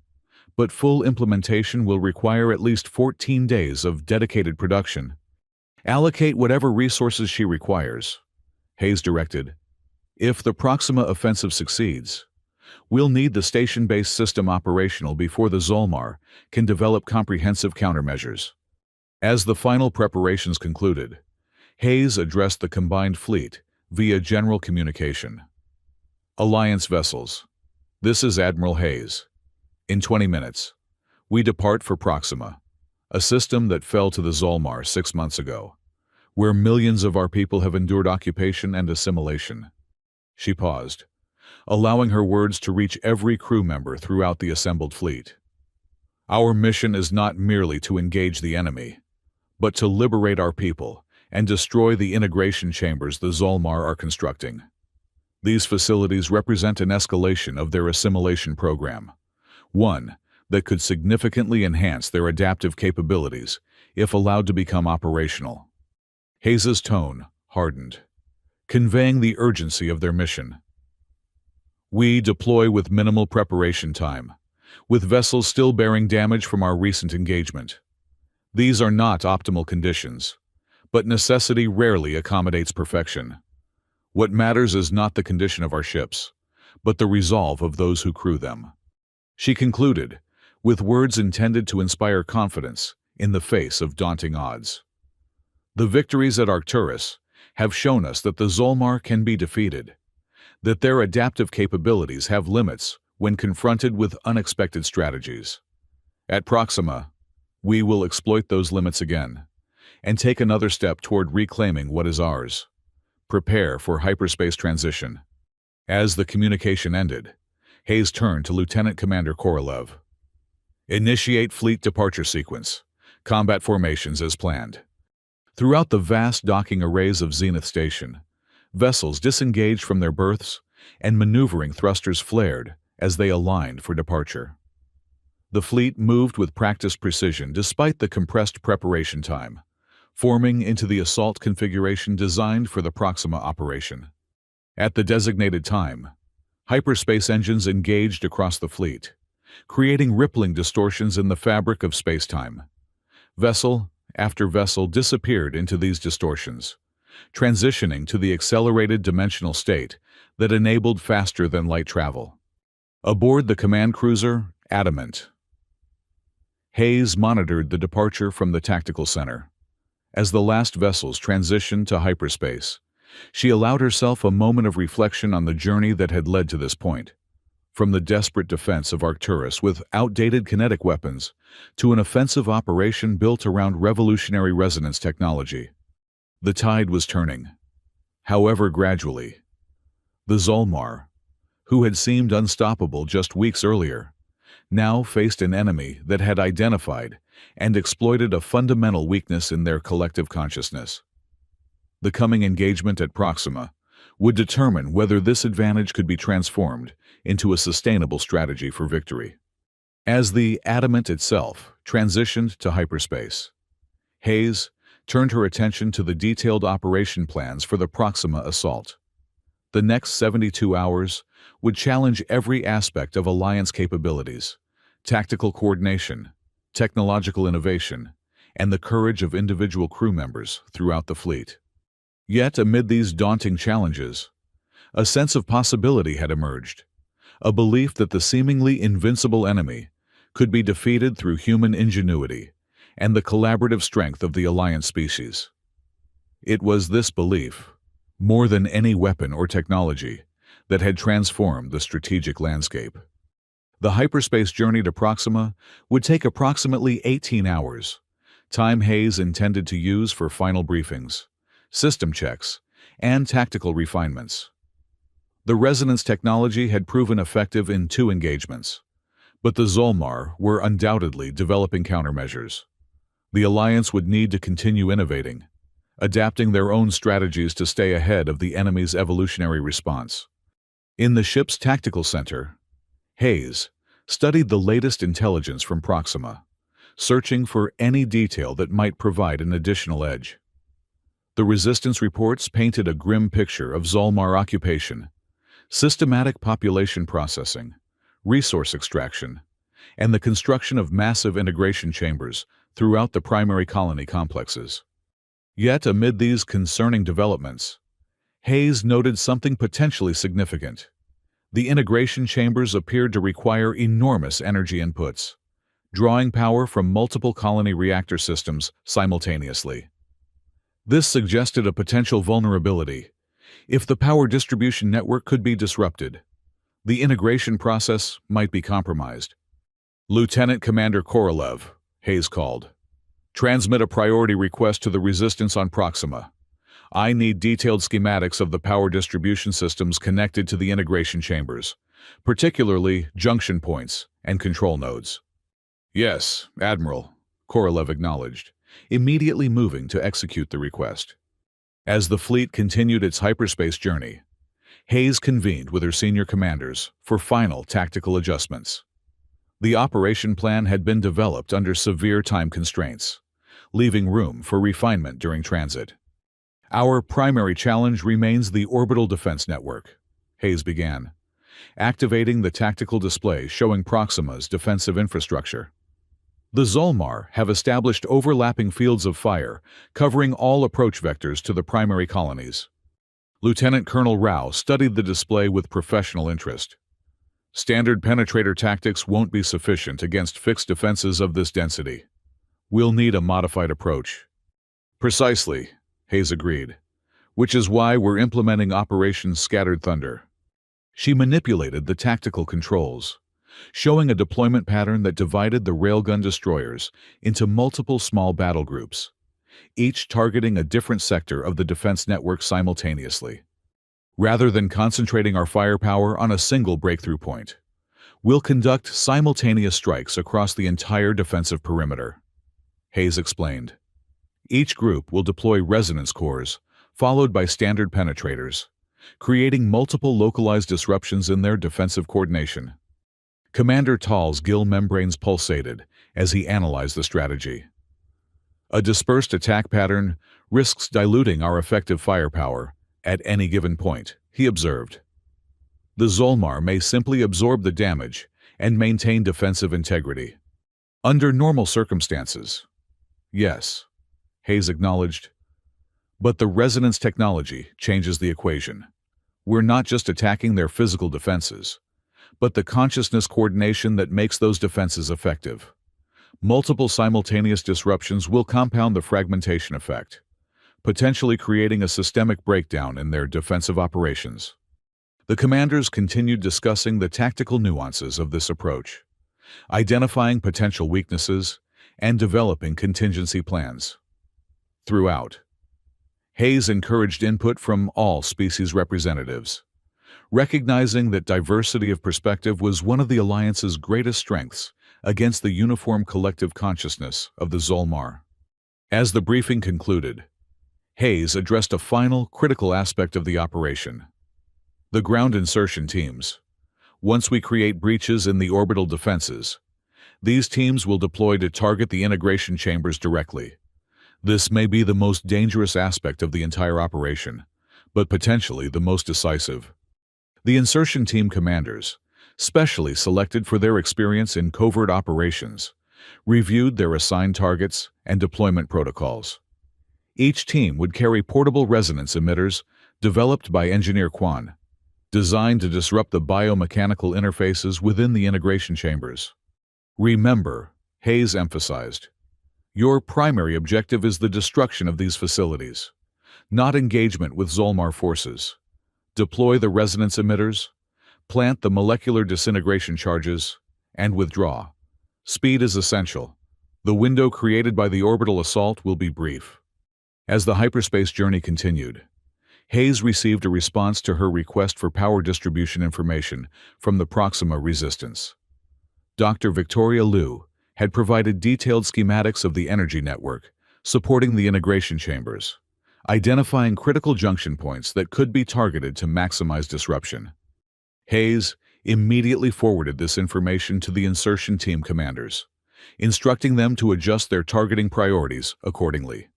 but full implementation will require at least 14 days of dedicated production. Allocate whatever resources she requires," Hayes directed. "If the Proxima offensive succeeds, we'll need the station-based system operational before the Zolmar can develop comprehensive countermeasures." As the final preparations concluded, Hayes addressed the combined fleet via general communication. "Alliance vessels, this is Admiral Hayes. In 20 minutes, we depart for Proxima, a system that fell to the Zolmar 6 months ago, where millions of our people have endured occupation and assimilation." She paused, allowing her words to reach every crew member throughout the assembled fleet. "Our mission is not merely to engage the enemy, but to liberate our people and destroy the integration chambers the Zolmar are constructing. These facilities represent an escalation of their assimilation program, one that could significantly enhance their adaptive capabilities if allowed to become operational. Hayes's tone hardened, conveying the urgency of their mission. We deploy with minimal preparation time, with vessels still bearing damage from our recent engagement. These are not optimal conditions, but necessity rarely accommodates perfection. What matters is not the condition of our ships, but the resolve of those who crew them. She concluded, with words intended to inspire confidence in the face of daunting odds. The victories at Arcturus have shown us that the Zolmar can be defeated, that their adaptive capabilities have limits when confronted with unexpected strategies. At Proxima, we will exploit those limits again and take another step toward reclaiming what is ours. Prepare for hyperspace transition. As the communication ended, Hayes turned to Lieutenant Commander Korolev. Initiate fleet departure sequence. Combat formations as planned. Throughout the vast docking arrays of Zenith Station, vessels disengaged from their berths and maneuvering thrusters flared as they aligned for departure. The fleet moved with practiced precision despite the compressed preparation time, forming into the assault configuration designed for the Proxima operation. At the designated time, hyperspace engines engaged across the fleet, creating rippling distortions in the fabric of spacetime. Vessel after vessel disappeared into these distortions, transitioning to the accelerated dimensional state that enabled faster-than-light travel. Aboard the command cruiser, Adamant, Hayes monitored the departure from the tactical center. As the last vessels transitioned to hyperspace, she allowed herself a moment of reflection on the journey that had led to this point. From the desperate defense of Arcturus with outdated kinetic weapons to an offensive operation built around revolutionary resonance technology, the tide was turning. However, gradually, the Zolmar, who had seemed unstoppable just weeks earlier, now faced an enemy that had identified and exploited a fundamental weakness in their collective consciousness. The coming engagement at Proxima would determine whether this advantage could be transformed into a sustainable strategy for victory. As the Adamant itself transitioned to hyperspace, Hayes turned her attention to the detailed operation plans for the Proxima assault. The next 72 hours would challenge every aspect of Alliance capabilities, tactical coordination, technological innovation, and the courage of individual crew members throughout the fleet. Yet, amid these daunting challenges, a sense of possibility had emerged, a belief that the seemingly invincible enemy could be defeated through human ingenuity and the collaborative strength of the Alliance species. It was this belief, more than any weapon or technology, that had transformed the strategic landscape. The hyperspace journey to Proxima would take approximately 18 hours, time Hayes intended to use for final briefings, system checks, and tactical refinements. The resonance technology had proven effective in 2 engagements, but the Zolmar were undoubtedly developing countermeasures. The Alliance would need to continue innovating, adapting their own strategies to stay ahead of the enemy's evolutionary response. In the ship's tactical center, Hayes studied the latest intelligence from Proxima, searching for any detail that might provide an additional edge. The resistance reports painted a grim picture of Zolmar occupation, systematic population processing, resource extraction, and the construction of massive integration chambers throughout the primary colony complexes. Yet, amid these concerning developments, Hayes noted something potentially significant. The integration chambers appeared to require enormous energy inputs, drawing power from multiple colony reactor systems simultaneously. This suggested a potential vulnerability. If the power distribution network could be disrupted, the integration process might be compromised. Lieutenant Commander Korolev, Hayes called. Transmit a priority request to the Resistance on Proxima. I need detailed schematics of the power distribution systems connected to the integration chambers, particularly junction points and control nodes. Yes, Admiral, Korolev acknowledged, immediately moving to execute the request. As the fleet continued its hyperspace journey, Hayes convened with her senior commanders for final tactical adjustments. The operation plan had been developed under severe time constraints, leaving room for refinement during transit. Our primary challenge remains the orbital defense network, Hayes began, activating the tactical display showing Proxima's defensive infrastructure. The Zolmar have established overlapping fields of fire, covering all approach vectors to the primary colonies. Lieutenant Colonel Rao studied the display with professional interest. Standard penetrator tactics won't be sufficient against fixed defenses of this density. We'll need a modified approach. Precisely, Hayes agreed, which is why we're implementing Operation Scattered Thunder. She manipulated the tactical controls, showing a deployment pattern that divided the railgun destroyers into multiple small battle groups, each targeting a different sector of the defense network simultaneously. Rather than concentrating our firepower on a single breakthrough point, we'll conduct simultaneous strikes across the entire defensive perimeter, Hayes explained. Each group will deploy resonance cores, followed by standard penetrators, creating multiple localized disruptions in their defensive coordination. Commander Tall's gill membranes pulsated as he analyzed the strategy. A dispersed attack pattern risks diluting our effective firepower at any given point, he observed. The Zolmar may simply absorb the damage and maintain defensive integrity. Under normal circumstances, yes, Hayes acknowledged. But the resonance technology changes the equation. We're not just attacking their physical defenses, but the consciousness coordination that makes those defenses effective. Multiple simultaneous disruptions will compound the fragmentation effect, potentially creating a systemic breakdown in their defensive operations. The commanders continued discussing the tactical nuances of this approach, identifying potential weaknesses and developing contingency plans. Throughout, Hayes encouraged input from all species representatives, recognizing that diversity of perspective was one of the Alliance's greatest strengths against the uniform collective consciousness of the Zolmar. As the briefing concluded, Hayes addressed a final, critical aspect of the operation: the ground insertion teams. Once we create breaches in the orbital defenses, these teams will deploy to target the integration chambers directly. This may be the most dangerous aspect of the entire operation, but potentially the most decisive. The insertion team commanders, specially selected for their experience in covert operations, reviewed their assigned targets and deployment protocols. Each team would carry portable resonance emitters developed by Engineer Kwan, designed to disrupt the biomechanical interfaces within the integration chambers. Remember, Hayes emphasized, your primary objective is the destruction of these facilities, not engagement with Zolmar forces. Deploy the resonance emitters, plant the molecular disintegration charges, and withdraw. Speed is essential. The window created by the orbital assault will be brief. As the hyperspace journey continued, Hayes received a response to her request for power distribution information from the Proxima Resistance. Dr. Victoria Liu had provided detailed schematics of the energy network, supporting the integration chambers, identifying critical junction points that could be targeted to maximize disruption. Hayes immediately forwarded this information to the insertion team commanders, instructing them to adjust their targeting priorities accordingly.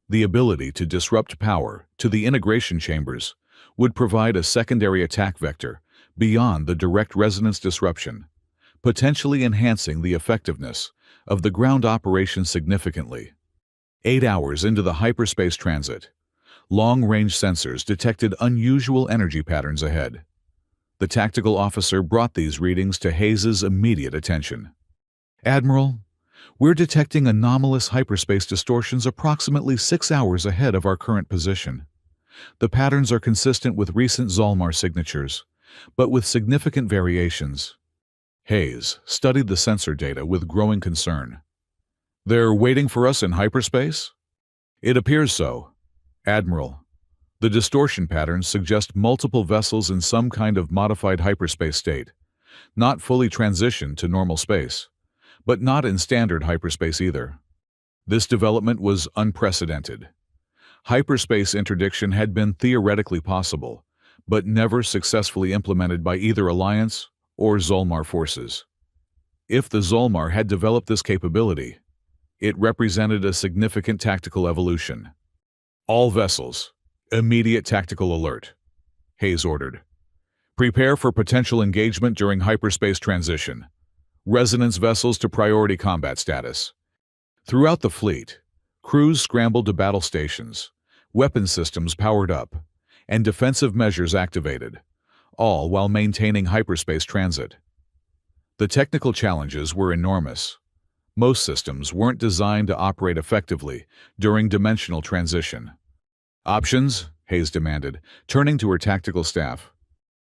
The ability to disrupt power to the integration chambers would provide a secondary attack vector beyond the direct resonance disruption, potentially enhancing the effectiveness of the ground operation significantly. 8 hours into the hyperspace transit, long-range sensors detected unusual energy patterns ahead. The tactical officer brought these readings to Hayes's immediate attention. Admiral, we're detecting anomalous hyperspace distortions approximately 6 hours ahead of our current position. The patterns are consistent with recent Zolmar signatures, but with significant variations. Hayes studied the sensor data with growing concern. They're waiting for us in hyperspace? It appears so, Admiral. The distortion patterns suggest multiple vessels in some kind of modified hyperspace state, not fully transitioned to normal space, but not in standard hyperspace either. This development was unprecedented. Hyperspace interdiction had been theoretically possible, but never successfully implemented by either Alliance or Zolmar forces. If the Zolmar had developed this capability, it represented a significant tactical evolution. All vessels, immediate tactical alert, Hayes ordered. Prepare for potential engagement during hyperspace transition. Resonance vessels to priority combat status. Throughout the fleet, crews scrambled to battle stations, weapon systems powered up, and defensive measures activated, all while maintaining hyperspace transit. The technical challenges were enormous. Most systems weren't designed to operate effectively during dimensional transition. Options? Hayes demanded, turning to her tactical staff.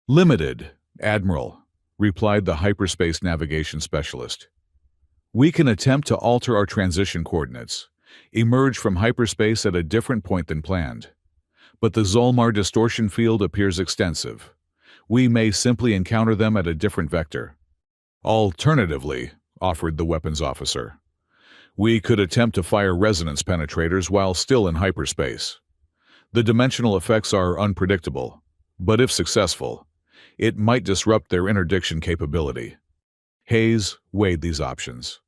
Limited, Admiral, replied the hyperspace navigation specialist. We can attempt to alter our transition coordinates, emerge from hyperspace at a different point than planned. But the Zolmar distortion field appears extensive. We may simply encounter them at a different vector. Alternatively, offered the weapons officer, we could attempt to fire resonance penetrators while still in hyperspace. The dimensional effects are unpredictable, but if successful, it might disrupt their interdiction capability. Hayes weighed these options,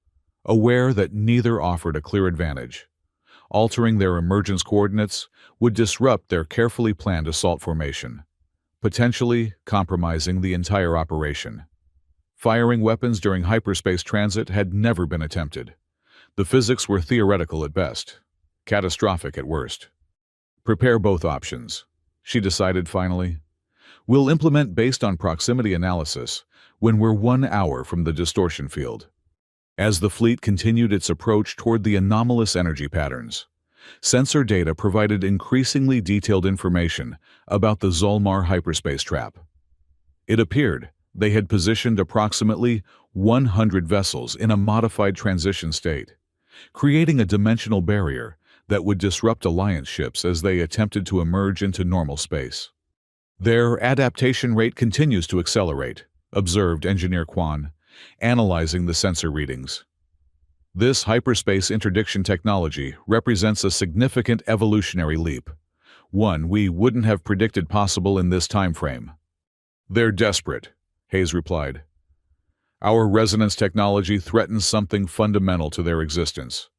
aware that neither offered a clear advantage. Altering their emergence coordinates would disrupt their carefully planned assault formation, potentially compromising the entire operation. Firing weapons during hyperspace transit had never been attempted. The physics were theoretical at best, catastrophic at worst. Prepare both options, she decided finally. We'll implement based on proximity analysis when we're 1 hour from the distortion field. As the fleet continued its approach toward the anomalous energy patterns, sensor data provided increasingly detailed information about the Zolmar hyperspace trap. It appeared they had positioned approximately 100 vessels in a modified transition state, creating a dimensional barrier that would disrupt Alliance ships as they attempted to emerge into normal space. Their adaptation rate continues to accelerate, observed Engineer Kwan, analyzing the sensor readings. This hyperspace interdiction technology represents a significant evolutionary leap, one we wouldn't have predicted possible in this time frame. They're desperate, Hayes replied. Our resonance technology threatens something fundamental to their existence,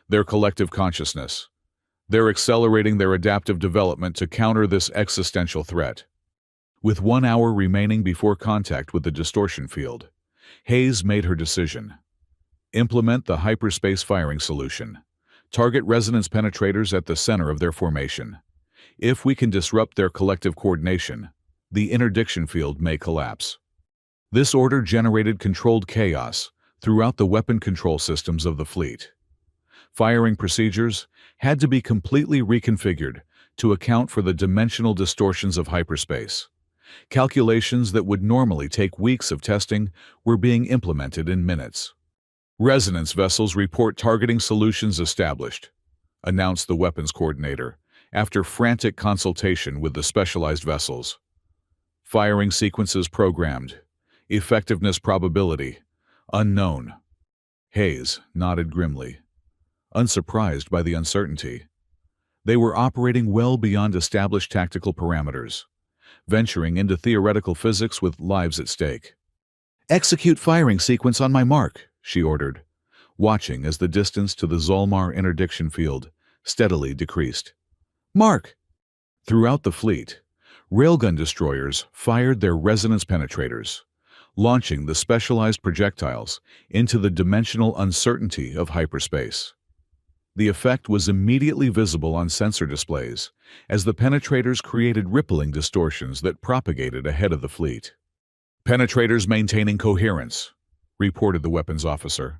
their collective consciousness. They're accelerating their adaptive development to counter this existential threat. With 1 hour remaining before contact with the distortion field, Hayes made her decision. Implement the hyperspace firing solution. Target resonance penetrators at the center of their formation. If we can disrupt their collective coordination, the interdiction field may collapse. This order generated controlled chaos throughout the weapon control systems of the fleet. Firing procedures had to be completely reconfigured to account for the dimensional distortions of hyperspace. Calculations that would normally take weeks of testing were being implemented in minutes. Resonance vessels report targeting solutions established, announced the weapons coordinator, after frantic consultation with the specialized vessels. Firing sequences programmed. Effectiveness probability unknown. Hayes nodded grimly, unsurprised by the uncertainty. They were operating well beyond established tactical parameters, venturing into theoretical physics with lives at stake. Execute firing sequence on my mark, she ordered, watching as the distance to the Zolmar interdiction field steadily decreased. Mark! Throughout the fleet, railgun destroyers fired their resonance penetrators, launching the specialized projectiles into the dimensional uncertainty of hyperspace. The effect was immediately visible on sensor displays, as the penetrators created rippling distortions that propagated ahead of the fleet. Penetrators maintaining coherence, reported the weapons officer,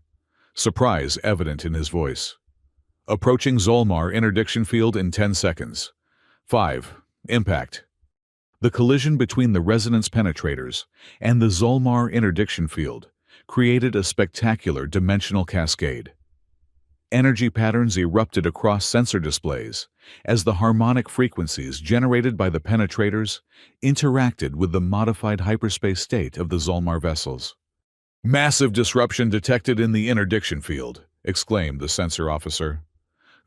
surprise evident in his voice. Approaching Zolmar interdiction field in 10 seconds. 5. Impact. The collision between the resonance penetrators and the Zolmar interdiction field created a spectacular dimensional cascade. Energy patterns erupted across sensor displays as the harmonic frequencies generated by the penetrators interacted with the modified hyperspace state of the Zolmar vessels. Massive disruption detected in the interdiction field, exclaimed the sensor officer.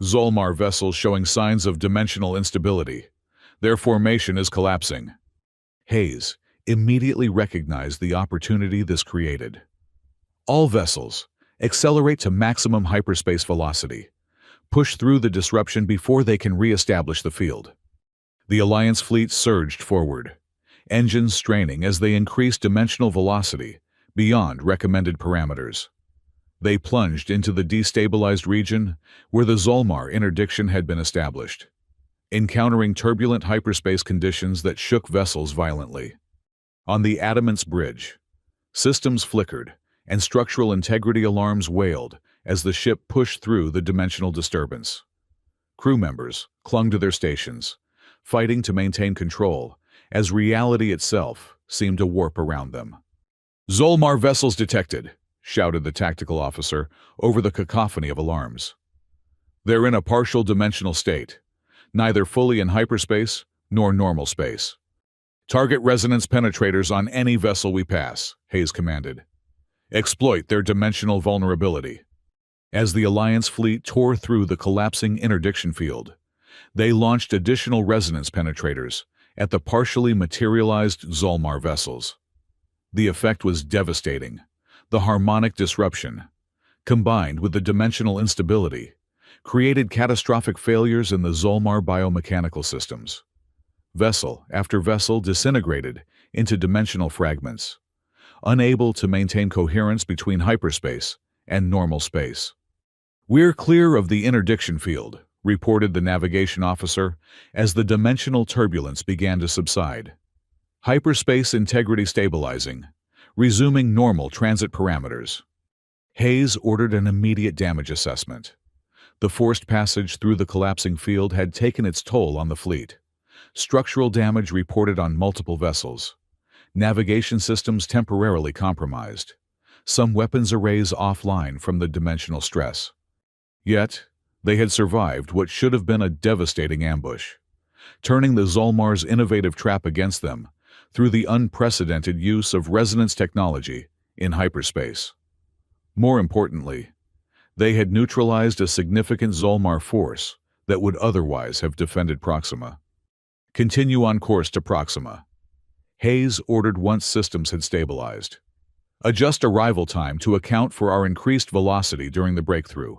Zolmar vessels showing signs of dimensional instability. Their formation is collapsing. Hayes immediately recognized the opportunity this created. All vessels, accelerate to maximum hyperspace velocity. Push through the disruption before they can re-establish the field. The Alliance fleet surged forward, engines straining as they increased dimensional velocity beyond recommended parameters. They plunged into the destabilized region where the Zolmar interdiction had been established, encountering turbulent hyperspace conditions that shook vessels violently. On the Adamant's bridge, systems flickered and structural integrity alarms wailed as the ship pushed through the dimensional disturbance. Crew members clung to their stations, fighting to maintain control as reality itself seemed to warp around them. "Zolmar vessels detected," shouted the tactical officer over the cacophony of alarms. "They're in a partial dimensional state, neither fully in hyperspace nor normal space. Target resonance penetrators on any vessel we pass," Hayes commanded. "Exploit their dimensional vulnerability." As the Alliance fleet tore through the collapsing interdiction field, they launched additional resonance penetrators at the partially materialized Zolmar vessels. The effect was devastating. The harmonic disruption, combined with the dimensional instability, created catastrophic failures in the Zolmar biomechanical systems. Vessel after vessel disintegrated into dimensional fragments, unable to maintain coherence between hyperspace and normal space. "We're clear of the interdiction field," reported the navigation officer as the dimensional turbulence began to subside. "Hyperspace integrity stabilizing, resuming normal transit parameters." Hayes ordered an immediate damage assessment. The forced passage through the collapsing field had taken its toll on the fleet. Structural damage reported on multiple vessels. Navigation systems temporarily compromised. Some weapons arrays offline from the dimensional stress. Yet, they had survived what should have been a devastating ambush, turning the Zolmar's innovative trap against them through the unprecedented use of resonance technology in hyperspace. More importantly, they had neutralized a significant Zolmar force that would otherwise have defended Proxima. "Continue on course to Proxima," Hayes ordered once systems had stabilized. "Adjust arrival time to account for our increased velocity during the breakthrough.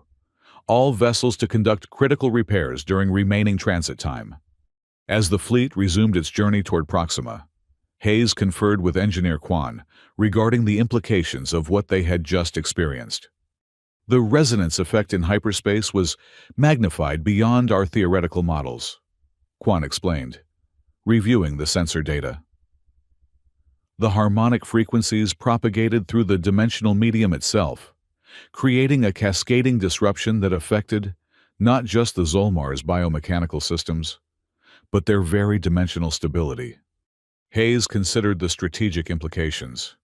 All vessels to conduct critical repairs during remaining transit time." As the fleet resumed its journey toward Proxima, Hayes conferred with Engineer Kwan regarding the implications of what they had just experienced. "The resonance effect in hyperspace was magnified beyond our theoretical models," Kwan explained, reviewing the sensor data. The harmonic frequencies propagated through the dimensional medium itself, creating a cascading disruption that affected not just the Zolmar's biomechanical systems, but their very dimensional stability. Hayes considered the strategic implications.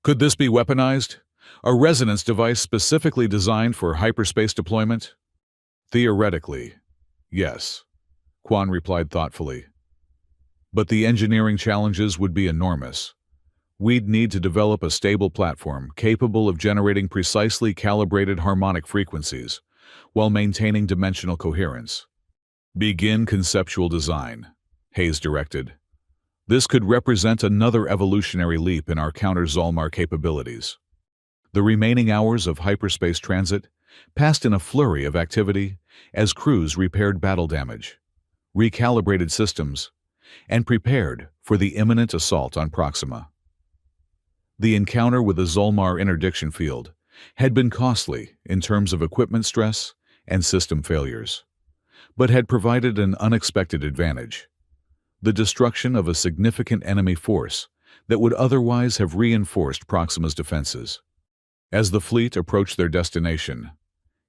"Could this be weaponized? A resonance device specifically designed for hyperspace deployment?" "Theoretically, yes," Kwan replied thoughtfully. "But the engineering challenges would be enormous. We'd need to develop a stable platform capable of generating precisely calibrated harmonic frequencies while maintaining dimensional coherence." "Begin conceptual design," Hayes directed. "This could represent another evolutionary leap in our counter-Zolmar capabilities." The remaining hours of hyperspace transit passed in a flurry of activity as crews repaired battle damage, recalibrated systems, and prepared for the imminent assault on Proxima. The encounter with the Zolmar interdiction field had been costly in terms of equipment stress and system failures, but had provided an unexpected advantage: the destruction of a significant enemy force that would otherwise have reinforced Proxima's defenses. As the fleet approached their destination,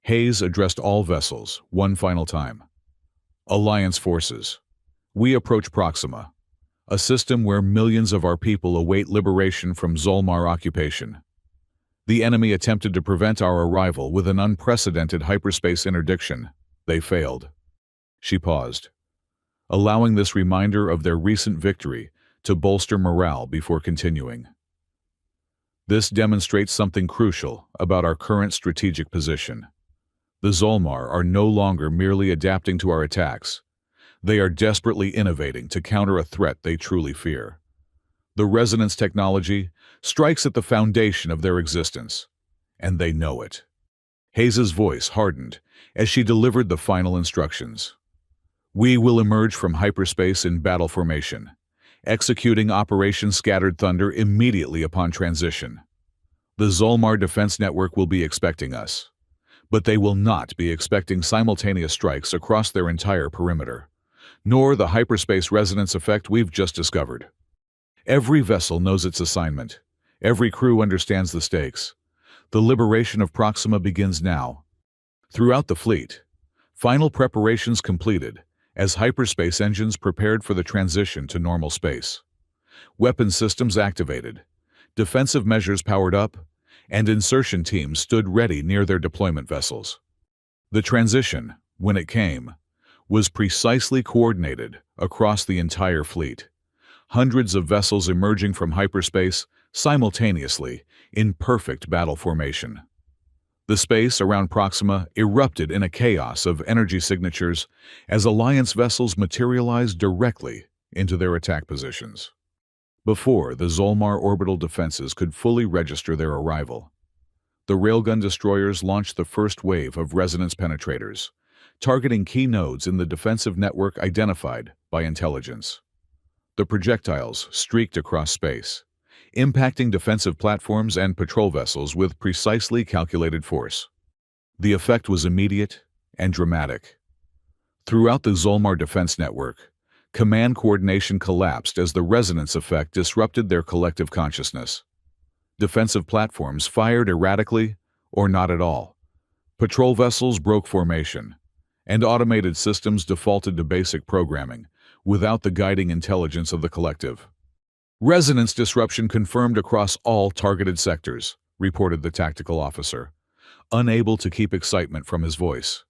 Hayes addressed all vessels one final time. "Alliance forces, we approach Proxima, a system where millions of our people await liberation from Zolmar occupation. The enemy attempted to prevent our arrival with an unprecedented hyperspace interdiction. They failed." She paused, allowing this reminder of their recent victory to bolster morale before continuing. "This demonstrates something crucial about our current strategic position. The Zolmar are no longer merely adapting to our attacks. They are desperately innovating to counter a threat they truly fear. The resonance technology strikes at the foundation of their existence, and they know it. Hayes's voice hardened as she delivered the final instructions. We will emerge from hyperspace in battle formation, executing Operation Scattered Thunder immediately upon transition. The Zolmar Defense Network will be expecting us, but they will not be expecting simultaneous strikes across their entire perimeter, nor the hyperspace resonance effect we've just discovered. Every vessel knows its assignment. Every crew understands the stakes. The liberation of Proxima begins now. Throughout the fleet, final preparations completed as hyperspace engines prepared for the transition to normal space. Weapon systems activated, defensive measures powered up, and insertion teams stood ready near their deployment vessels. The transition, when it came, was precisely coordinated across the entire fleet. Hundreds of vessels emerging from hyperspace simultaneously in perfect battle formation. The space around Proxima erupted in a chaos of energy signatures as Alliance vessels materialized directly into their attack positions. Before the Zolmar orbital defenses could fully register their arrival, the railgun destroyers launched the first wave of resonance penetrators, targeting key nodes in the defensive network identified by intelligence. The projectiles streaked across space, impacting defensive platforms and patrol vessels with precisely calculated force. The effect was immediate and dramatic. Throughout the Zolmar defense network, command coordination collapsed as the resonance effect disrupted their collective consciousness. Defensive platforms fired erratically or not at all. Patrol vessels broke formation, and automated systems defaulted to basic programming without the guiding intelligence of the collective. Resonance disruption confirmed across all targeted sectors, reported the tactical officer, unable to keep excitement from his voice.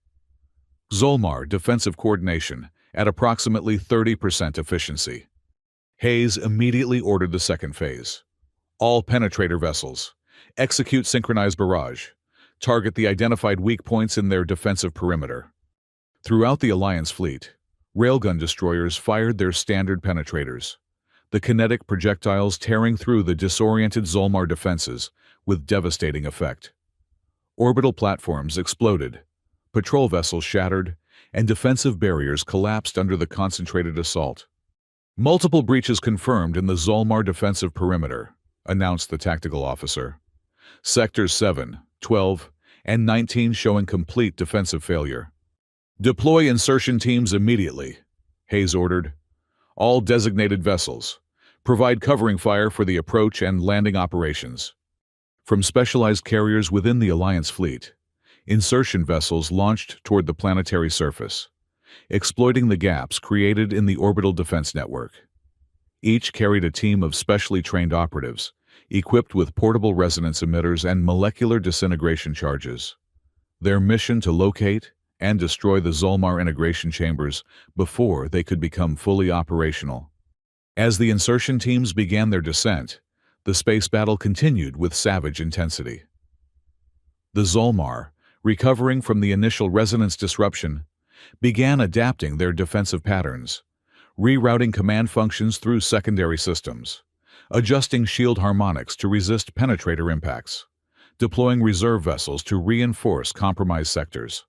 Zolmar defensive coordination at approximately 30% efficiency. Hayes immediately ordered the second phase. All penetrator vessels, execute synchronized barrage, target the identified weak points in their defensive perimeter. Throughout the Alliance fleet, railgun destroyers fired their standard penetrators, the kinetic projectiles tearing through the disoriented Zolmar defenses with devastating effect. Orbital platforms exploded, patrol vessels shattered, and defensive barriers collapsed under the concentrated assault. Multiple breaches confirmed in the Zolmar defensive perimeter, announced the tactical officer. Sectors 7, 12, and 19 showing complete defensive failure. Deploy insertion teams immediately, Hayes ordered. All designated vessels, provide covering fire for the approach and landing operations. From specialized carriers within the Alliance fleet, insertion vessels launched toward the planetary surface, exploiting the gaps created in the orbital defense network. Each carried a team of specially trained operatives, equipped with portable resonance emitters and molecular disintegration charges. Their mission to locate and destroy the Zolmar integration chambers before they could become fully operational. As the insertion teams began their descent, the space battle continued with savage intensity. The Zolmar, recovering from the initial resonance disruption, began adapting their defensive patterns, rerouting command functions through secondary systems, adjusting shield harmonics to resist penetrator impacts, deploying reserve vessels to reinforce compromised sectors.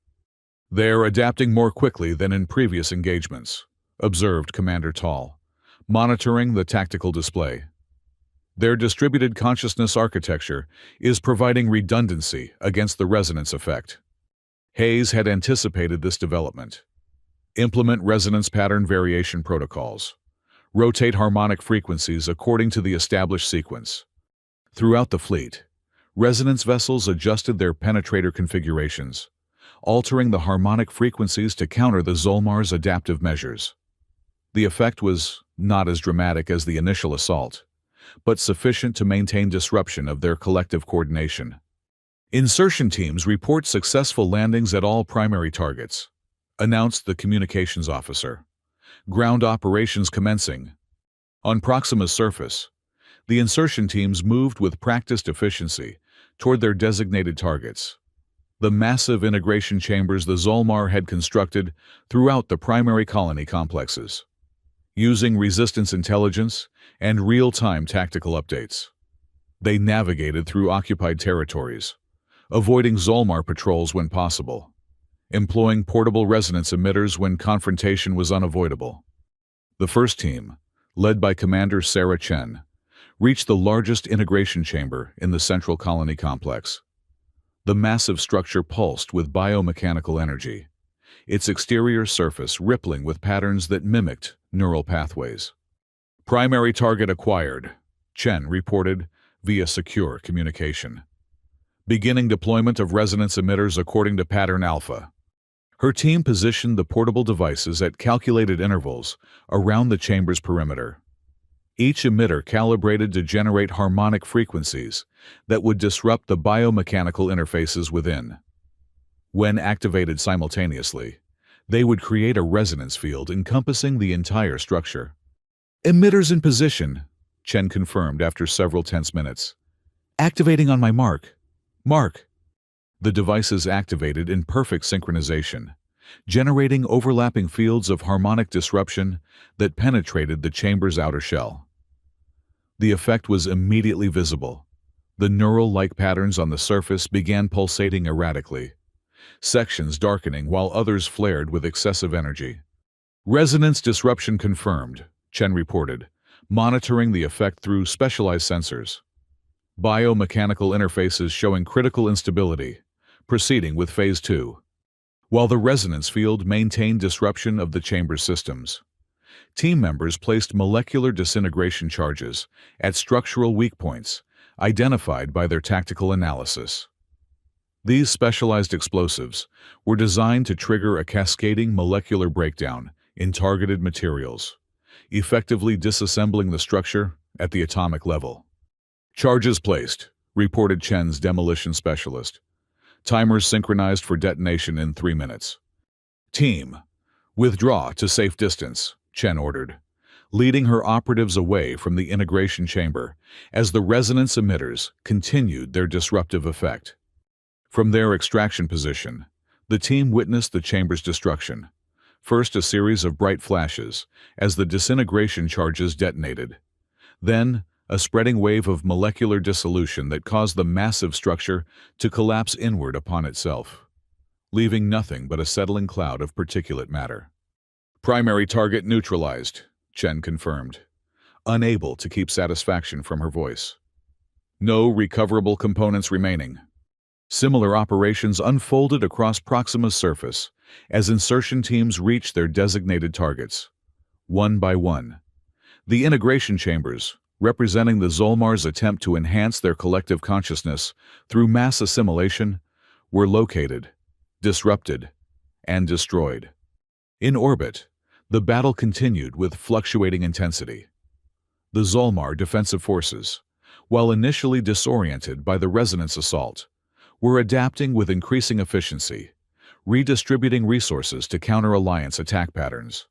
They're adapting more quickly than in previous engagements, observed Commander Tall, monitoring the tactical display. Their distributed consciousness architecture is providing redundancy against the resonance effect. Hayes had anticipated this development. Implement resonance pattern variation protocols. Rotate harmonic frequencies according to the established sequence. Throughout the fleet, resonance vessels adjusted their penetrator configurations, altering the harmonic frequencies to counter the Zolmar's adaptive measures. The effect was not as dramatic as the initial assault, but sufficient to maintain disruption of their collective coordination. Insertion teams report successful landings at all primary targets, announced the communications officer. Ground operations commencing. On Proxima's surface, the insertion teams moved with practiced efficiency toward their designated targets. The massive integration chambers the Zolmar had constructed throughout the primary colony complexes. using resistance intelligence and real-time tactical updates. They navigated through occupied territories, avoiding Zolmar patrols when possible, employing portable resonance emitters when confrontation was unavoidable. The first team, led by Commander Sarah Chen, reached the largest integration chamber in the central colony complex. The massive structure pulsed with biomechanical energy, its exterior surface rippling with patterns that mimicked neural pathways. "Primary target acquired," Chen reported via secure communication. "Beginning deployment of resonance emitters according to Pattern Alpha." Her team positioned the portable devices at calculated intervals around the chamber's perimeter. Each emitter calibrated to generate harmonic frequencies that would disrupt the biomechanical interfaces within. When activated simultaneously, they would create a resonance field encompassing the entire structure. "Emitters in position," Chen confirmed after several tense minutes. "Activating on my mark." "Mark." The devices activated in perfect synchronization, generating overlapping fields of harmonic disruption that penetrated the chamber's outer shell. The effect was immediately visible. The neural-like patterns on the surface began pulsating erratically, sections darkening while others flared with excessive energy. "Resonance disruption confirmed," Chen reported, monitoring the effect through specialized sensors. Biomechanical interfaces showing critical instability, proceeding with Phase 2, while the resonance field maintained disruption of the chamber's systems. Team members placed molecular disintegration charges at structural weak points, identified by their tactical analysis. These specialized explosives were designed to trigger a cascading molecular breakdown in targeted materials, effectively disassembling the structure at the atomic level. "Charges placed," reported Chen's demolition specialist. "Timers synchronized for detonation in 3 minutes." "Team, withdraw to safe distance," Chen ordered, leading her operatives away from the integration chamber as the resonance emitters continued their disruptive effect. From their extraction position, the team witnessed the chamber's destruction. First, a series of bright flashes as the disintegration charges detonated. Then, a spreading wave of molecular dissolution that caused the massive structure to collapse inward upon itself, leaving nothing but a settling cloud of particulate matter. "Primary target neutralized," Chen confirmed, unable to keep satisfaction from her voice. "No recoverable components remaining." Similar operations unfolded across Proxima's surface as insertion teams reached their designated targets. One by one, the integration chambers, representing the Zolmar's attempt to enhance their collective consciousness through mass assimilation, were located, disrupted, and destroyed. In orbit, the battle continued with fluctuating intensity. The Zolmar defensive forces, while initially disoriented by the resonance assault, were adapting with increasing efficiency, redistributing resources to counter Alliance attack patterns,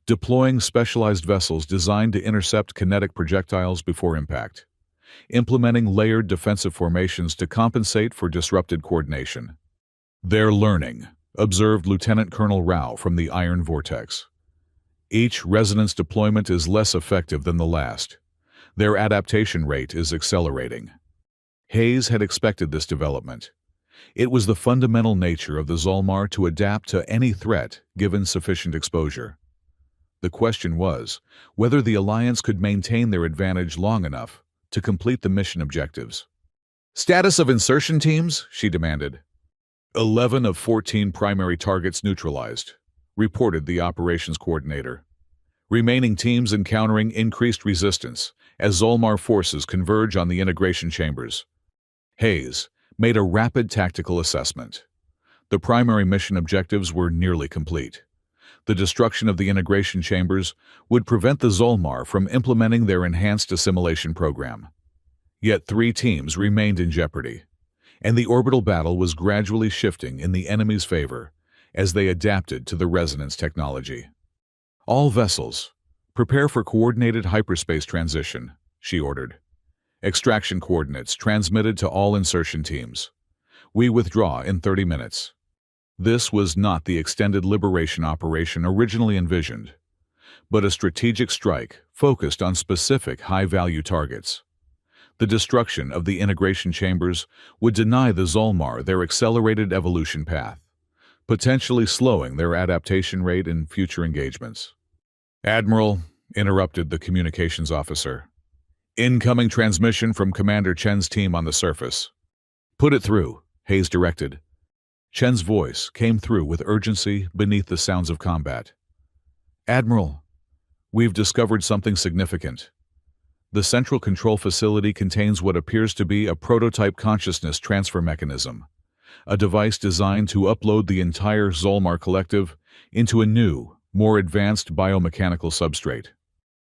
deploying specialized vessels designed to intercept kinetic projectiles before impact, implementing layered defensive formations to compensate for disrupted coordination. "They're learning," observed Lieutenant Colonel Rao from the Iron Vortex. "Each resonance deployment is less effective than the last. Their adaptation rate is accelerating." Hayes had expected this development. It was the fundamental nature of the Zolmar to adapt to any threat given sufficient exposure. The question was whether the Alliance could maintain their advantage long enough to complete the mission objectives. "Status of insertion teams?" she demanded. 11 of 14 primary targets neutralized, reported the operations coordinator. Remaining teams encountering increased resistance as Zolmar forces converge on the integration chambers. Hayes made a rapid tactical assessment. The primary mission objectives were nearly complete. The destruction of the integration chambers would prevent the Zolmar from implementing their enhanced assimilation program. Yet 3 teams remained in jeopardy, and the orbital battle was gradually shifting in the enemy's favor as they adapted to the resonance technology. "All vessels, prepare for coordinated hyperspace transition," she ordered. "Extraction coordinates transmitted to all insertion teams. We withdraw in 30 minutes. This was not the extended liberation operation originally envisioned. but a strategic strike focused on specific high-value targets. The destruction of the integration chambers would deny the Zolmar their accelerated evolution path, potentially slowing their adaptation rate in future engagements. "Admiral," interrupted the communications officer. "Incoming transmission from Commander Chen's team on the surface." "Put it through," Hayes directed. Chen's voice came through with urgency beneath the sounds of combat. "Admiral, we've discovered something significant. The central control facility contains what appears to be a prototype consciousness transfer mechanism, a device designed to upload the entire Zolmar collective into a new, more advanced biomechanical substrate."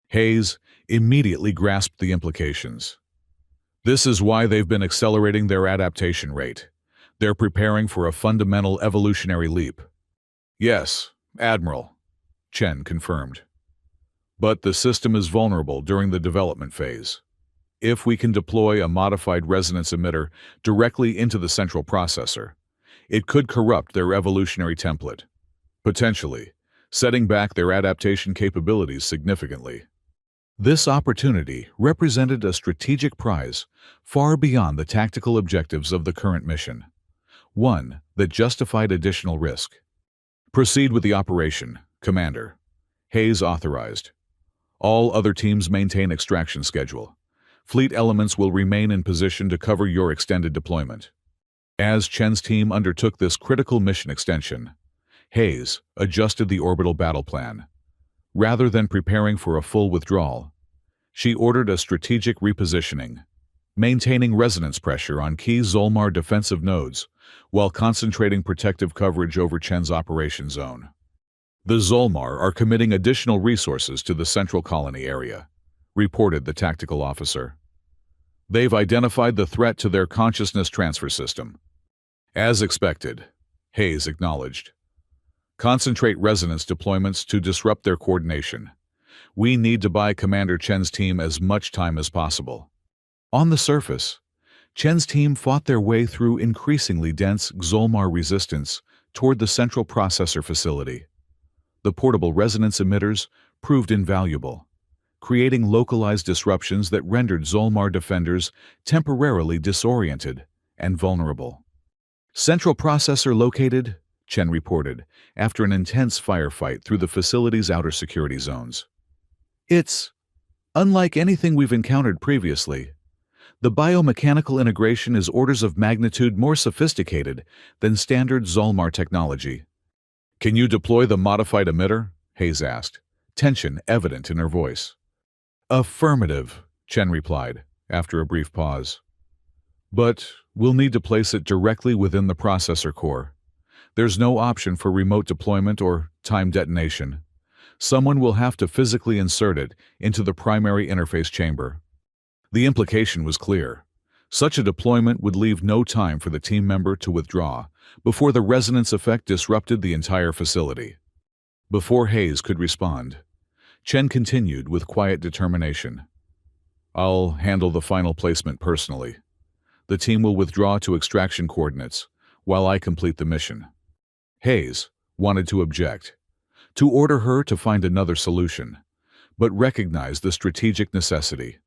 Hayes immediately grasped the implications. "This is why they've been accelerating their adaptation rate. They're preparing for a fundamental evolutionary leap." "Yes, Admiral," Chen confirmed. "But the system is vulnerable during the development phase. If we can deploy a modified resonance emitter directly into the central processor, it could corrupt their evolutionary template, potentially setting back their adaptation capabilities significantly." This opportunity represented a strategic prize far beyond the tactical objectives of the current mission, one that justified additional risk. "Proceed with the operation, Commander," Hayes authorized. "All other teams maintain extraction schedule. Fleet elements will remain in position to cover your extended deployment." As Chen's team undertook this critical mission extension, Hayes adjusted the orbital battle plan. Rather than preparing for a full withdrawal, she ordered a strategic repositioning, maintaining resonance pressure on key Zolmar defensive nodes while concentrating protective coverage over Chen's operation zone. "The Zolmar are committing additional resources to the central colony area," reported the tactical officer. "They've identified the threat to their consciousness transfer system." "As expected," Hayes acknowledged. "Concentrate resonance deployments to disrupt their coordination. We need to buy Commander Chen's team as much time as possible." On the surface, Chen's team fought their way through increasingly dense Zolmar resistance toward the central processor facility. The portable resonance emitters proved invaluable, creating localized disruptions that rendered Zolmar defenders temporarily disoriented and vulnerable. "Central processor located," Chen reported, after an intense firefight through the facility's outer security zones. "It's unlike anything we've encountered previously. The biomechanical integration is orders of magnitude more sophisticated than standard Zolmar technology." "Can you deploy the modified emitter?" Hayes asked, tension evident in her voice. "Affirmative," Chen replied, after a brief pause. "But we'll need to place it directly within the processor core. There's no option for remote deployment or time detonation. Someone will have to physically insert it into the primary interface chamber." The implication was clear. Such a deployment would leave no time for the team member to withdraw before the resonance effect disrupted the entire facility. Before Hayes could respond, Chen continued with quiet determination. "I'll handle the final placement personally. The team will withdraw to extraction coordinates while I complete the mission." Hayes wanted to object, to order her to find another solution, but recognized the strategic necessity.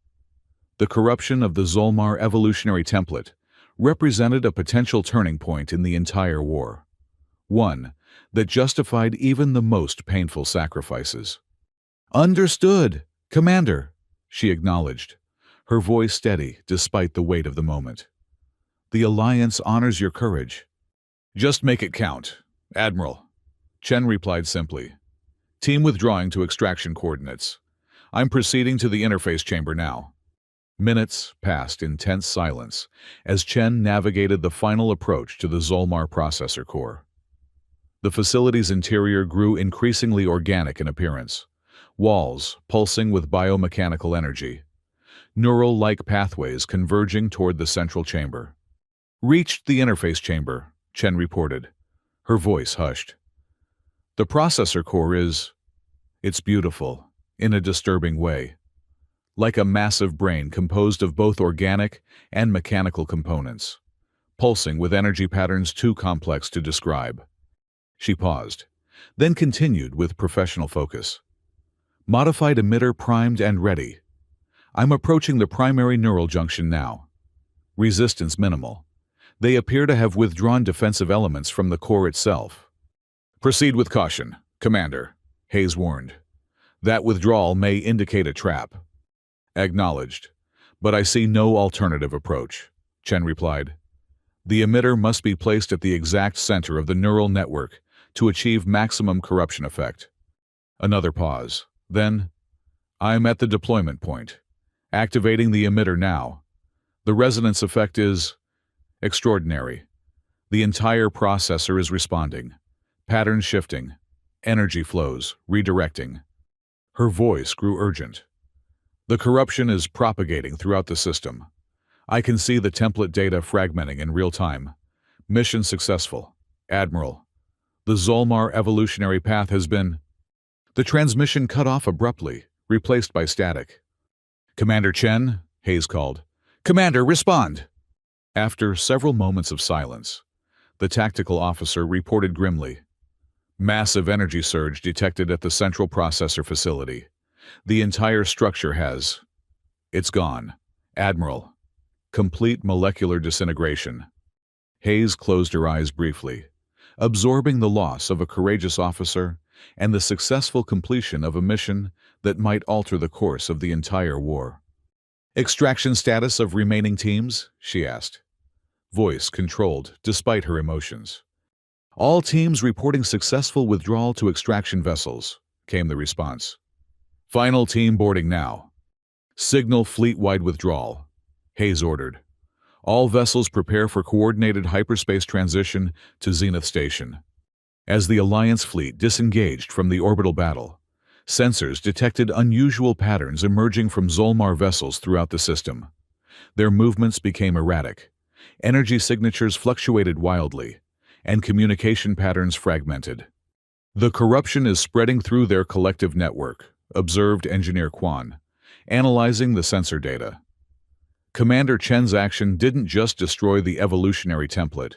The corruption of the Zolmar evolutionary template represented a potential turning point in the entire war, one that justified even the most painful sacrifices. "Understood, Commander," she acknowledged, her voice steady despite the weight of the moment. "The Alliance honors your courage." "Just make it count, Admiral," Chen replied simply. "Team withdrawing to extraction coordinates. I'm proceeding to the interface chamber now." Minutes passed in tense silence as Chen navigated the final approach to the Zolmar processor core. The facility's interior grew increasingly organic in appearance, walls pulsing with biomechanical energy, neural-like pathways converging toward the central chamber. "Reached the interface chamber," Chen reported, her voice hushed. "The processor core it's beautiful, in a disturbing way. Like a massive brain composed of both organic and mechanical components, pulsing with energy patterns too complex to describe." She paused, then continued with professional focus. Modified emitter primed and ready. I'm approaching the primary neural junction now. Resistance minimal. They appear to have withdrawn defensive elements from the core itself. Proceed with caution, Commander, Hayes warned. That withdrawal may indicate a trap. Acknowledged. But I see no alternative approach, Chen replied. The emitter must be placed at the exact center of the neural network to achieve maximum corruption effect. Another pause. Then, I'm at the deployment point. Activating the emitter now. The resonance effect is extraordinary. The entire processor is responding. Patterns shifting. Energy flows, redirecting. Her voice grew urgent. The corruption is propagating throughout the system. I can see the template data fragmenting in real time. Mission successful. Admiral. The Zolmar evolutionary path has been... The transmission cut off abruptly, replaced by static. Commander Chen, Hayes called. Commander, respond! After several moments of silence, the tactical officer reported grimly. Massive energy surge detected at the central processor facility. The entire structure has... It's gone. Admiral. Complete molecular disintegration. Hayes closed her eyes briefly, absorbing the loss of a courageous officer and the successful completion of a mission that might alter the course of the entire war. Extraction status of remaining teams? She asked. Voice controlled despite her emotions. All teams reporting successful withdrawal to extraction vessels, came the response. Final team boarding now. Signal fleet-wide withdrawal, Hayes ordered. All vessels prepare for coordinated hyperspace transition to Zenith Station. As the Alliance fleet disengaged from the orbital battle, sensors detected unusual patterns emerging from Zolmar vessels throughout the system. Their movements became erratic. Energy signatures fluctuated wildly, and communication patterns fragmented. The corruption is spreading through their collective network, observed Engineer Quan, analyzing the sensor data. Commander Chen's action didn't just destroy the evolutionary template.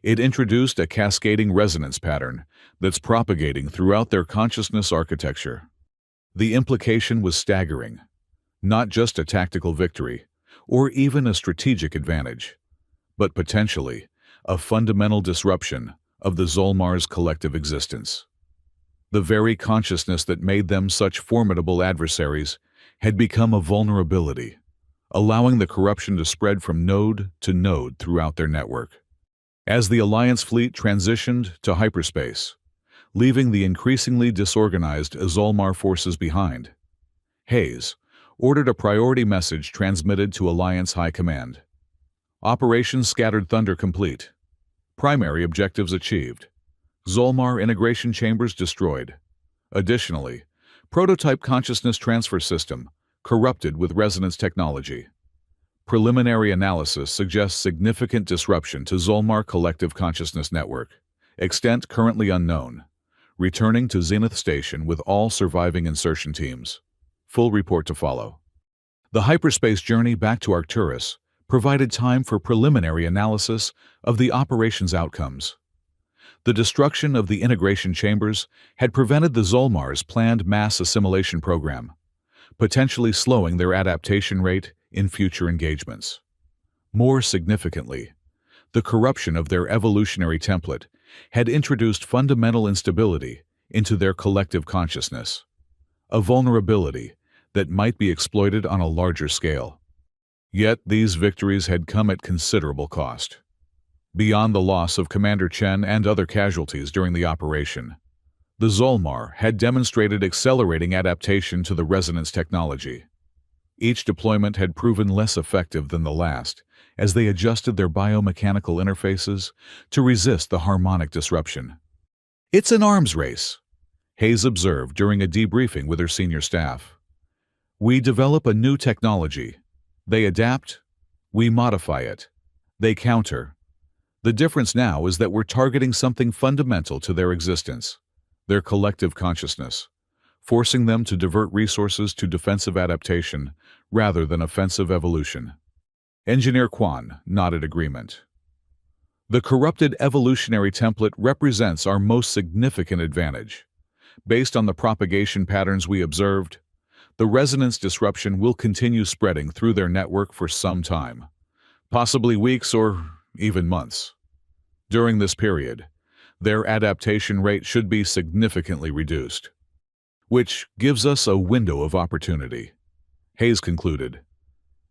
It introduced a cascading resonance pattern that's propagating throughout their consciousness architecture. The implication was staggering. Not just a tactical victory, or even a strategic advantage, but potentially a fundamental disruption of the Zolmar's collective existence. The very consciousness that made them such formidable adversaries had become a vulnerability, allowing the corruption to spread from node to node throughout their network. As the Alliance fleet transitioned to hyperspace, leaving the increasingly disorganized Zolmar forces behind, Hayes ordered a priority message transmitted to Alliance High Command. Operation Scattered Thunder complete. Primary objectives achieved. Zolmar integration chambers destroyed. Additionally, prototype consciousness transfer system corrupted with resonance technology. Preliminary analysis suggests significant disruption to Zolmar collective consciousness network. Extent currently unknown. Returning to Zenith Station with all surviving insertion teams. Full report to follow. The hyperspace journey back to Arcturus provided time for preliminary analysis of the operation's outcomes. The destruction of the integration chambers had prevented the Zolmar's planned mass assimilation program, potentially slowing their adaptation rate in future engagements. More significantly, the corruption of their evolutionary template had introduced fundamental instability into their collective consciousness, a vulnerability that might be exploited on a larger scale. Yet these victories had come at considerable cost. Beyond the loss of Commander Chen and other casualties during the operation, the Zolmar had demonstrated accelerating adaptation to the resonance technology. Each deployment had proven less effective than the last as they adjusted their biomechanical interfaces to resist the harmonic disruption. It's an arms race, Hayes observed during a debriefing with her senior staff. We develop a new technology. They adapt. We modify it. They counter. The difference now is that we're targeting something fundamental to their existence, their collective consciousness, forcing them to divert resources to defensive adaptation rather than offensive evolution. Engineer Quan nodded agreement. The corrupted evolutionary template represents our most significant advantage. Based on the propagation patterns we observed, the resonance disruption will continue spreading through their network for some time, possibly weeks or even months. During this period, their adaptation rate should be significantly reduced, which gives us a window of opportunity. Hayes concluded.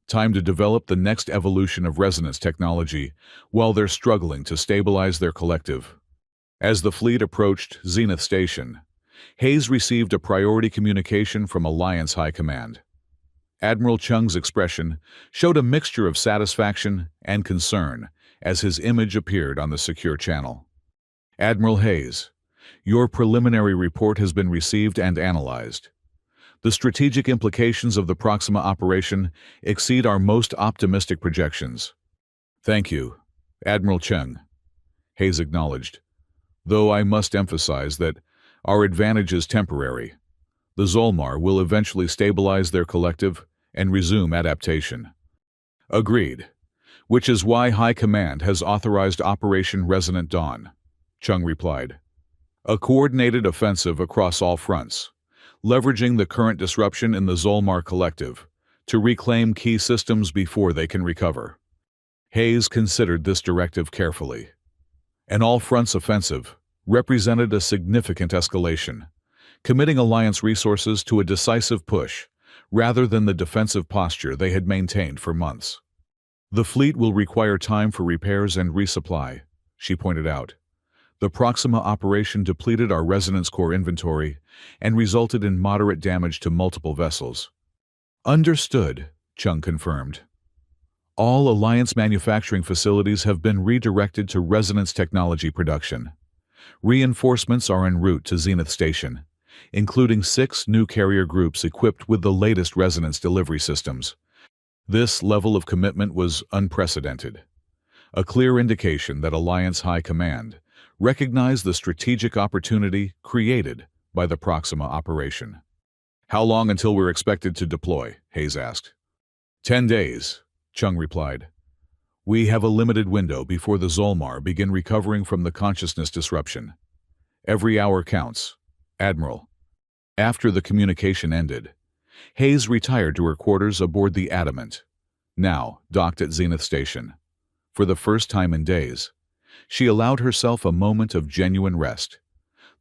Time to develop the next evolution of resonance technology while they're struggling to stabilize their collective. As the fleet approached Zenith Station, Hayes received a priority communication from Alliance High Command. Admiral Chung's expression showed a mixture of satisfaction and concern as his image appeared on the secure channel. Admiral Hayes, your preliminary report has been received and analyzed. The strategic implications of the Proxima operation exceed our most optimistic projections. Thank you, Admiral Chung, Hayes acknowledged, though I must emphasize that our advantage is temporary. The Zolmar will eventually stabilize their collective and resume adaptation. Agreed, which is why High Command has authorized Operation Resonant Dawn, Chung replied. A coordinated offensive across all fronts, leveraging the current disruption in the Zolmar collective to reclaim key systems before they can recover. Hayes considered this directive carefully. An all-fronts offensive represented a significant escalation, committing Alliance resources to a decisive push rather than the defensive posture they had maintained for months. The fleet will require time for repairs and resupply, she pointed out. The Proxima operation depleted our resonance core inventory and resulted in moderate damage to multiple vessels. Understood, Chung confirmed. All Alliance manufacturing facilities have been redirected to resonance technology production. Reinforcements are en route to Zenith Station, including 6 new carrier groups equipped with the latest resonance delivery systems. This level of commitment was unprecedented, a clear indication that Alliance High Command recognized the strategic opportunity created by the Proxima operation. How long until we're expected to deploy? Hayes asked. 10 days, Chung replied. We have a limited window before the Zolmar begin recovering from the consciousness disruption. Every hour counts, Admiral. After the communication ended, Hayes retired to her quarters aboard the Adamant, now docked at Zenith Station. For the first time in days, she allowed herself a moment of genuine rest,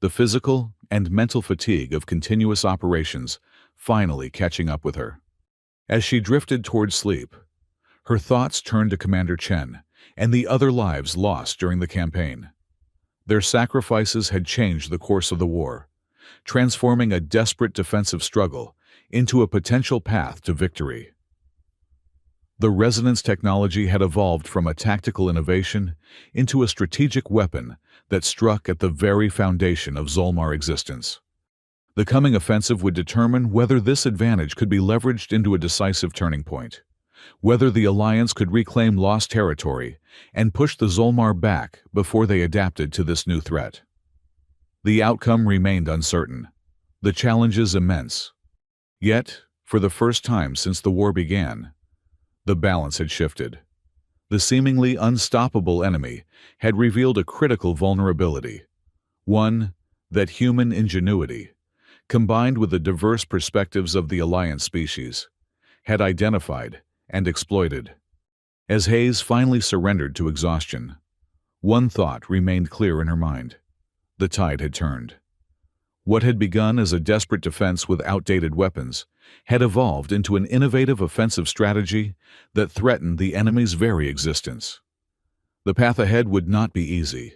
the physical and mental fatigue of continuous operations finally catching up with her. As she drifted toward sleep, her thoughts turned to Commander Chen and the other lives lost during the campaign. Their sacrifices had changed the course of the war, transforming a desperate defensive struggle into a potential path to victory. The resonance technology had evolved from a tactical innovation into a strategic weapon that struck at the very foundation of Zolmar existence. The coming offensive would determine whether this advantage could be leveraged into a decisive turning point, whether the Alliance could reclaim lost territory and push the Zolmar back before they adapted to this new threat. The outcome remained uncertain, the challenges immense. Yet, for the first time since the war began, the balance had shifted. The seemingly unstoppable enemy had revealed a critical vulnerability, one that human ingenuity, combined with the diverse perspectives of the Alliance species, had identified and exploited. As Hayes finally surrendered to exhaustion, one thought remained clear in her mind. The tide had turned. What had begun as a desperate defense with outdated weapons had evolved into an innovative offensive strategy that threatened the enemy's very existence. The path ahead would not be easy,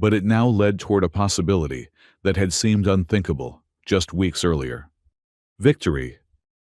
but it now led toward a possibility that had seemed unthinkable just weeks earlier. Victory,